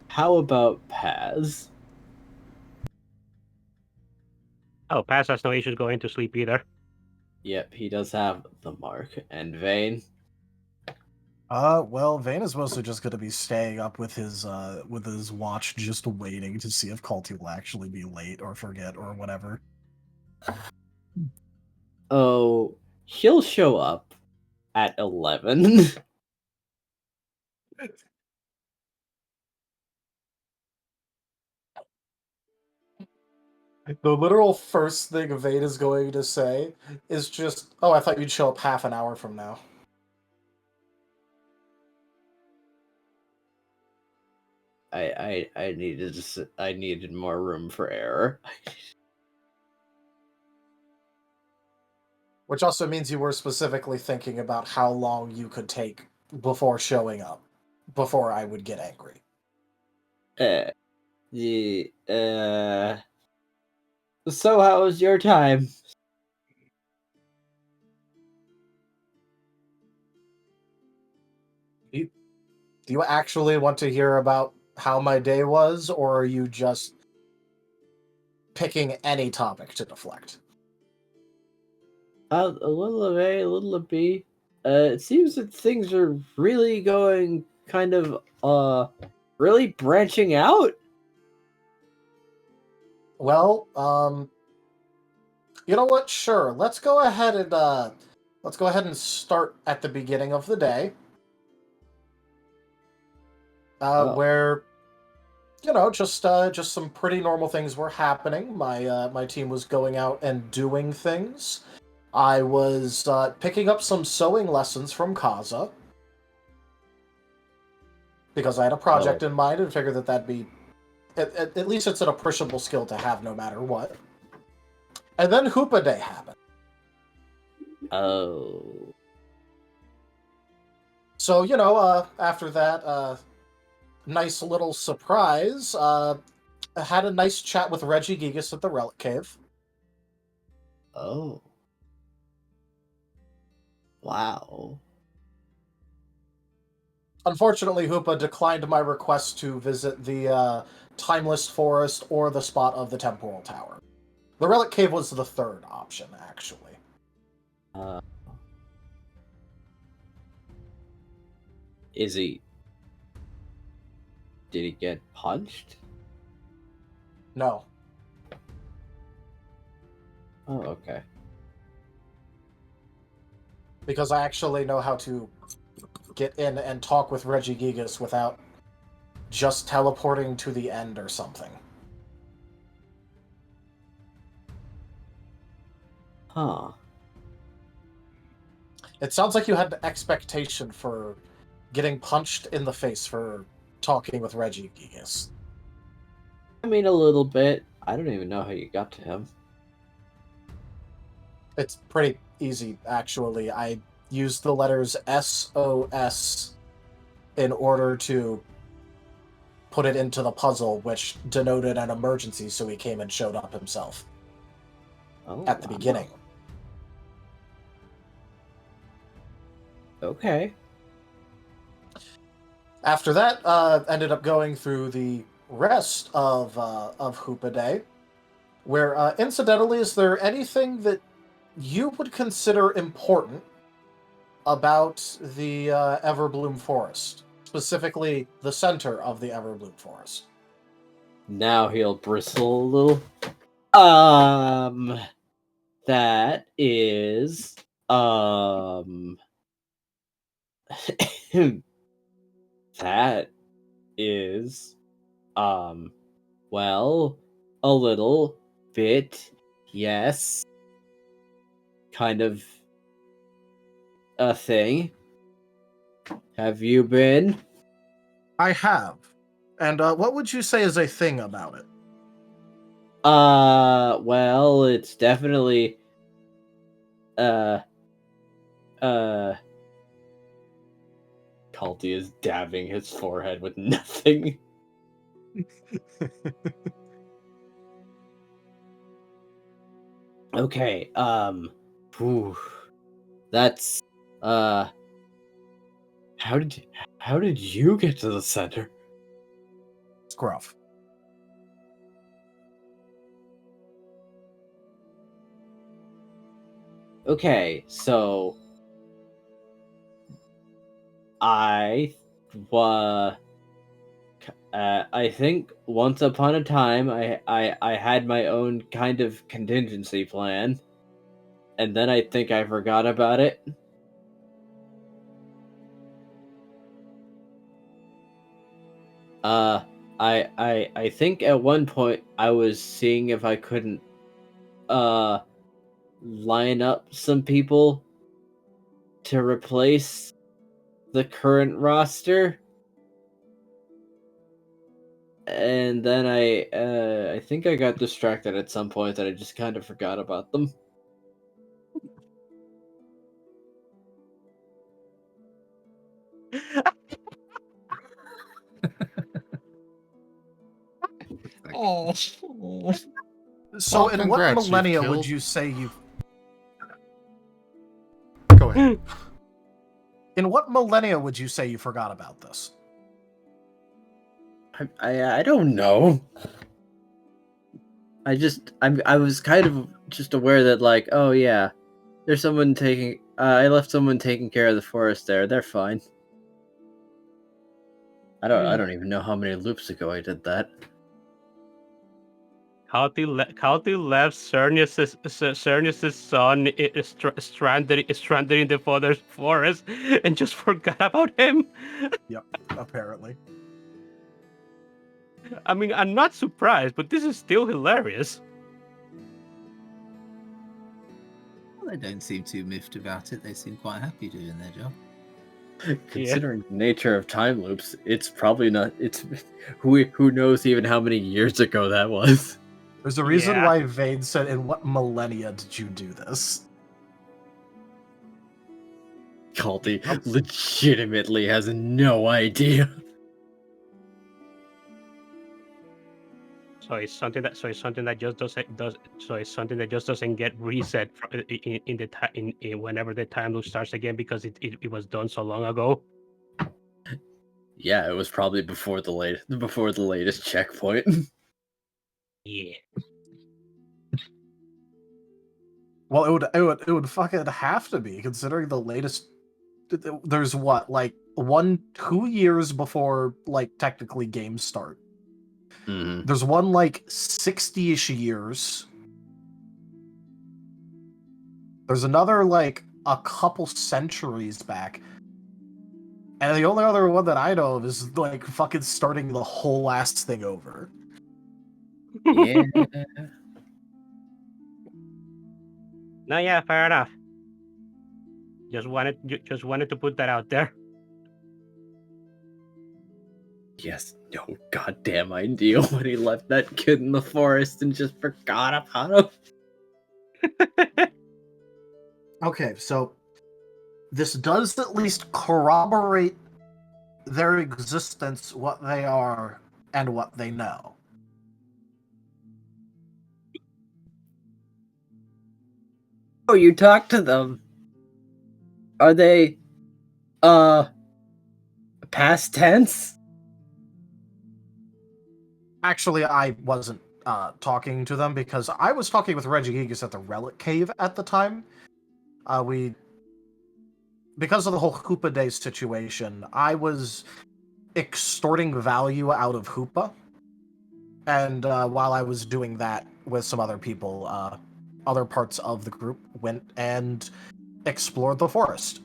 How about Paz? Oh, Paz has no issues going to sleep either. Yep, he does have the mark. And Vane? Well, Vane is mostly just gonna be staying up with his watch, just waiting to see if Culty will actually be late or forget or whatever. Oh, he'll show up at 11. The literal first thing Vane is going to say is just, "Oh, I thought you'd show up half an hour from now." I needed more room for error. Which also means you were specifically thinking about how long you could take before showing up, before I would get angry. So how was your time? Do you actually want to hear about how my day was, or are you just picking any topic to deflect? A little of A, a little of B. It seems that things are really going kind of really branching out. Well, you know what? Sure. Let's go ahead and start at the beginning of the day. Where just some pretty normal things were happening. My team was going out and doing things. I was picking up some sewing lessons from Kaza because I had a project in mind and figured that'd be at least it's an appreciable skill to have no matter what. And then Hoopa Day happened. Oh. So after that nice little surprise, I had a nice chat with Reggie Gigas at the Relic Cave. Oh. Wow. Unfortunately, Hoopa declined my request to visit the Timeless Forest or the spot of the Temporal Tower. The Relic Cave was the third option, actually. Did he get punched? No. Oh, okay. Because I actually know how to get in and talk with Reggie Gigas without just teleporting to the end or something. Huh. It sounds like you had an expectation for getting punched in the face for talking with Reggie Gigas. I mean, a little bit. I don't even know how you got to him. It's pretty easy, actually. I used the letters SOS in order to put it into the puzzle, which denoted an emergency, so he came and showed up himself at the beginning. Okay. After that, ended up going through the rest of Hoopa Day, where, incidentally, is there anything that you would consider important about the Everbloom Forest? Specifically, the center of the Everbloom Forest. Now he'll bristle a little. That is, that is, well, a little bit, yes, kind of a thing. Have you been? I have. And what would you say is a thing about it? Well, it's definitely Culty is dabbing his forehead with nothing. Okay, whew. That's how did you get to the center? Scruff. Okay, so I think once upon a time I had my own kind of contingency plan, and then I think I forgot about it. I think at one point I was seeing if I couldn't line up some people to replace the current roster. And then I think I got distracted at some point and I just kind of forgot about them. Oh. So, Well, in what congrats, you've millennia would killed- you say you? Go ahead. In what millennia would you say you forgot about this? I don't know. I was kind of just aware that, like, oh yeah, there's someone taking. I left someone taking care of the forest there. They're fine. I don't even know how many loops ago I did that. Kauti left Cernius' son is stranded in the father's forest and just forgot about him. Yep, apparently. I mean, I'm not surprised, but this is still hilarious. Well, they don't seem too miffed about it. They seem quite happy doing their job. Considering the nature of time loops, it's probably not. It's who knows even how many years ago that was. There's a reason Yeah. why Vane said, "In what millennia did you do this?" Culty legitimately has no idea. So it's something that just doesn't get reset in whenever the time loop starts again because it was done so long ago. Yeah, it was probably before the latest checkpoint. Yeah. Well, it would fucking have to be, considering the latest. There's what, like 2 years before, like, technically games start. Mm-hmm. There's one like 60-ish years. There's another like a couple centuries back. And the only other one that I know of is like fucking starting the whole last thing over. Yeah. No, yeah, fair enough. Just wanted to put that out there. Yes, no goddamn idea when he left that kid in the forest and just forgot about him. Okay, so this does at least corroborate their existence, what they are, and what they know. Oh, you talked to them. Are they past tense? Actually, I wasn't talking to them because I was talking with Regigigas at the Relic Cave at the time. Because of the whole Hoopa Day situation, I was extorting value out of Hoopa. And while I was doing that with some other people, other parts of the group went and explored the forest.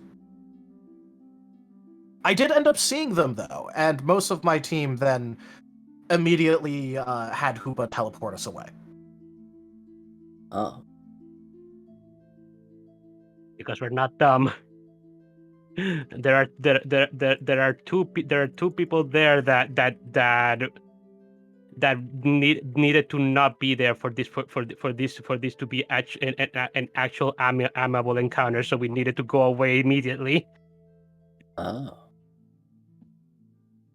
I did end up seeing them, though, and most of my team then immediately had Hoopa teleport us away. Oh. Because we're not dumb. there are two people there that needed to not be there for this to be an actual amicable encounter. So we needed to go away immediately. Oh.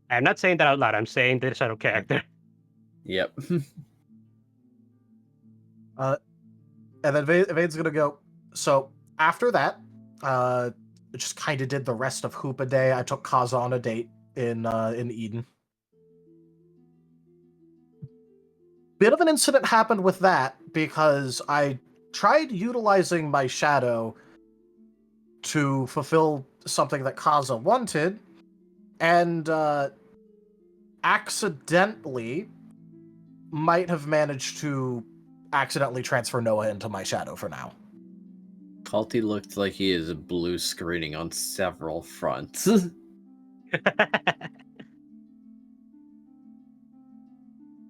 I'm not saying that out loud. I'm saying this out of character. Yep. And then Vane's gonna go. So after that, just kind of did the rest of Hoop a day. I took Kaza on a date in Eden. Bit of an incident happened with that because I tried utilizing my shadow to fulfill something that Kaza wanted, and accidentally might have managed to accidentally transfer Noah into my shadow for now. Kalti looked like he is blue screening on several fronts.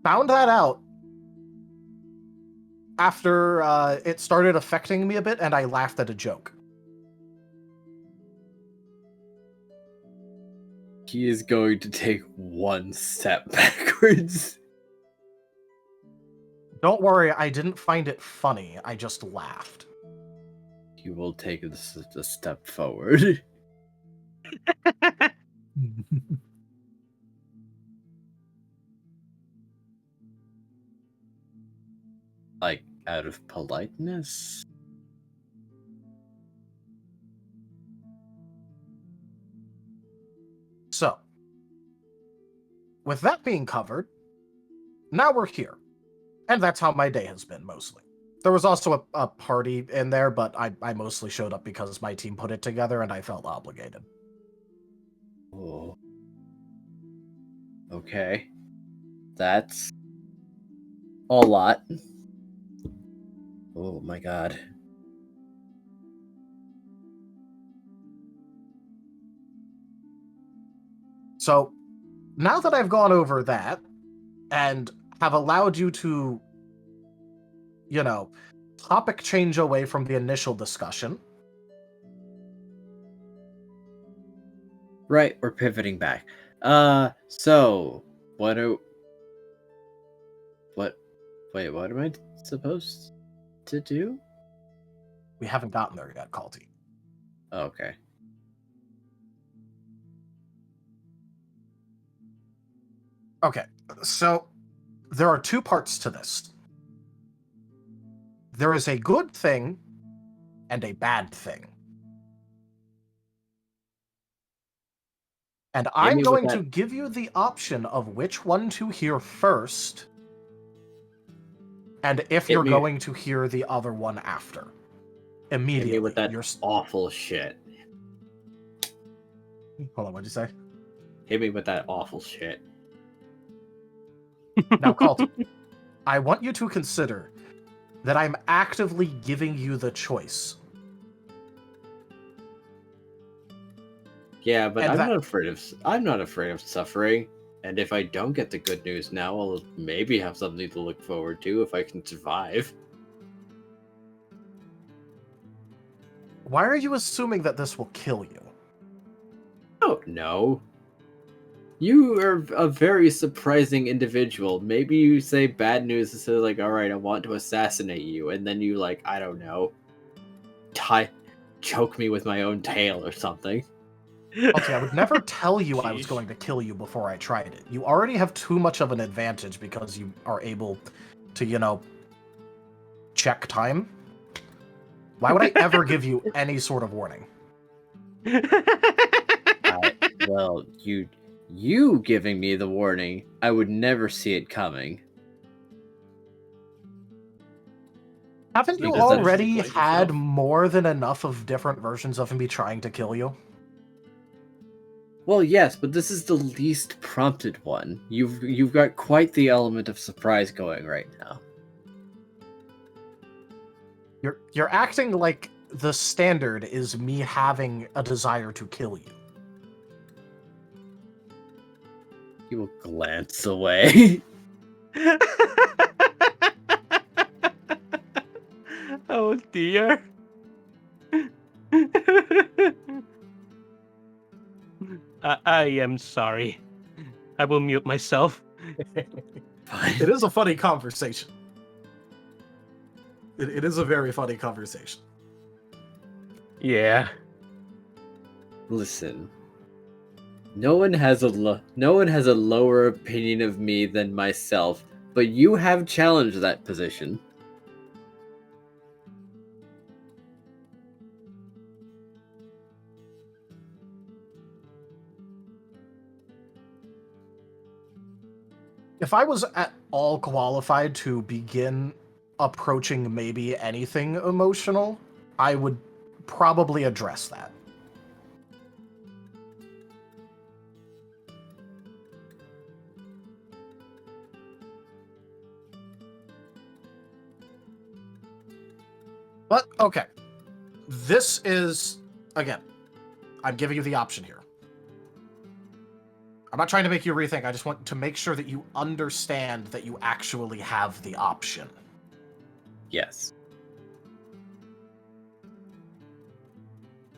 Found that out after it started affecting me a bit, and I laughed at a joke. He is going to take one step backwards. Don't worry, I didn't find it funny. I just laughed. He will take a step forward. Like, out of politeness? So, with that being covered, now we're here. And that's how my day has been, mostly. There was also a party in there, but I mostly showed up because my team put it together and I felt obligated. Oh. Okay. That's a lot. Oh my god. So, now that I've gone over that, and have allowed you to, topic change away from the initial discussion. Right, we're pivoting back. So, what am I supposed to do? We haven't gotten there yet, Kalti. Okay. Okay, so there are two parts to this. There is a good thing and a bad thing. And I'm going to give you the option of which one to hear first, and if you're going to hear the other one after. Immediately. Hit me with that awful shit. Hold on, what'd you say? Hit me with that awful shit. Now, Kalti, I want you to consider that I'm actively giving you the choice. Yeah, but I'm not afraid of suffering. And if I don't get the good news now, I'll maybe have something to look forward to if I can survive. Why are you assuming that this will kill you? Oh, no. You are a very surprising individual. Maybe you say bad news instead of like, alright, I want to assassinate you. And then you like, I don't know, choke me with my own tail or something. Okay, I would never tell you I was going to kill you before I tried it. You already have too much of an advantage because you are able to, check time. Why would I ever give you any sort of warning? Well, you giving me the warning, I would never see it coming. Haven't you already had more than enough of different versions of me trying to kill you? Well, yes, but this is the least prompted one. You've got quite the element of surprise going right now. You're acting like the standard is me having a desire to kill you. He will glance away. Oh dear. I am sorry. I will mute myself. Fine. It is a funny conversation. It is a very funny conversation. Yeah. Listen. No one has a lower opinion of me than myself, but you have challenged that position. If I was at all qualified to begin approaching maybe anything emotional, I would probably address that. But, okay. This is, again, I'm giving you the option here. I'm not trying to make you rethink, I just want to make sure that you understand that you actually have the option. Yes.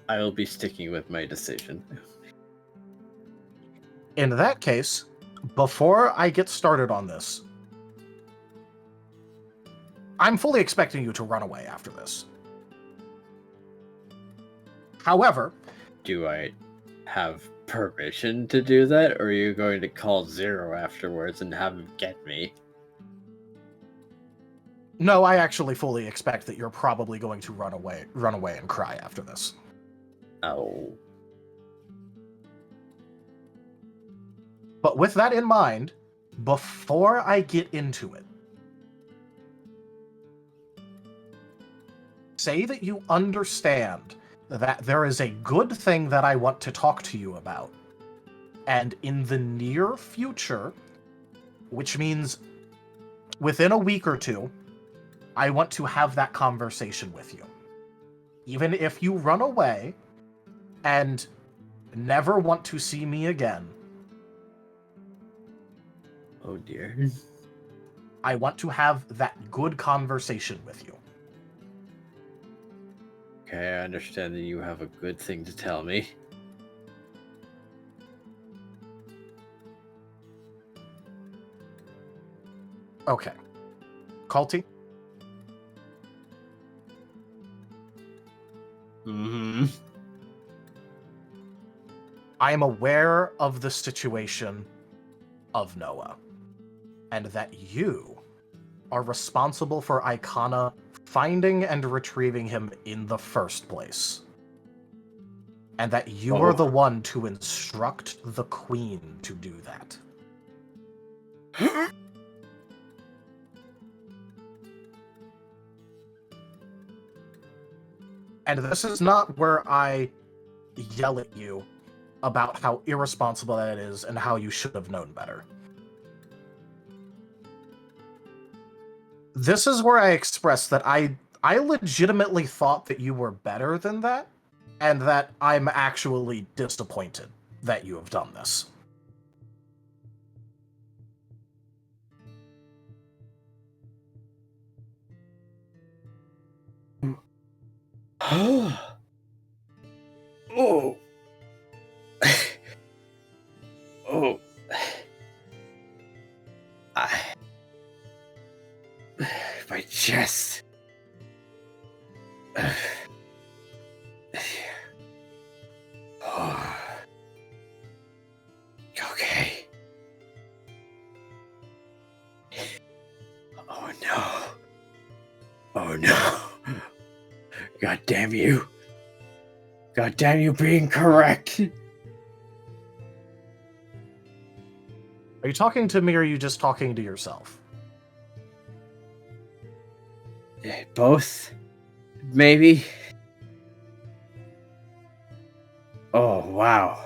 I will be sticking with my decision. In that case, before I get started on this, I'm fully expecting you to run away after this. However... Do I have permission to do that, or are you going to call Zero afterwards and have him get me? No, I actually fully expect that you're probably going to run away and cry after this. Oh. But with that in mind, before I get into it, say that you understand that there is a good thing that I want to talk to you about. And in the near future, which means within a week or two, I want to have that conversation with you. Even if you run away and never want to see me again. Oh dear. I want to have that good conversation with you. Okay, I understand that you have a good thing to tell me. Okay. Culty? Mm-hmm. I am aware of the situation of Noah, and that you are responsible for Icona finding and retrieving him in the first place. And that you are the one to instruct the Queen to do that. And this is not where I yell at you about how irresponsible that is and how you should have known better. This is where I express that I legitimately thought that you were better than that, and that I'm actually disappointed that you have done this. Oh. Oh. My chest. Oh. Okay. Oh no. Oh no. God damn you. God damn you being correct. Are you talking to me or are you just talking to yourself? Both? Maybe? Oh, wow.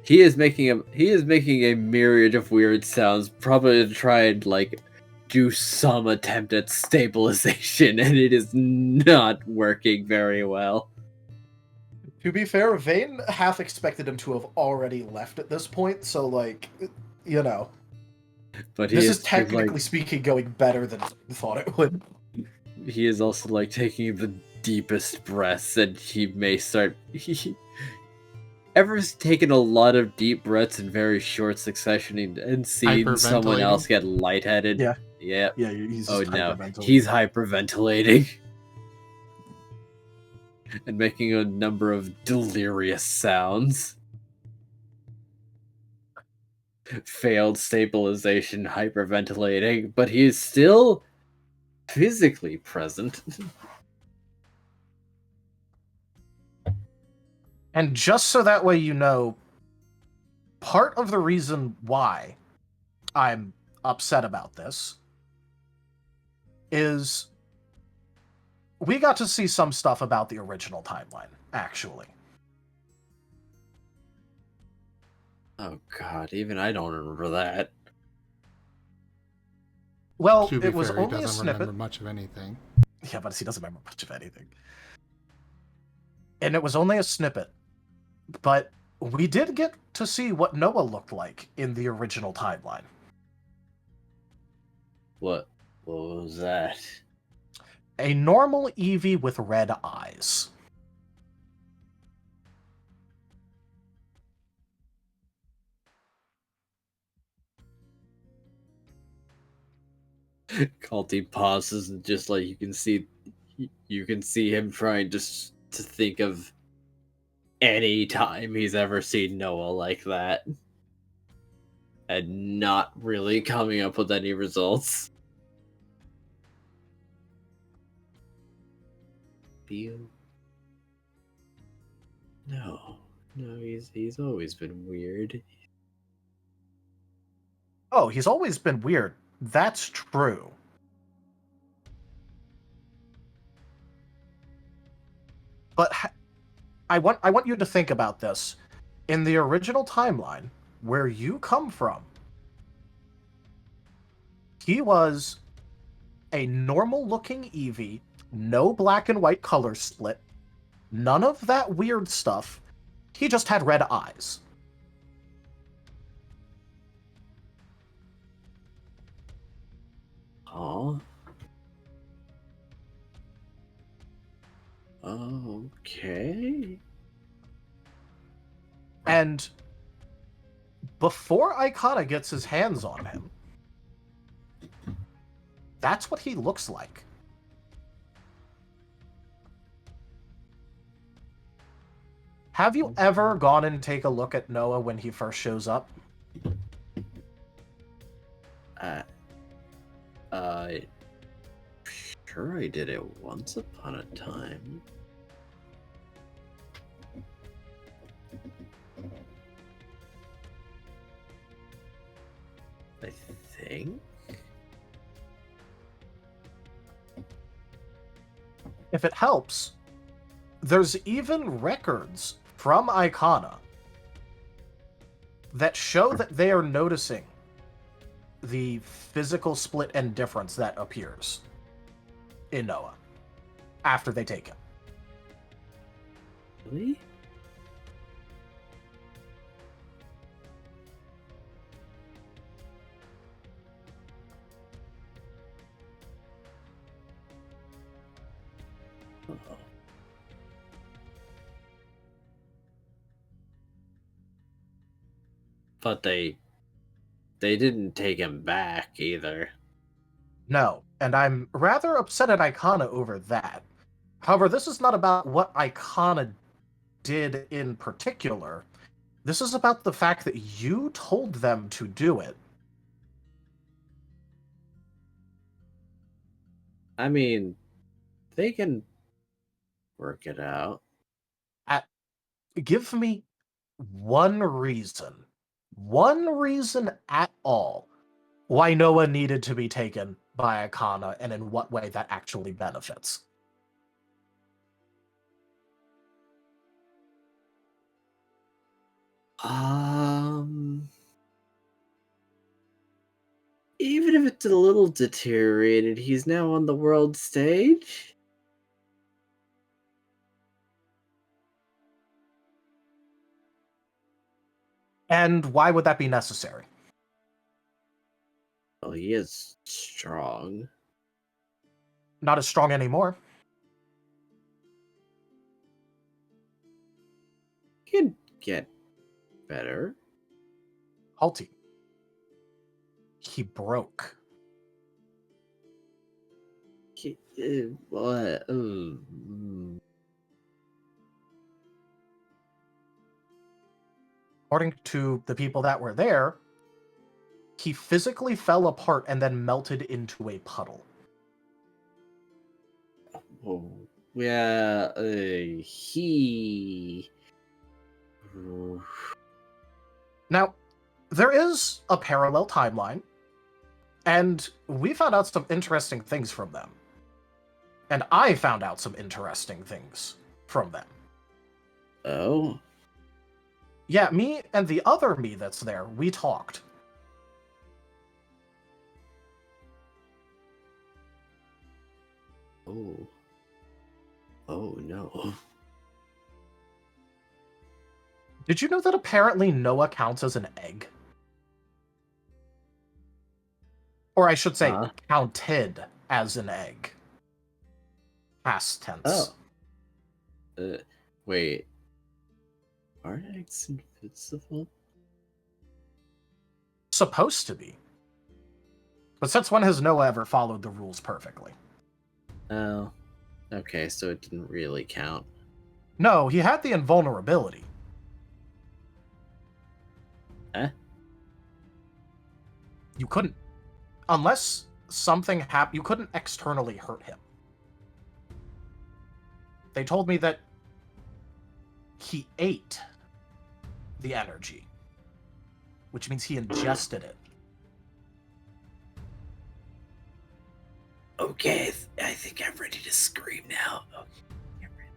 He is making a myriad of weird sounds, probably to try and, like, do some attempt at stabilization, and it is not working very well. To be fair, Vane half expected him to have already left at this point, so, like, you know. But this is technically speaking going better than I thought it would. he is also like taking the deepest breaths, and he may start. Ever taken a lot of deep breaths in very short succession and seen someone else get lightheaded? Yeah. Yeah. Yeah, he's Oh just no, hyperventilating. he's hyperventilating and making a number of delirious sounds. Failed stabilization, hyperventilating, but he is still physically present. And just so that way you know, part of the reason why I'm upset about this is we got to see some stuff about the original timeline, actually. Oh god, even I don't remember that. Well, To be it was fair, he only a doesn't snippet. remember much of anything. Yeah, but he doesn't remember much of anything. And it was only a snippet. But we did get to see what Noah looked like in the original timeline. What was that? A normal Eevee with red eyes. Calty pauses and just like you can see him trying to think of any time he's ever seen Noah like that. And not really coming up with any results. No, he's always been weird. Oh, he's always been weird. That's true. But I want you to think about this. In the original timeline, where you come from, he was a normal-looking Eevee, no black and white color split, none of that weird stuff. He just had red eyes. Oh. Okay. And before Icona gets his hands on him, that's what he looks like. Have you ever gone and take a look at Noah when he first shows up? Sure I did it once upon a time. I think. If it helps, there's even records from Icona that show that they are noticing the physical split and difference that appears in Noah after they take him. Really? But they didn't take him back either. No, and I'm rather upset at Icona over that. However, this is not about what Icona did in particular. This is about the fact that you told them to do it. I mean, they can work it out. Give me one reason at all why Noah needed to be taken by Icona and in what way that actually benefits. Even if it's a little deteriorated, he's now on the world stage. And why would that be necessary? Well, he is strong. Not as strong anymore. Could get better. Halty. He broke. What? According to the people that were there, he physically fell apart and then melted into a puddle. Oh, yeah, he. Now, there is a parallel timeline, and we found out some interesting things from them. And I found out some interesting things from them. Oh? Yeah, me and the other me that's there, we talked. Oh. Oh, no. Did you know that apparently Noah counts as an egg? Or I should say, counted as an egg. Past tense. Oh. Wait. Are eggs invincible? Supposed to be. But since when has Noah ever followed the rules perfectly? Oh. Okay, so it didn't really count. No, he had the invulnerability. Eh? You couldn't. Unless something happened, you couldn't externally hurt him. They told me that he ate the energy, which means he ingested it. Okay, I think I'm ready to scream now. Okay.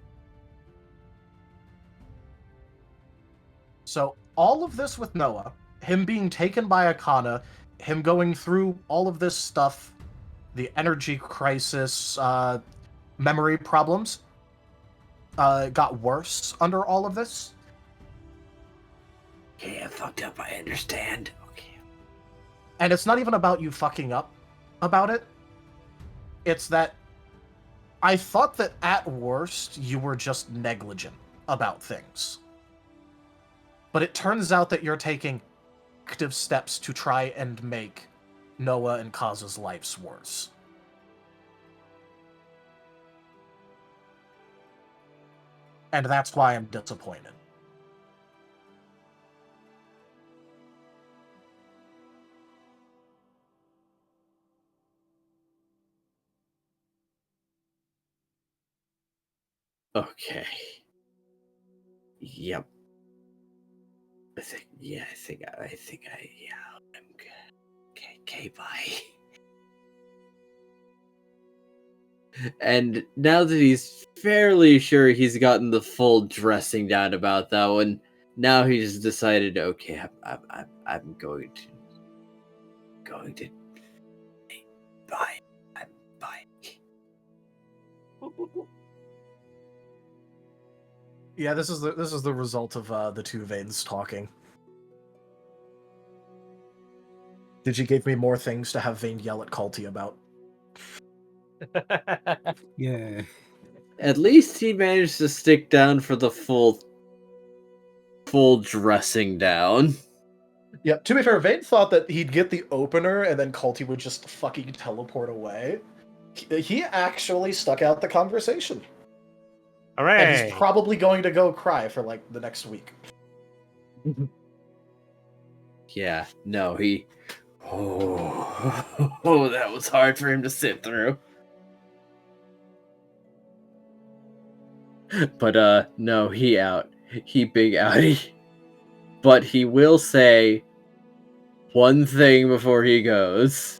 So all of this with Noah, him being taken by Akana, him going through all of this stuff, the energy crisis, memory problems, got worse under all of this. Okay, I fucked up, I understand. Okay. And it's not even about you fucking up about it. It's that I thought that at worst you were just negligent about things. But it turns out that you're taking active steps to try and make Noah and Kaz's lives worse. And that's why I'm disappointed. Okay. Yep. I'm good. Okay, bye. And now that he's fairly sure he's gotten the full dressing down about that one, now he's decided, okay, I'm going to bye. Bye. Yeah, this is the result of the two veins talking. Digi gave me more things to have Vane yell at Culty about. Yeah. At least he managed to stick down for the full dressing down. Yeah, to be fair, Vane thought that he'd get the opener and then Culty would just fucking teleport away. He actually stuck out the conversation. Hooray! And he's probably going to go cry for like the next week. Yeah, no, he... Oh, that was hard for him to sit through. But, no, he out. He big outie. But he will say one thing before he goes.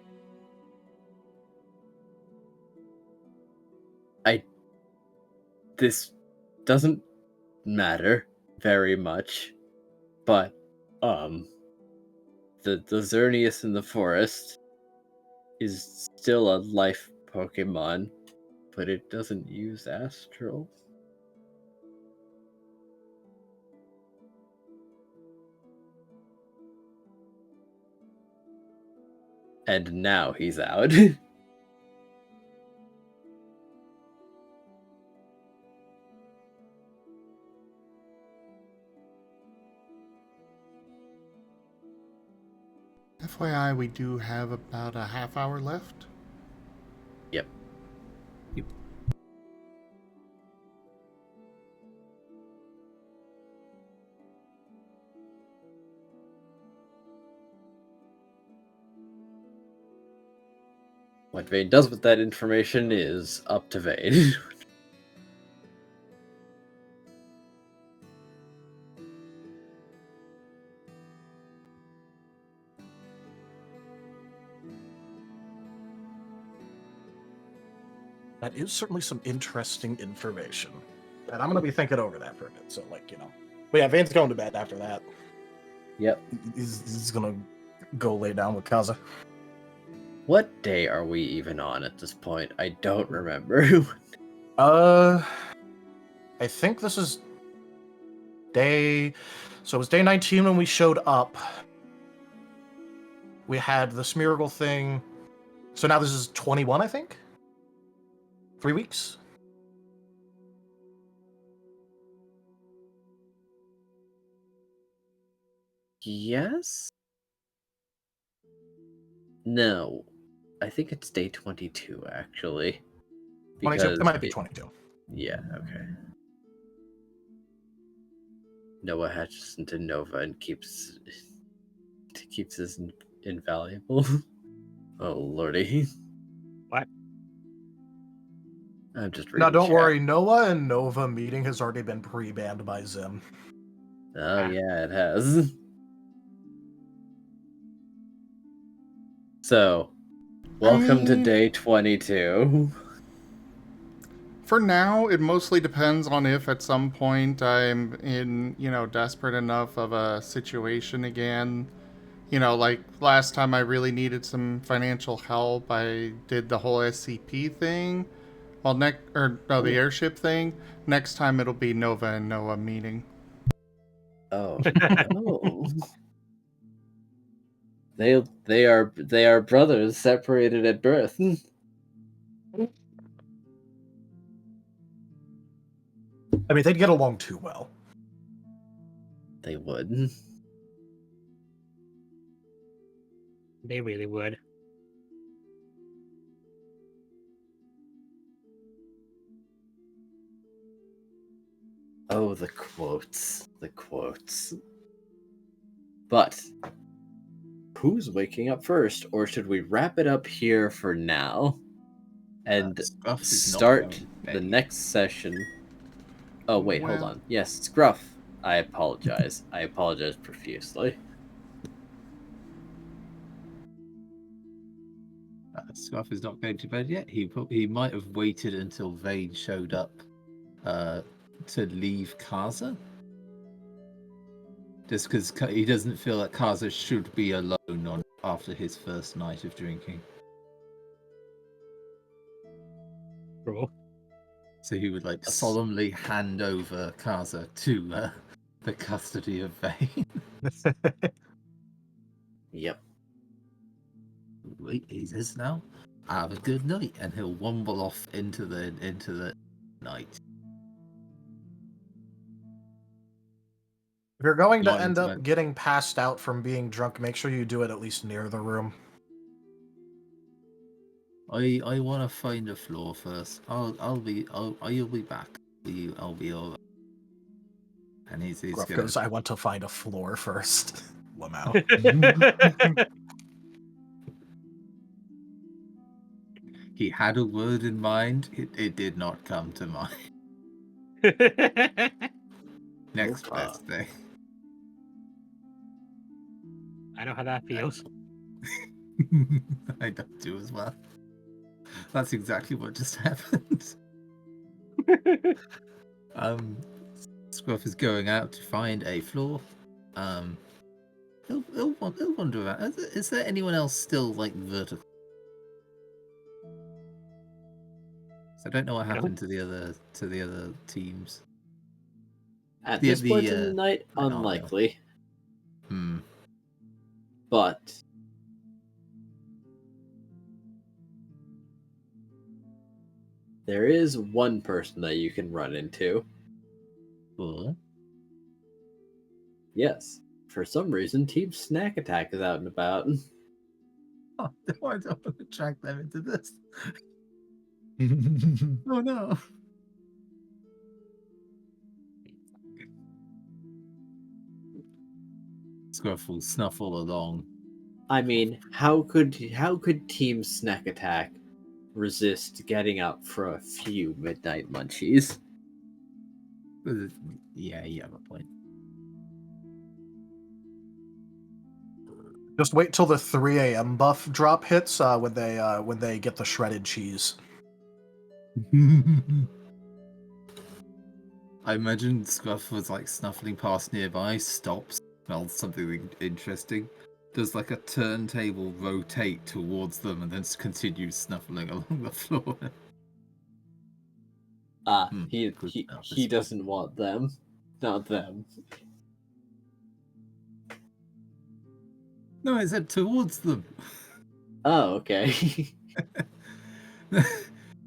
This doesn't matter very much, but, the Xerneas in the forest is still a life Pokemon, but it doesn't use Astral. And now he's out. FYI, we do have about a half hour left. Yep. What Vane does with that information is up to Vane. That is certainly some interesting information. And I'm going to be thinking over that for a bit. So, like, you know. But yeah, Vane's going to bed after that. Yep. He's going to go lay down with Kaza. What day are we even on at this point? I don't remember. I think this is day... So it was day 19 when we showed up. We had the Smeargle thing. So now this is 21, I think? 3 weeks? Yes? No. I think it's day 22, actually. 22? It might be it- 22. Yeah, okay. Noah hatches into Nova and keeps us invaluable. Oh, lordy. What? I'm just Now, reading don't chat. worry. Noah and Nova meeting has already been pre-banned by Zim. Oh, yeah, it has. So, welcome to mean- day 22. For now, it mostly depends on if at some point I'm in, desperate enough of a situation again. Like last time I really needed some financial help, I did the whole SCP thing. Well, the airship thing. Next time it'll be Nova and Noah meeting. Oh, no. They are brothers separated at birth. I mean, they'd get along too well. They would. They really would. Oh, the quotes. The quotes. But who's waking up first, or should we wrap it up here for now and Scruff is not start going to the bed. next session? Oh, wait, hold Well- on. Yes, Scruff. I apologize. I apologize profusely. Scruff is not going to bed yet. He might have waited until Vane showed up to leave Kaza. Just because he doesn't feel that Kaza should be alone after his first night of drinking. Bro. So he would solemnly hand over Kaza to the custody of Vane. Yep. Wait, he says now, have a good night, and he'll wumble off into the night. If you're going to Not end up into it. getting passed out from being drunk, make sure you do it at least near the room. I want to find a floor first. You'll be back. I'll be over. And he's Gruff gonna. goes, I want to find a floor first. Lamau. He had a word in mind. It did not come to mind. Next Opa. best thing. I know how that feels. I don't do as well. That's exactly what just happened. Scruff is going out to find a floor. He'll wander around. Is there anyone else still vertical? So I don't know what happened to the other teams. At The- this the, point in the night, I don't know. unlikely. Hmm. But there is one person that you can run into. Cool. Yes. For some reason, Team Snack Attack is out and about. Oh, no, I don't want to drag them into this. Oh no. Scruff will snuffle along. I mean, how could Team Snack Attack resist getting up for a few midnight munchies? Yeah, you have a point. Just wait till the 3 a.m. buff drop hits when they get the shredded cheese. I imagine Scruff was like snuffling past nearby, stops, smells something interesting, does like a turntable rotate towards them, and then continues snuffling along the floor. He doesn't want them, not them. No, I said towards them. Oh, okay.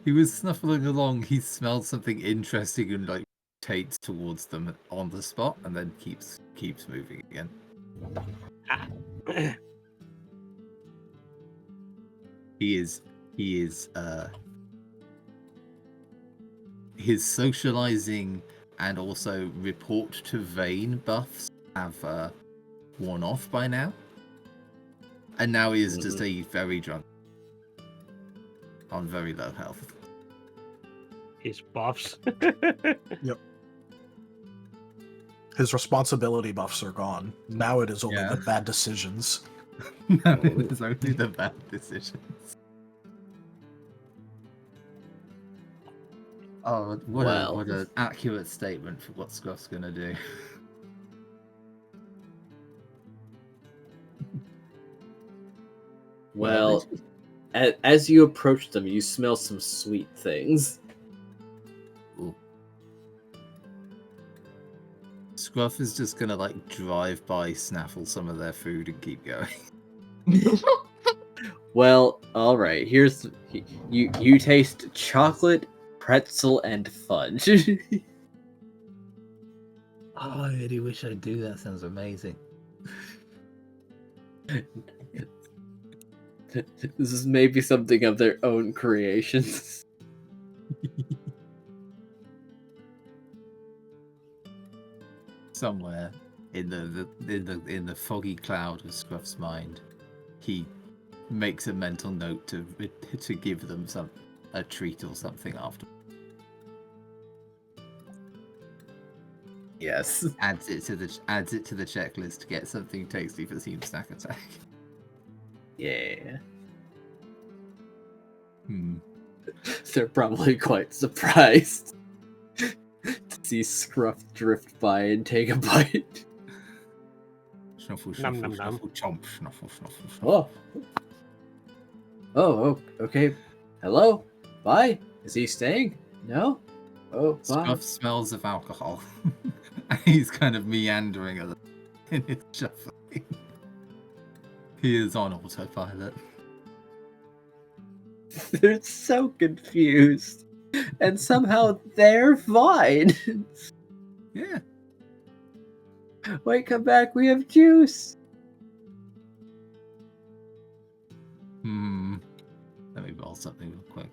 He was snuffling along, he smelled something interesting and like rotates towards them on the spot and then keeps moving again. He is his socializing and also report to Vane buffs have worn off by now. And now he is just a very drunk on very low health. His buffs. Yep. His responsibility buffs are gone. Now it is only the bad decisions. Now it is only the bad decisions. Oh, what an accurate statement for what Scruff's gonna do. Well, as you approach them, you smell some sweet things. Ooh. Scruff is just gonna like drive by, snaffle some of their food, and keep going. Well, all right. Here's you taste chocolate, pretzel, and fudge. Oh, I really wish I'd do that. Sounds amazing. This is maybe something of their own creations. Somewhere in the foggy cloud of Scruff's mind, he makes a mental note to give them a treat or something after. Yes. Adds it to the checklist to get something tasty for Team Snack Attack. Yeah. Hmm. They're probably quite surprised to see Scruff drift by and take a bite. Snuffle, Nom, snuffle, nom, nom. snuffle, chomp, snuffle, snuffle, snuffle. Oh, okay. Hello? Bye? Is he staying? No? Oh, bye. Scruff smells of alcohol. He's kind of meandering a little in his shuffling. He is on autopilot. They're so confused. And somehow they're fine. Yeah. Wait, come back. We have juice. Let me roll something real quick.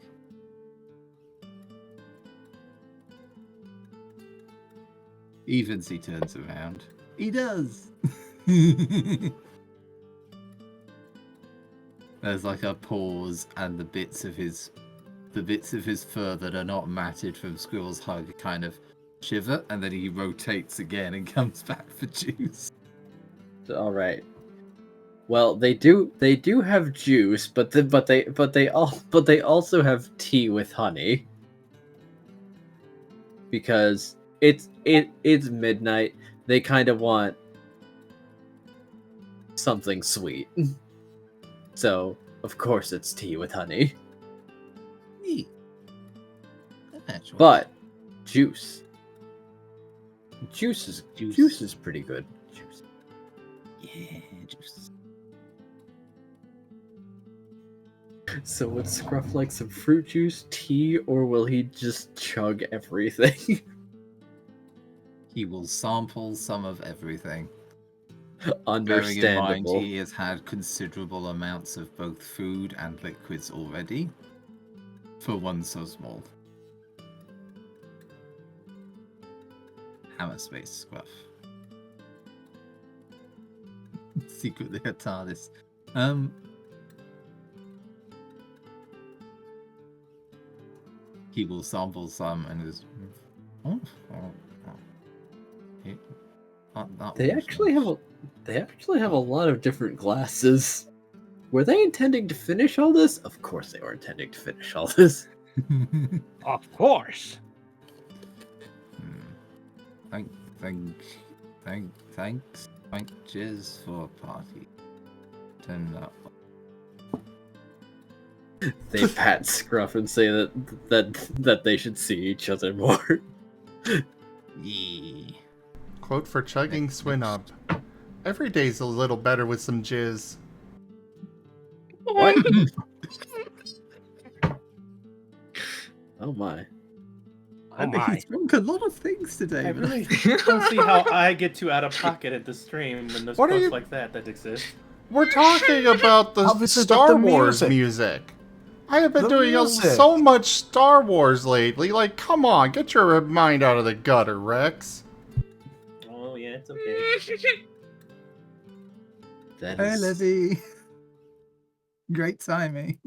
Evens he turns around. He does! There's like a pause, and the bits of his fur that are not matted from Squirrel's hug kind of shiver, and then he rotates again and comes back for juice. All right. Well, they do have juice, but they also have tea with honey. Because it's midnight. They kind of want something sweet. So, of course it's tea with honey. Neat. That's But juice. Juice is pretty good. Juice. yeah, juice. So would Scruff like some fruit juice, tea, or will he just chug everything? He will sample some of everything. Bearing in mind, Understandable. he has had considerable amounts of both food and liquids already, for one so small. Hammer space, Scruff. Secretly a TARDIS. He will sample some and is. They actually have a lot of different glasses. Were they intending to finish all this? Of course they were intending to finish all this. Of course. Thanks for party. Turn up. They pat Scruff and say that they should see each other more. Yeah. Quote for chugging Swin up. Every day's a little better with some jizz. What? Oh my. I mean, he's drunk a lot of things today. I but really don't see how I get too out of pocket at the stream when there's What are quotes you- like that exist. We're talking about the Obviously, Star the Wars music. music. I have been The doing music. so much Star Wars lately. Like, come on, get your mind out of the gutter, Rex. Oh yeah, it's okay. That Hey, is Levy. Great timing.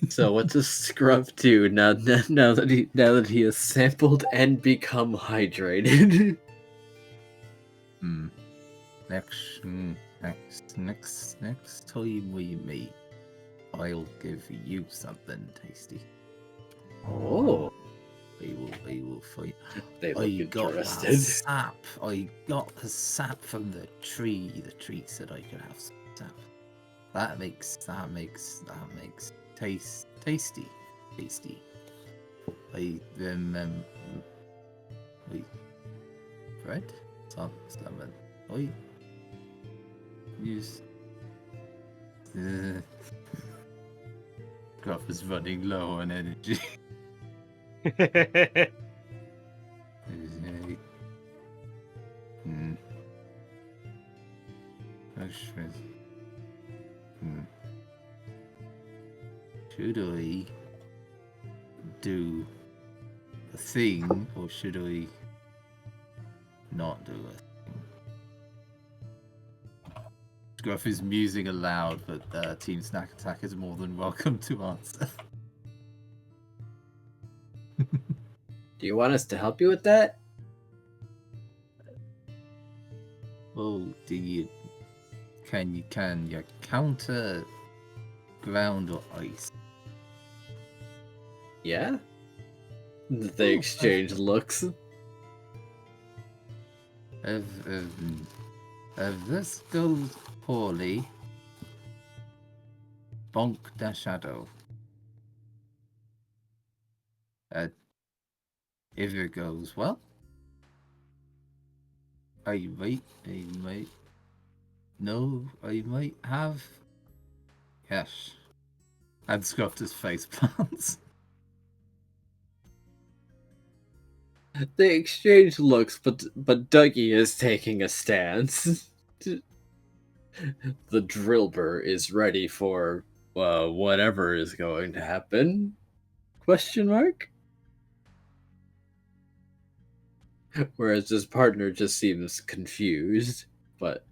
So what does Scruff do now that he has sampled and become hydrated? Next time we meet, I'll give you something tasty. Oh, I will fight. they look I got the interested. sap. I got the sap from the tree. The tree said I could have some sap. That makes tasty. I wait. Bread? Salmon. I use. Gruff is running low on energy. Should I do a thing or should I not do a thing? Scruff is musing aloud, but Team Snack Attack is more than welcome to answer. Do you want us to help you with that? Oh, can you counter ground or ice? Yeah? They exchange looks. If this goes poorly, bonk the shadow. If it goes well, I might have. Yes. And Scruffed his face plants. They exchange looks, but Dougie is taking a stance. The Drillbur is ready for whatever is going to happen? Question mark? Whereas his partner just seems confused, but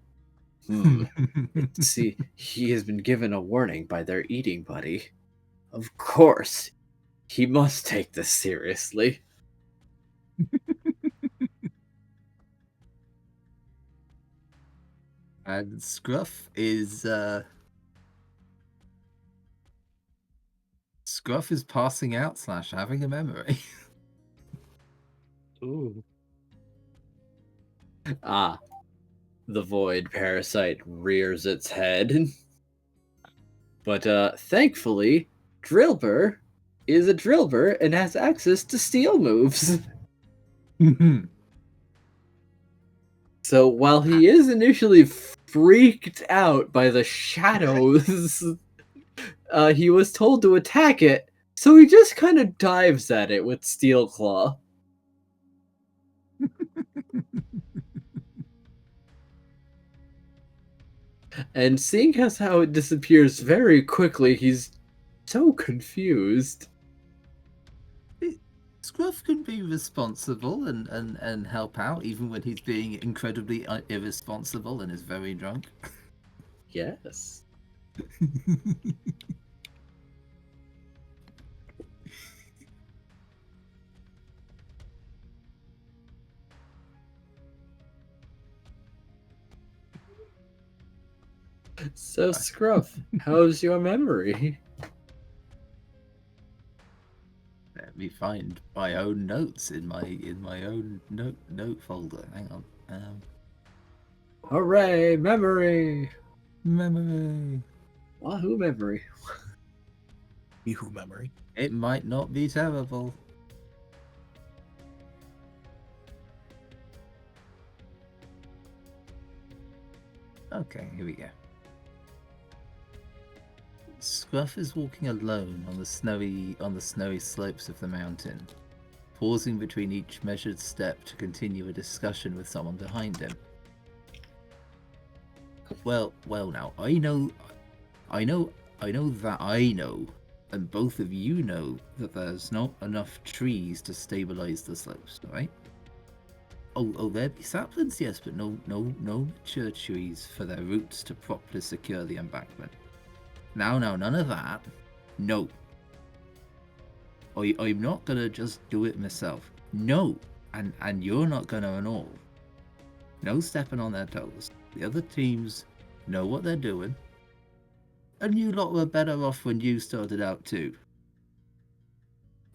see, he has been given a warning by their eating buddy. Of course, he must take this seriously. And Scruff is passing out / having a memory. Ooh. Ah, the void parasite rears its head. But thankfully, Drillbur is a Drillbur and has access to steel moves. So while he is initially freaked out by the shadows. He was told to attack it, so he just kind of dives at it with Steel Claw. And seeing as how it disappears very quickly, he's so confused. Scruff can be responsible and help out even when he's being incredibly irresponsible and is very drunk. Yes. So, Scruff, how's your memory? Let me find my own notes in my own note folder. Hang on. Hooray, memory! Memory. Wahoo memory. Yahoo memory. It might not be terrible. Okay, here we go. Scruff is walking alone on the snowy slopes of the mountain, pausing between each measured step to continue a discussion with someone behind him. Well now, I know that I know, and both of you know that there's not enough trees to stabilize the slopes, right? Oh, there be saplings, yes, but no mature trees for their roots to properly secure the embankment. Now, none of that. No. I'm not gonna just do it myself. No. And you're not gonna at all. No stepping on their toes. The other teams know what they're doing. And you lot were better off when you started out too.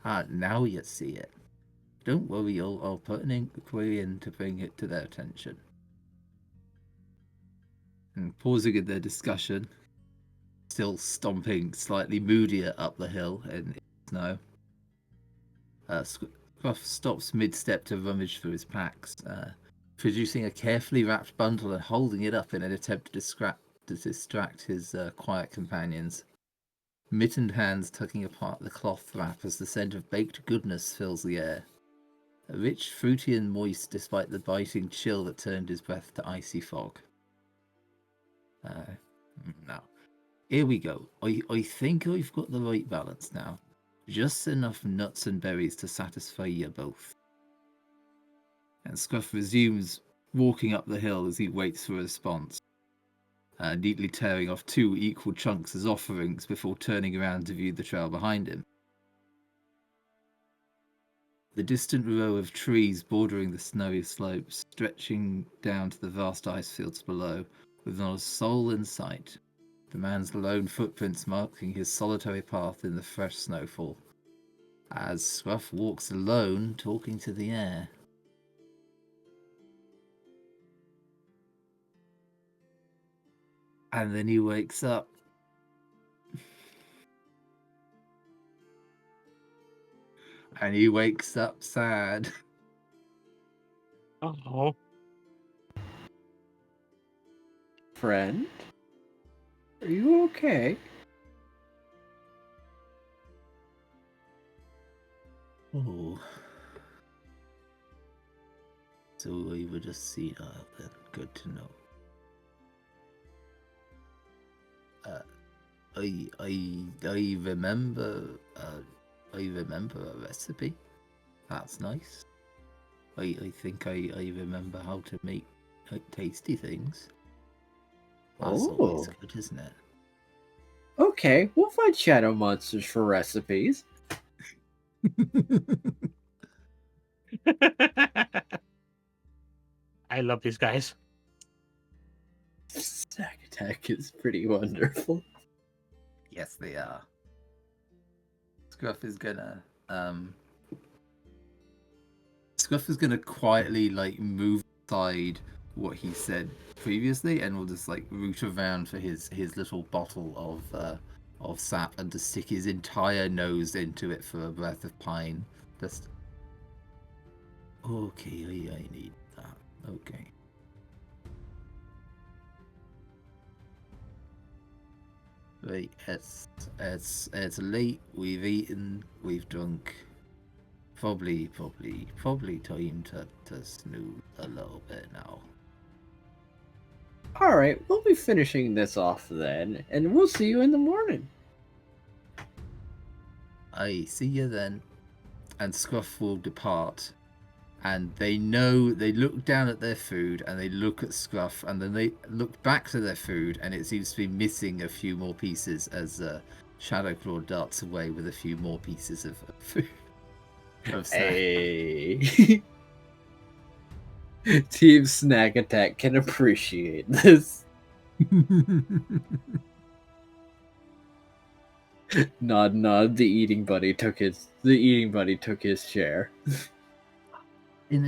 Now you see it. Don't worry, I'll put an inquiry in to bring it to their attention. And pausing in their discussion, still stomping slightly moodier up the hill in snow. Scruff stops mid-step to rummage through his packs, producing a carefully wrapped bundle and holding it up in an attempt to distract his quiet companions. Mittened hands tugging apart the cloth wrap as the scent of baked goodness fills the air. Rich, fruity and moist despite the biting chill that turned his breath to icy fog. Now, here we go. I think I've got the right balance now. Just enough nuts and berries to satisfy you both. And Scruff resumes walking up the hill as he waits for a response, neatly tearing off 2 equal chunks as offerings before turning around to view the trail behind him. The distant row of trees bordering the snowy slopes, stretching down to the vast ice fields below, with not a soul in sight. The man's lone footprints marking his solitary path in the fresh snowfall, as Scruff walks alone, talking to the air. And then he wakes up. And he wakes up sad. Oh. Friend? Are you okay? Oh. So we were just seen then. Good to know. I remember a recipe. That's nice. I think I remember how to make tasty things. That's always good, isn't it? Okay, we'll find shadow monsters for recipes. I love these guys. Stack Attack is pretty wonderful. Yes, they are. Scruff is gonna quietly move aside what he said previously, and will just root around for his little bottle of sap and to stick his entire nose into it for a breath of pine. Just okay, I need that. Okay. Right, it's late. We've eaten. We've drunk. Probably time to snooze a little bit now. All right, we'll be finishing this off then, and we'll see you in the morning. I see you then. And Scruff will depart. And they look down at their food, and they look at Scruff, and then they look back to their food, and it seems to be missing a few more pieces as Shadowclaw darts away with a few more pieces of food. Hey. Team Snack Attack can appreciate this. Nod. The eating buddy took his share. In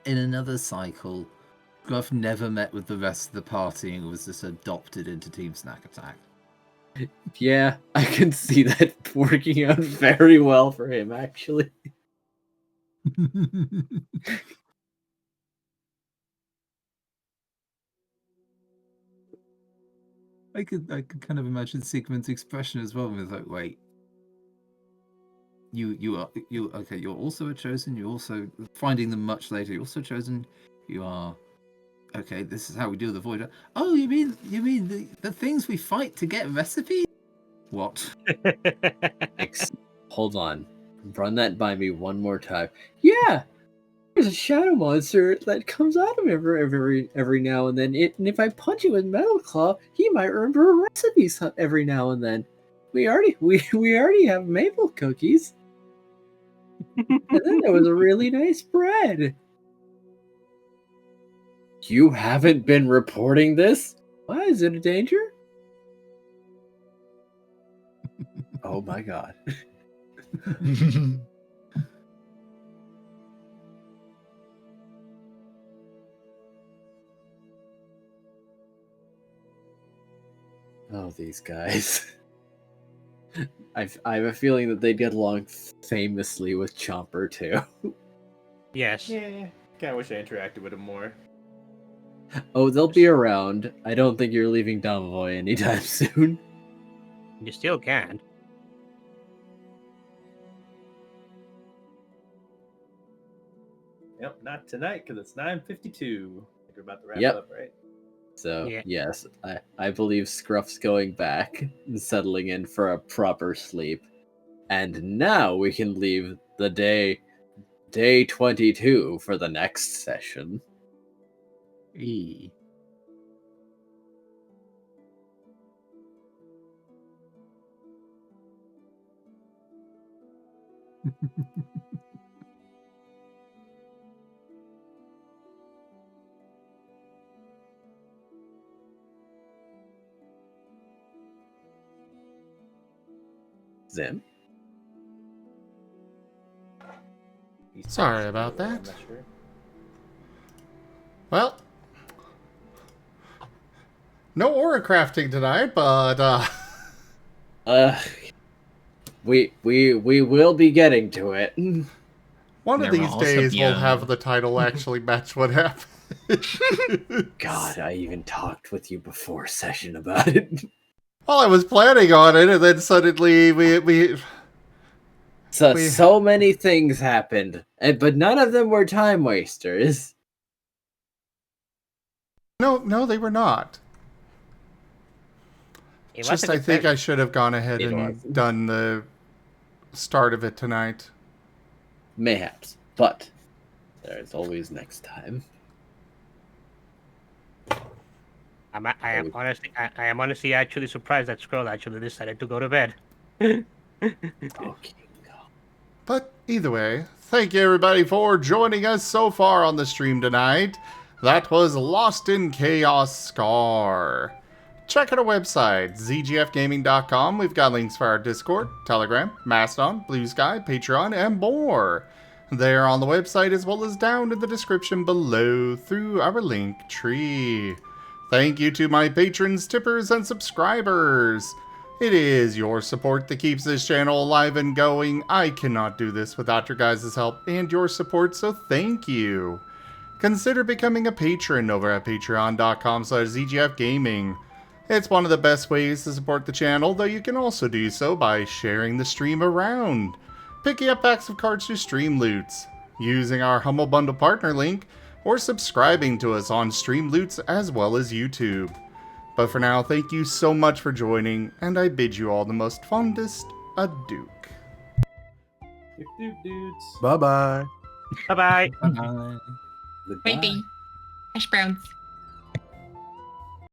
another cycle, Scruff never met with the rest of the party and was just adopted into Team Snack Attack. Yeah, I can see that working out very well for him, actually. I could kind of imagine Sigmund's expression as well. With like, wait, you okay? You're also a chosen. You're also finding them much later. You're also chosen. You are okay. This is how we do the void. Oh, you mean the things we fight to get recipes? What? Hold on, run that by me one more time. Yeah. There's a shadow monster that comes out of every now and then. And if I punch it with Metal Claw, he might remember recipes every now and then. We already have maple cookies. And then there was a really nice bread. You haven't been reporting this? Why is it a danger? Oh my god. Oh, these guys. I have a feeling that they'd get along famously with Chomper, too. Yes. Yeah, kind of wish I interacted with him more. Oh, they'll be around. I don't think you're leaving Domovoy anytime soon. You still can. Yep, not tonight, because it's 9:52. I think we're about to wrap Yep. up, right? So, Yeah. yes, I believe Scruff's going back and settling in for a proper sleep. And now we can leave the day 22 for the next session. E. Zim? Sorry about I'm that. not sure. Well, no aura crafting tonight, but We will be getting to it. one of There will these also days be we'll a- have the title actually match what happened. God, I even talked with you before session about it. Well, I was planning on it, and then suddenly we So many things happened, but none of them were time wasters. no, they were not. It Just wasn't I think fair. I should have gone ahead It and was. done the start of it tonight. Mayhaps, but there is always next time. I am honestly actually surprised that Squirrel actually decided to go to bed. Okay. But either way, thank you everybody for joining us so far on the stream tonight. That was Lost in Chaos Scar. Check out our website, zgfgaming.com. We've got links for our Discord, Telegram, Mastodon, Blue Sky, Patreon, and more. They're on the website as well as down in the description below through our link tree. Thank you to my patrons, tippers, and subscribers. It is your support that keeps this channel alive and going. I cannot do this without your guys' help and your support, so thank you. Consider becoming a patron over at patreon.com/zgfgaming. It's one of the best ways to support the channel, though you can also do so by sharing the stream around, picking up packs of cards to stream loots, using our Humble Bundle partner link, or subscribing to us on Stream Loots as well as YouTube. But for now, thank you so much for joining, and I bid you all the most fondest adieu. Dudes. Bye bye. Bye bye. Maybe. Hash browns.